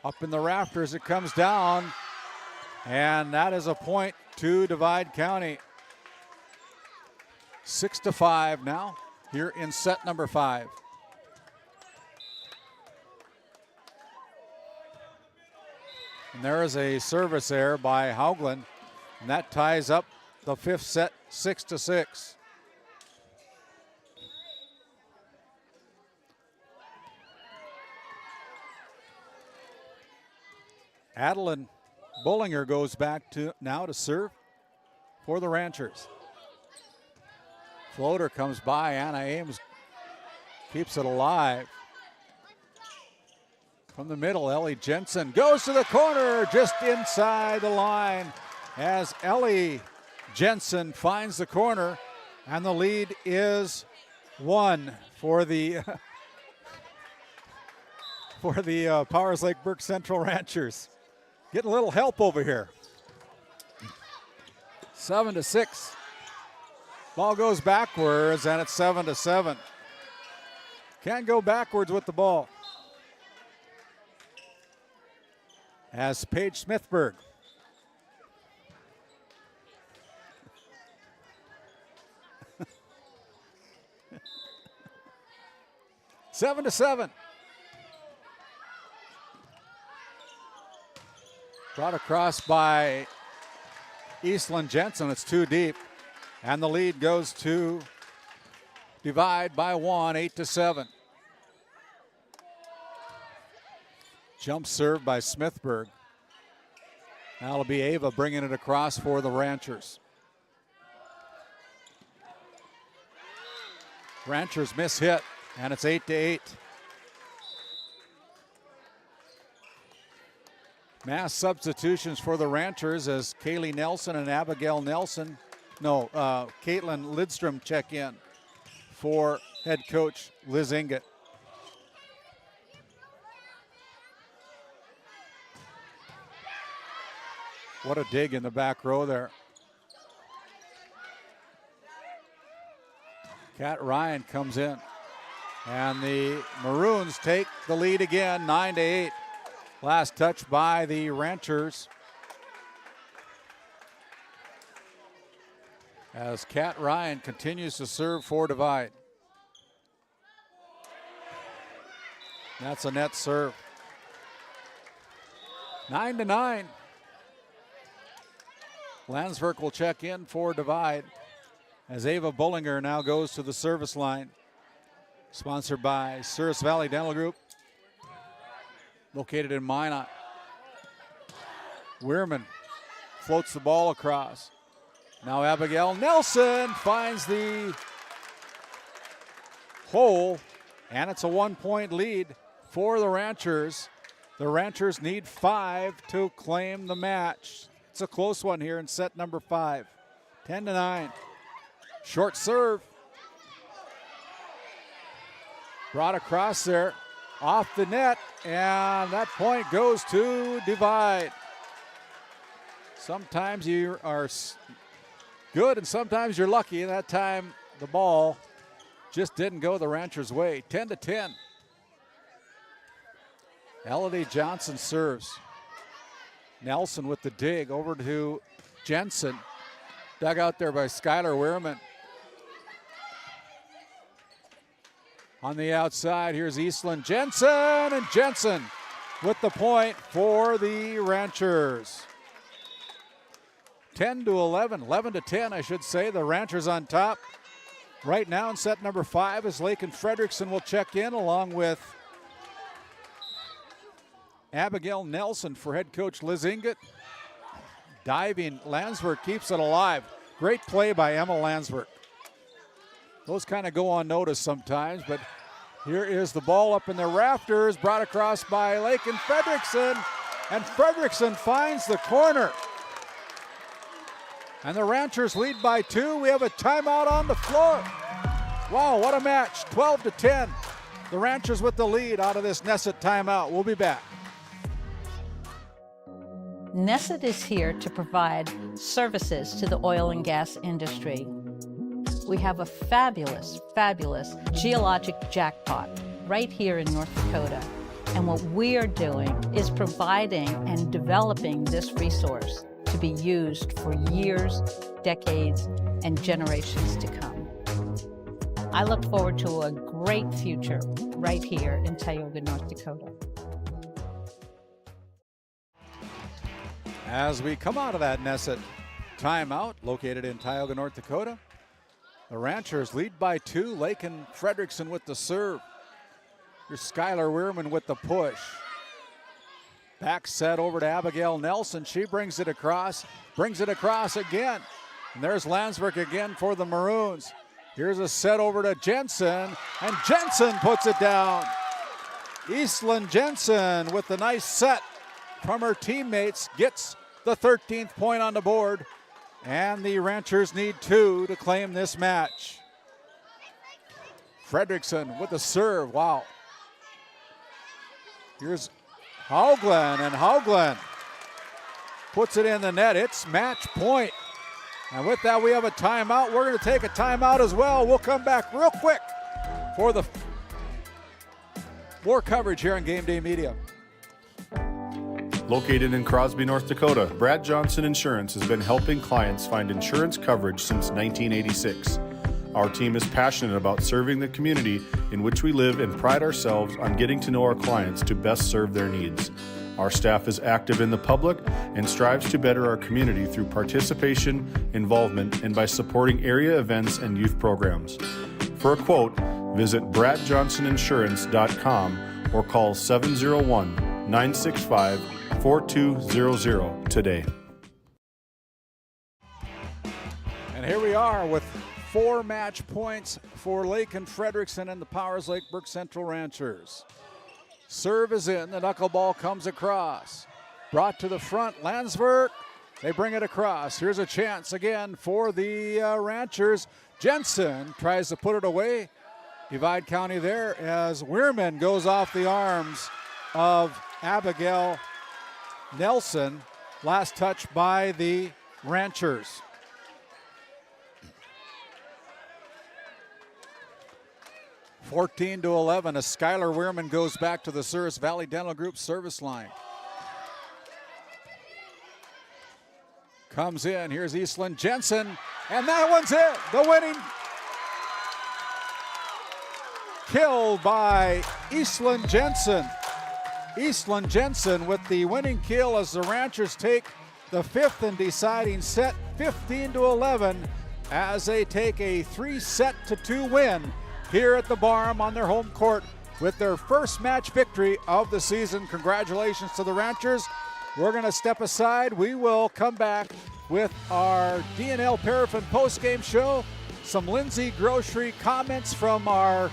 Up in the rafters, it comes down, and that is a point to Divide County. 6-5 now here in set number 5. And there is a service error by Haugland, and that ties up the fifth set 6-6. Adeline Bullinger goes back to now to serve for the Ranchers. Floater comes by. Anna Ames keeps it alive. From the middle, Ellie Jensen goes to the corner just inside the line as Ellie Jensen finds the corner, and the lead is 1 for the Powers Lake Burke Central Ranchers. Getting a little help over here. 7-6. Ball goes backwards, and it's 7-7. Can't go backwards with the ball. As Paige Smithberg. Seven to 7. Brought across by Eastland Jensen. It's too deep. And the lead goes to Divide by 1, 8-7. Jump serve by Smithberg. Now it'll be Ava bringing it across for the Ranchers. Ranchers miss hit, and it's 8-8. Mass substitutions for the Ranchers as Kaylee Nelson and Abigail Nelson, Caitlin Lidstrom check in for head coach Liz Inget. What a dig in the back row there. Kat Ryan comes in, and the Maroons take the lead again, 9-8. Last touch by the Ranchers as Kat Ryan continues to serve for Divide. That's a net serve. 9-9. Landsberg will check in for Divide as Ava Bullinger now goes to the service line. Sponsored by Souris Valley Dental Group, located in Minot. Weirman floats the ball across. Now Abigail Nelson finds the hole, and it's a 1-point lead for the Ranchers. The Ranchers need 5 to claim the match. It's a close one here in set number 5. 10-9. Short serve. Brought across there, off the net, and that point goes to Divide. Sometimes you are good and sometimes you're lucky. That time the ball just didn't go the Ranchers' way. 10-10. Elodie Johnson serves. Nelson with the dig over to Jensen. Dug out there by Skylar Weirman. On the outside, here's Eastland Jensen, and Jensen with the point for the Ranchers. 10-11, 11-10, I should say. The Ranchers on top. Right now in set number 5 as Lakin Fredrickson will check in along with Abigail Nelson for head coach Liz Inget. Diving, Landsberg keeps it alive. Great play by Emma Landsberg. Those kind of go unnoticed sometimes, but here is the ball up in the rafters, brought across by Lakin Fredrickson, and Fredrickson finds the corner. And the Ranchers lead by 2. We have a timeout on the floor. Wow, what a match, 12-10. The Ranchers with the lead out of this Nesset timeout. We'll be back. Nesset is here to provide services to the oil and gas industry. We have a fabulous, fabulous geologic jackpot right here in North Dakota. And what we are doing is providing and developing this resource to be used for years, decades, and generations to come. I look forward to a great future right here in Tioga, North Dakota. As we come out of that Nesset timeout, located in Tioga, North Dakota, the Ranchers lead by 2. Lakin Fredrickson with the serve. Here's Skylar Weirman with the push. Back set over to Abigail Nelson. She brings it across again. And there's Landsberg again for the Maroons. Here's a set over to Jensen, and Jensen puts it down. Eastland Jensen with the nice set from her teammates gets the 13th point on the board, and the Ranchers need 2 to claim this match. Fredrickson with the serve, wow. Here's Haugland, and Haugland puts it in the net. It's match point. And with that, we have a timeout. We're going to take a timeout as well. We'll come back real quick for the more coverage here on Game Day Media. Located in Crosby, North Dakota, Brad Johnson Insurance has been helping clients find insurance coverage since 1986. Our team is passionate about serving the community in which we live and pride ourselves on getting to know our clients to best serve their needs. Our staff is active in the public and strives to better our community through participation, involvement, and by supporting area events and youth programs. For a quote, visit bradjohnsoninsurance.com or call 701-965-4200 today. And here we are with 4 match points for Lake and Fredrickson and the Powers Lake Burke Central Ranchers. Serve is in, the knuckleball comes across. Brought to the front, Landsberg. They bring it across. Here's a chance again for the Ranchers. Jensen tries to put it away. Divide County there as Weirman goes off the arms of Abigail Nelson. Last touch by the Ranchers. (14-11) as Skylar Weirman goes back to the Souris Valley Dental Group service line. Comes in, here's Eastland Jensen, and that one's it. The winning kill by Eastland Jensen. Eastland Jensen with the winning kill as the Ranchers take the 5th and deciding set, 15-11, as they take a 3-2 win here at the Barm on their home court with their first match victory of the season. Congratulations to the Ranchers. We're going to step aside. We will come back with our D&L Paraffin postgame show, some Lindsay Grocery comments from our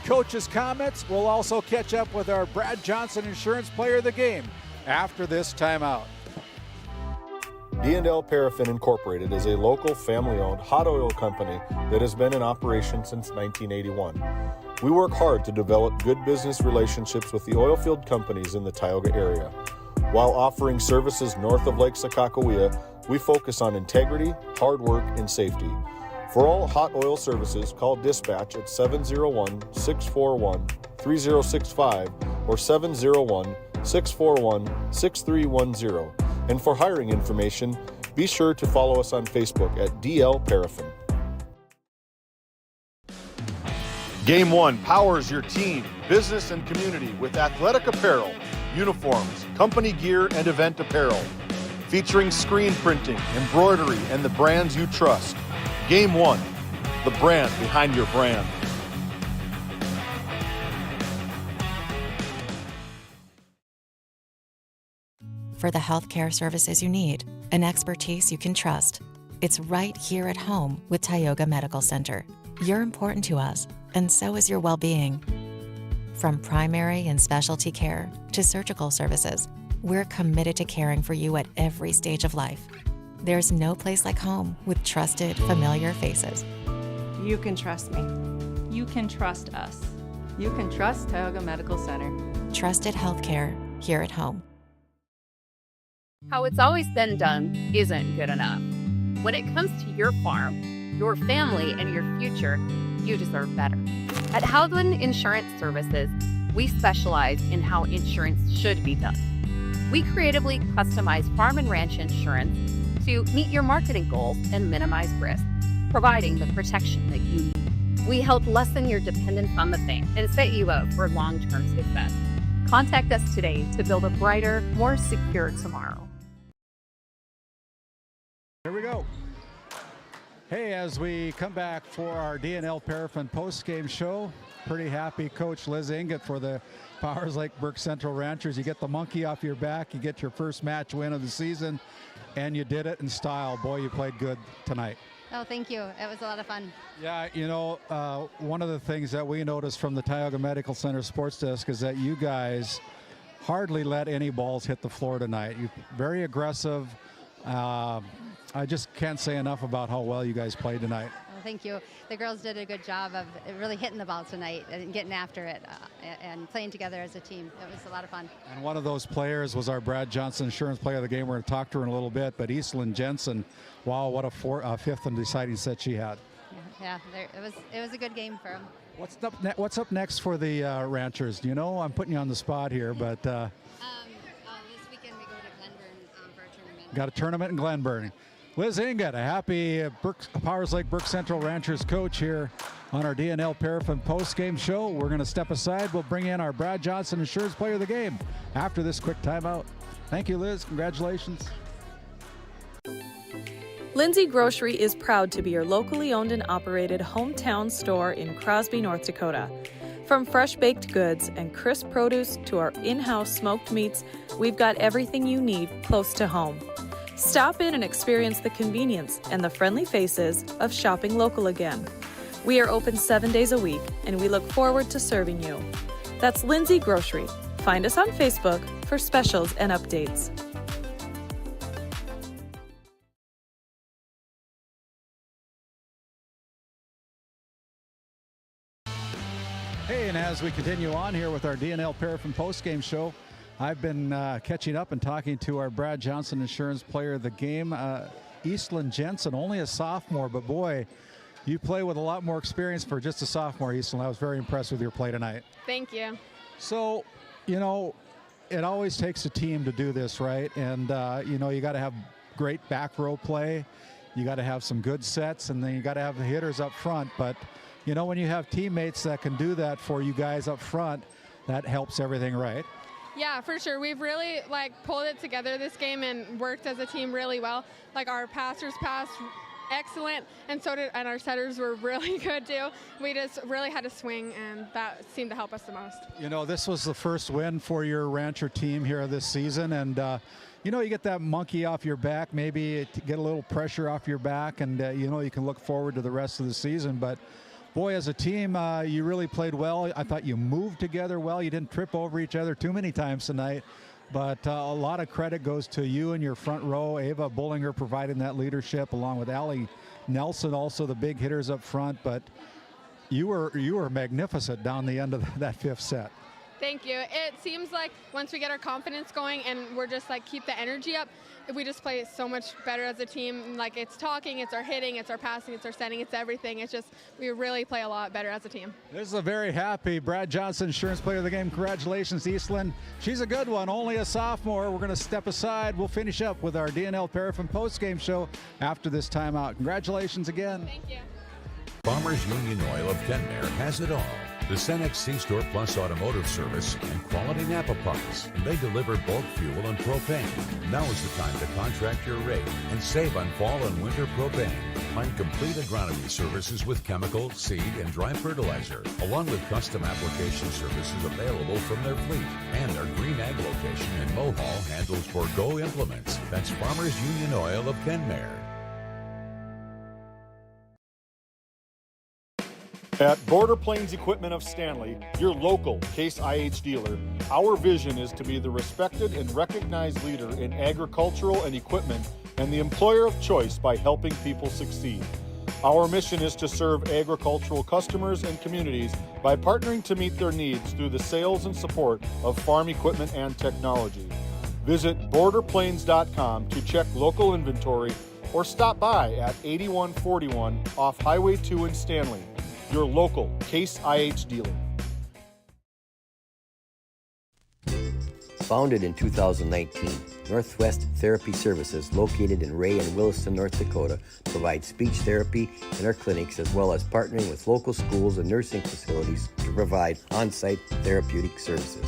coaches' comments. We'll also catch up with our Brad Johnson Insurance Player of the Game after this timeout. D&L Paraffin Incorporated is a local family-owned hot oil company that has been in operation since 1981. We work hard to develop good business relationships with the oilfield companies in the Tioga area. While offering services north of Lake Sakakawea, we focus on integrity, hard work, and safety. For all hot oil services, call dispatch at 701-641-3065 or 701-641-6310. And for hiring information, be sure to follow us on Facebook at DL Paraffin. Game 1 powers your team, business, and community with athletic apparel, uniforms, company gear, and event apparel. Featuring screen printing, embroidery, and the brands you trust. Game 1, the brand behind your brand. For the healthcare services you need and expertise you can trust, it's right here at home with Tioga Medical Center. You're important to us, and so is your well-being. From primary and specialty care to surgical services, we're committed to caring for you at every stage of life. There's no place like home with trusted, familiar faces. You can trust me. You can trust us. You can trust Tioga Medical Center. Trusted healthcare here at home. How it's always been done isn't good enough. When it comes to your farm, your family, and your future, you deserve better. At Howland Insurance Services, we specialize in how insurance should be done. We creatively customize farm and ranch insurance to meet your marketing goals and minimize risk, providing the protection that you need. We help lessen your dependence on the bank and set you up for long-term success. Contact us today to build a brighter, more secure tomorrow. Here we go. Hey, as we come back for our D&L Paraffin post-game show, pretty happy Coach Liz Ingot for the Powers Lake Burke Central Ranchers. You get the monkey off your back, you get your first match win of the season, and you did it in style. Boy, you played good tonight. Oh, thank you. It was a lot of fun. Yeah, you know, one of the things that we noticed from the Tioga Medical Center sports desk is that you guys hardly let any balls hit the floor tonight. You're very aggressive. I just can't say enough about how well you guys played tonight. Well, thank you. The girls did a good job of really hitting the ball tonight and getting after it and playing together as a team. It was a lot of fun. And one of those players was our Brad Johnson Insurance Player of the Game. We're going to talk to her in a little bit. But Eastland Jensen, wow, what a fifth and deciding set she had. Yeah, it was a good game for them. What's up next for the Ranchers? Do you know? I'm putting you on the spot here, but this weekend we go to Glenburn for a tournament. Got a tournament in Glenburn. Liz Ingot, a happy Powers Lake Burke Central Ranchers coach here on our D&L Paraffin post-game show. We're going to step aside. We'll bring in our Brad Johnson Insurance Player of the Game after this quick timeout. Thank you, Liz. Congratulations. Lindsay Grocery is proud to be your locally owned and operated hometown store in Crosby, North Dakota. From fresh baked goods and crisp produce to our in-house smoked meats, we've got everything you need close to home. Stop in and experience the convenience and the friendly faces of shopping local again. We are open 7 days a week, and we look forward to serving you. That's Lindsay Grocery. Find us on Facebook for specials and updates. Hey, and as we continue on here with our D&L Paraffin postgame show, I've been catching up and talking to our Brad Johnson Insurance Player of the Game, Eastland Jensen, only a sophomore, but boy, you play with a lot more experience for just a sophomore, Eastland. I was very impressed with your play tonight. Thank you. So, you know, it always takes a team to do this, right? And, you know, you got to have great back row play. You got to have some good sets, and then you got to have the hitters up front. But, you know, when you have teammates that can do that for you guys up front, that helps everything, right? Yeah, for sure. We've really pulled it together this game and worked as a team really well. Like our passers passed excellent, and and our setters were really good too. We just really had to swing, and that seemed to help us the most. You know, this was the first win for your Rancher team here this season, and you know, you get that monkey off your back, maybe get a little pressure off your back, and you know, you can look forward to the rest of the season. But boy, as a team, you really played well. I thought you moved together well. You didn't trip over each other too many times tonight. But a lot of credit goes to you and your front row. Ava Bullinger providing that leadership, along with Allie Nelson, also the big hitters up front. But you were magnificent down the end of that fifth set. Thank you. It seems like once we get our confidence going and we're just keep the energy up, we just play so much better as a team. Like, it's talking, it's our hitting, it's our passing, it's our setting, it's everything. It's just, we really play a lot better as a team. This is a very happy Brad Johnson Insurance Player of the Game. Congratulations, Eastland. She's a good one, only a sophomore. We're going to step aside. We'll finish up with our D&L Paraffin post-game show after this timeout. Congratulations again. Thank you. Farmers Union Oil of Kenmare has it all. The Cenex C-Store Plus Automotive Service and quality Napa parts. They deliver bulk fuel and propane. Now is the time to contract your rate and save on fall and winter propane. Find complete agronomy services with chemical, seed, and dry fertilizer, along with custom application services available from their fleet. And our Green Ag location in Mohall handles Bordeaux implements. That's Farmers Union Oil of Kenmare. At Border Plains Equipment of Stanley, your local Case IH dealer, our vision is to be the respected and recognized leader in agricultural and equipment and the employer of choice by helping people succeed. Our mission is to serve agricultural customers and communities by partnering to meet their needs through the sales and support of farm equipment and technology. Visit borderplains.com to check local inventory or stop by at 8141 off Highway 2 in Stanley. Your local Case IH dealer. Founded in 2019, Northwest Therapy Services, located in Ray and Williston, North Dakota, provides speech therapy in our clinics, as well as partnering with local schools and nursing facilities to provide on-site therapeutic services.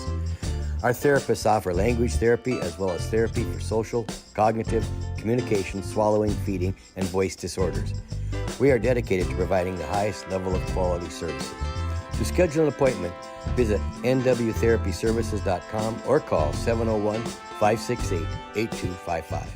Our therapists offer language therapy as well as therapy for social, cognitive, communication, swallowing, feeding, and voice disorders. We are dedicated to providing the highest level of quality services. To schedule an appointment, visit nwtherapyservices.com or call 701-568-8255.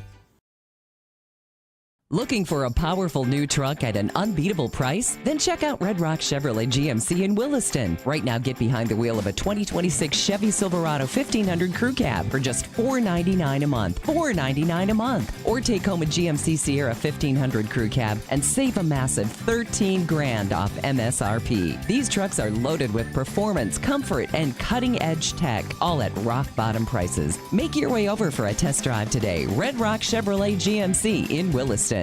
Looking for a powerful new truck at an unbeatable price? Then check out Red Rock Chevrolet GMC in Williston. Right now, get behind the wheel of a 2026 Chevy Silverado 1500 Crew Cab for just $499 a month. $499 a month. Or take home a GMC Sierra 1500 Crew Cab and save a massive $13,000 off MSRP. These trucks are loaded with performance, comfort, and cutting-edge tech, all at rock-bottom prices. Make your way over for a test drive today. Red Rock Chevrolet GMC in Williston.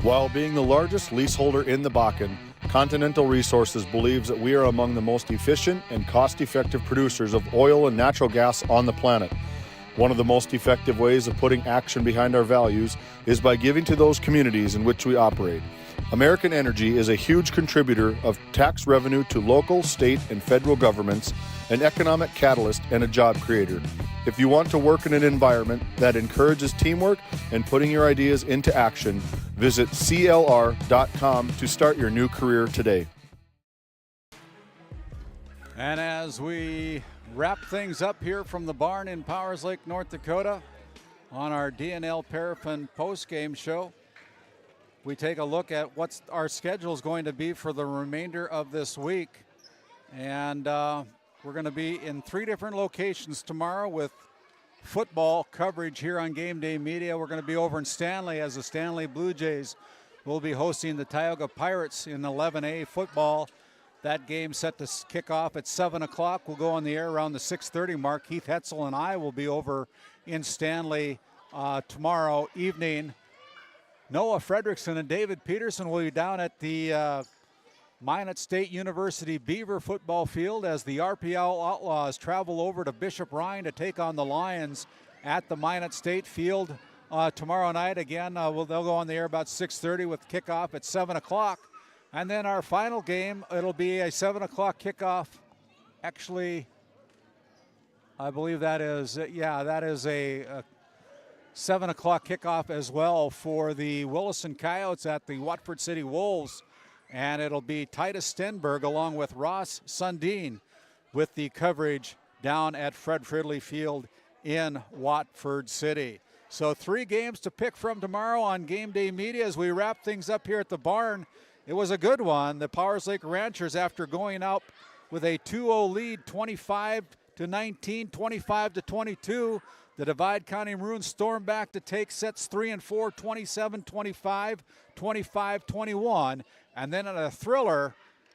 While being the largest leaseholder in the Bakken, Continental Resources believes that we are among the most efficient and cost-effective producers of oil and natural gas on the planet. One of the most effective ways of putting action behind our values is by giving to those communities in which we operate. American Energy is a huge contributor of tax revenue to local, state, and federal governments, an economic catalyst, and a job creator. If you want to work in an environment that encourages teamwork and putting your ideas into action, visit CLR.com to start your new career today. And as we wrap things up here from the barn in Powers Lake, North Dakota, on our DNL Paraffin postgame show, we take a look at what our schedule is going to be for the remainder of this week. And we're going to be in 3 different locations tomorrow with football coverage here on Game Day Media. We're going to be over in Stanley as the Stanley Blue Jays will be hosting the Tioga Pirates in 11A football. That game set to kick off at 7 o'clock. We'll go on the air around the 6:30 mark. Keith Hetzel and I will be over in Stanley tomorrow evening. Noah Fredrickson and David Peterson will be down at the Minot State University Beaver football field as the RPL Outlaws travel over to Bishop Rhine to take on the Lions at the Minot State field tomorrow night. Again, they'll go on the air about 6:30 with kickoff at 7 o'clock. And then our final game, it'll be a 7 o'clock kickoff. Actually, I believe that is a 7 o'clock kickoff as well for the Williston Coyotes at the Watford City Wolves. And it'll be Titus Stenberg along with Ross Sundin with the coverage down at Fred Fridley Field in Watford City. So 3 games to pick from tomorrow on Game Day Media as we wrap things up here at the barn. It was a good one. The Powers Lake Ranchers, after going out with a 2-0 lead, 25-19, 25-22, the Divide County Maroons stormed back to take sets 3 and 4, 27-25, 25-21. And then in a thriller,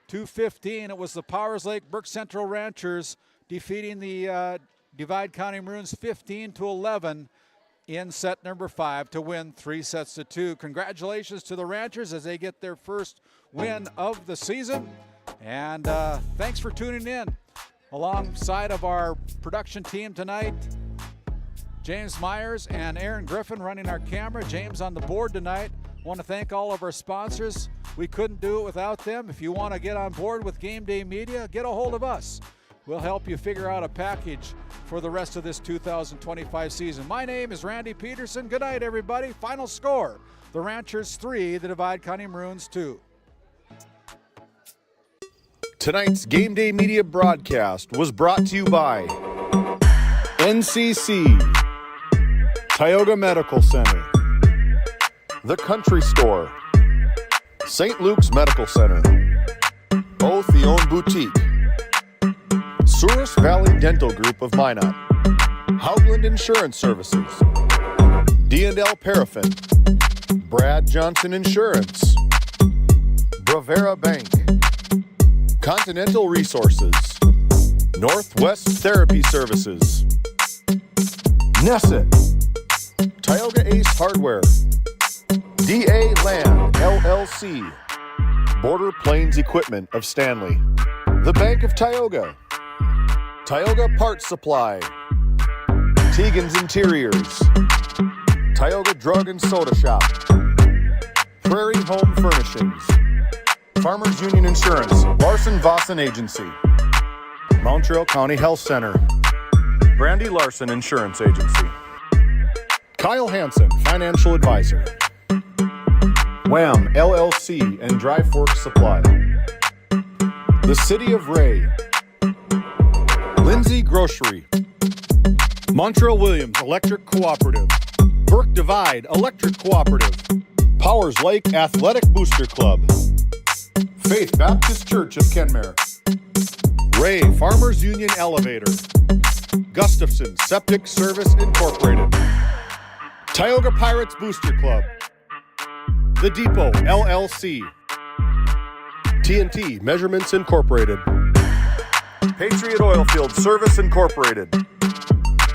2:15, it was the Powers Lake Burke Central Ranchers defeating the Divide County Maroons 15-11 in set number 5 to win 3-2. Congratulations to the Ranchers as they get their first win of the season. And thanks for tuning in. Alongside of our production team tonight, James Myers and Aaron Griffin running our camera. James on the board tonight. I want to thank all of our sponsors. We couldn't do it without them. If you want to get on board with Game Day Media, get a hold of us. We'll help you figure out a package for the rest of this 2025 season. My name is Randy Peterson. Good night, everybody. Final score, the Ranchers 3, the Divide County Maroons 2. Tonight's Game Day Media broadcast was brought to you by NCC, Tioga Medical Center, The Country Store, St. Luke's Medical Center, Both the Own Boutique, Souris Valley Dental Group of Minot, Hoagland Insurance Services, D&L Paraffin, Brad Johnson Insurance, Bravera Bank, Continental Resources, Northwest Therapy Services, Nesset, Tioga Ace Hardware, DA Land LLC, Border Plains Equipment of Stanley, the Bank of Tioga, Tioga Parts Supply, Tegan's Interiors, Tioga Drug and Soda Shop, Prairie Home Furnishings, Farmers Union Insurance, Larson Vossen Agency, Montreal County Health Center, Brandy Larson Insurance Agency, Kyle Hansen, Financial Advisor, Wham! LLC and Dry Fork Supply. The City of Ray. Lindsay Grocery. Montreal Williams Electric Cooperative. Burke Divide Electric Cooperative. Powers Lake Athletic Booster Club. Faith Baptist Church of Kenmare. Ray Farmers Union Elevator. Gustafson Septic Service Incorporated. Tioga Pirates Booster Club. The Depot LLC. TNT Measurements Incorporated. Patriot Oilfield Service Incorporated.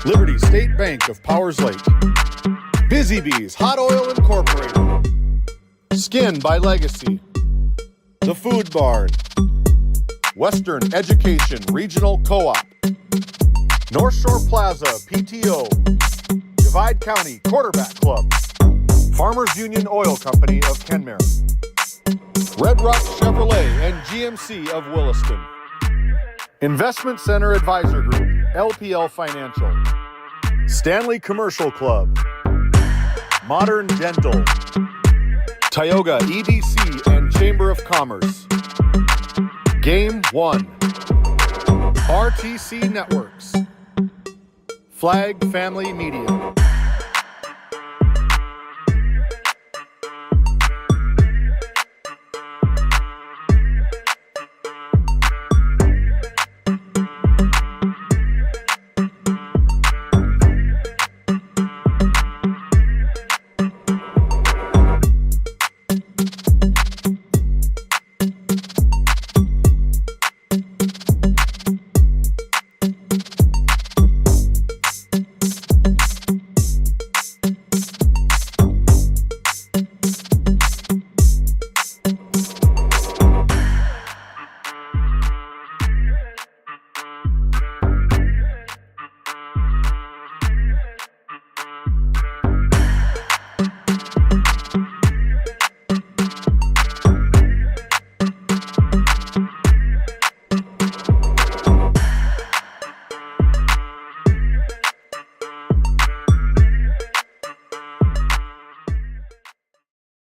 Liberty State Bank of Powers Lake. Busy Bees Hot Oil Incorporated. Skin by Legacy. The Food Barn. Western Education Regional Co-op. North Shore Plaza PTO. Divide County Quarterback Club. Farmers Union Oil Company of Kenmare. Red Rock Chevrolet and GMC of Williston. Investment Center Advisor Group, LPL Financial. Stanley Commercial Club. Modern Dental. Tioga EDC and Chamber of Commerce. Game 1. RTC Networks. Flag Family Media.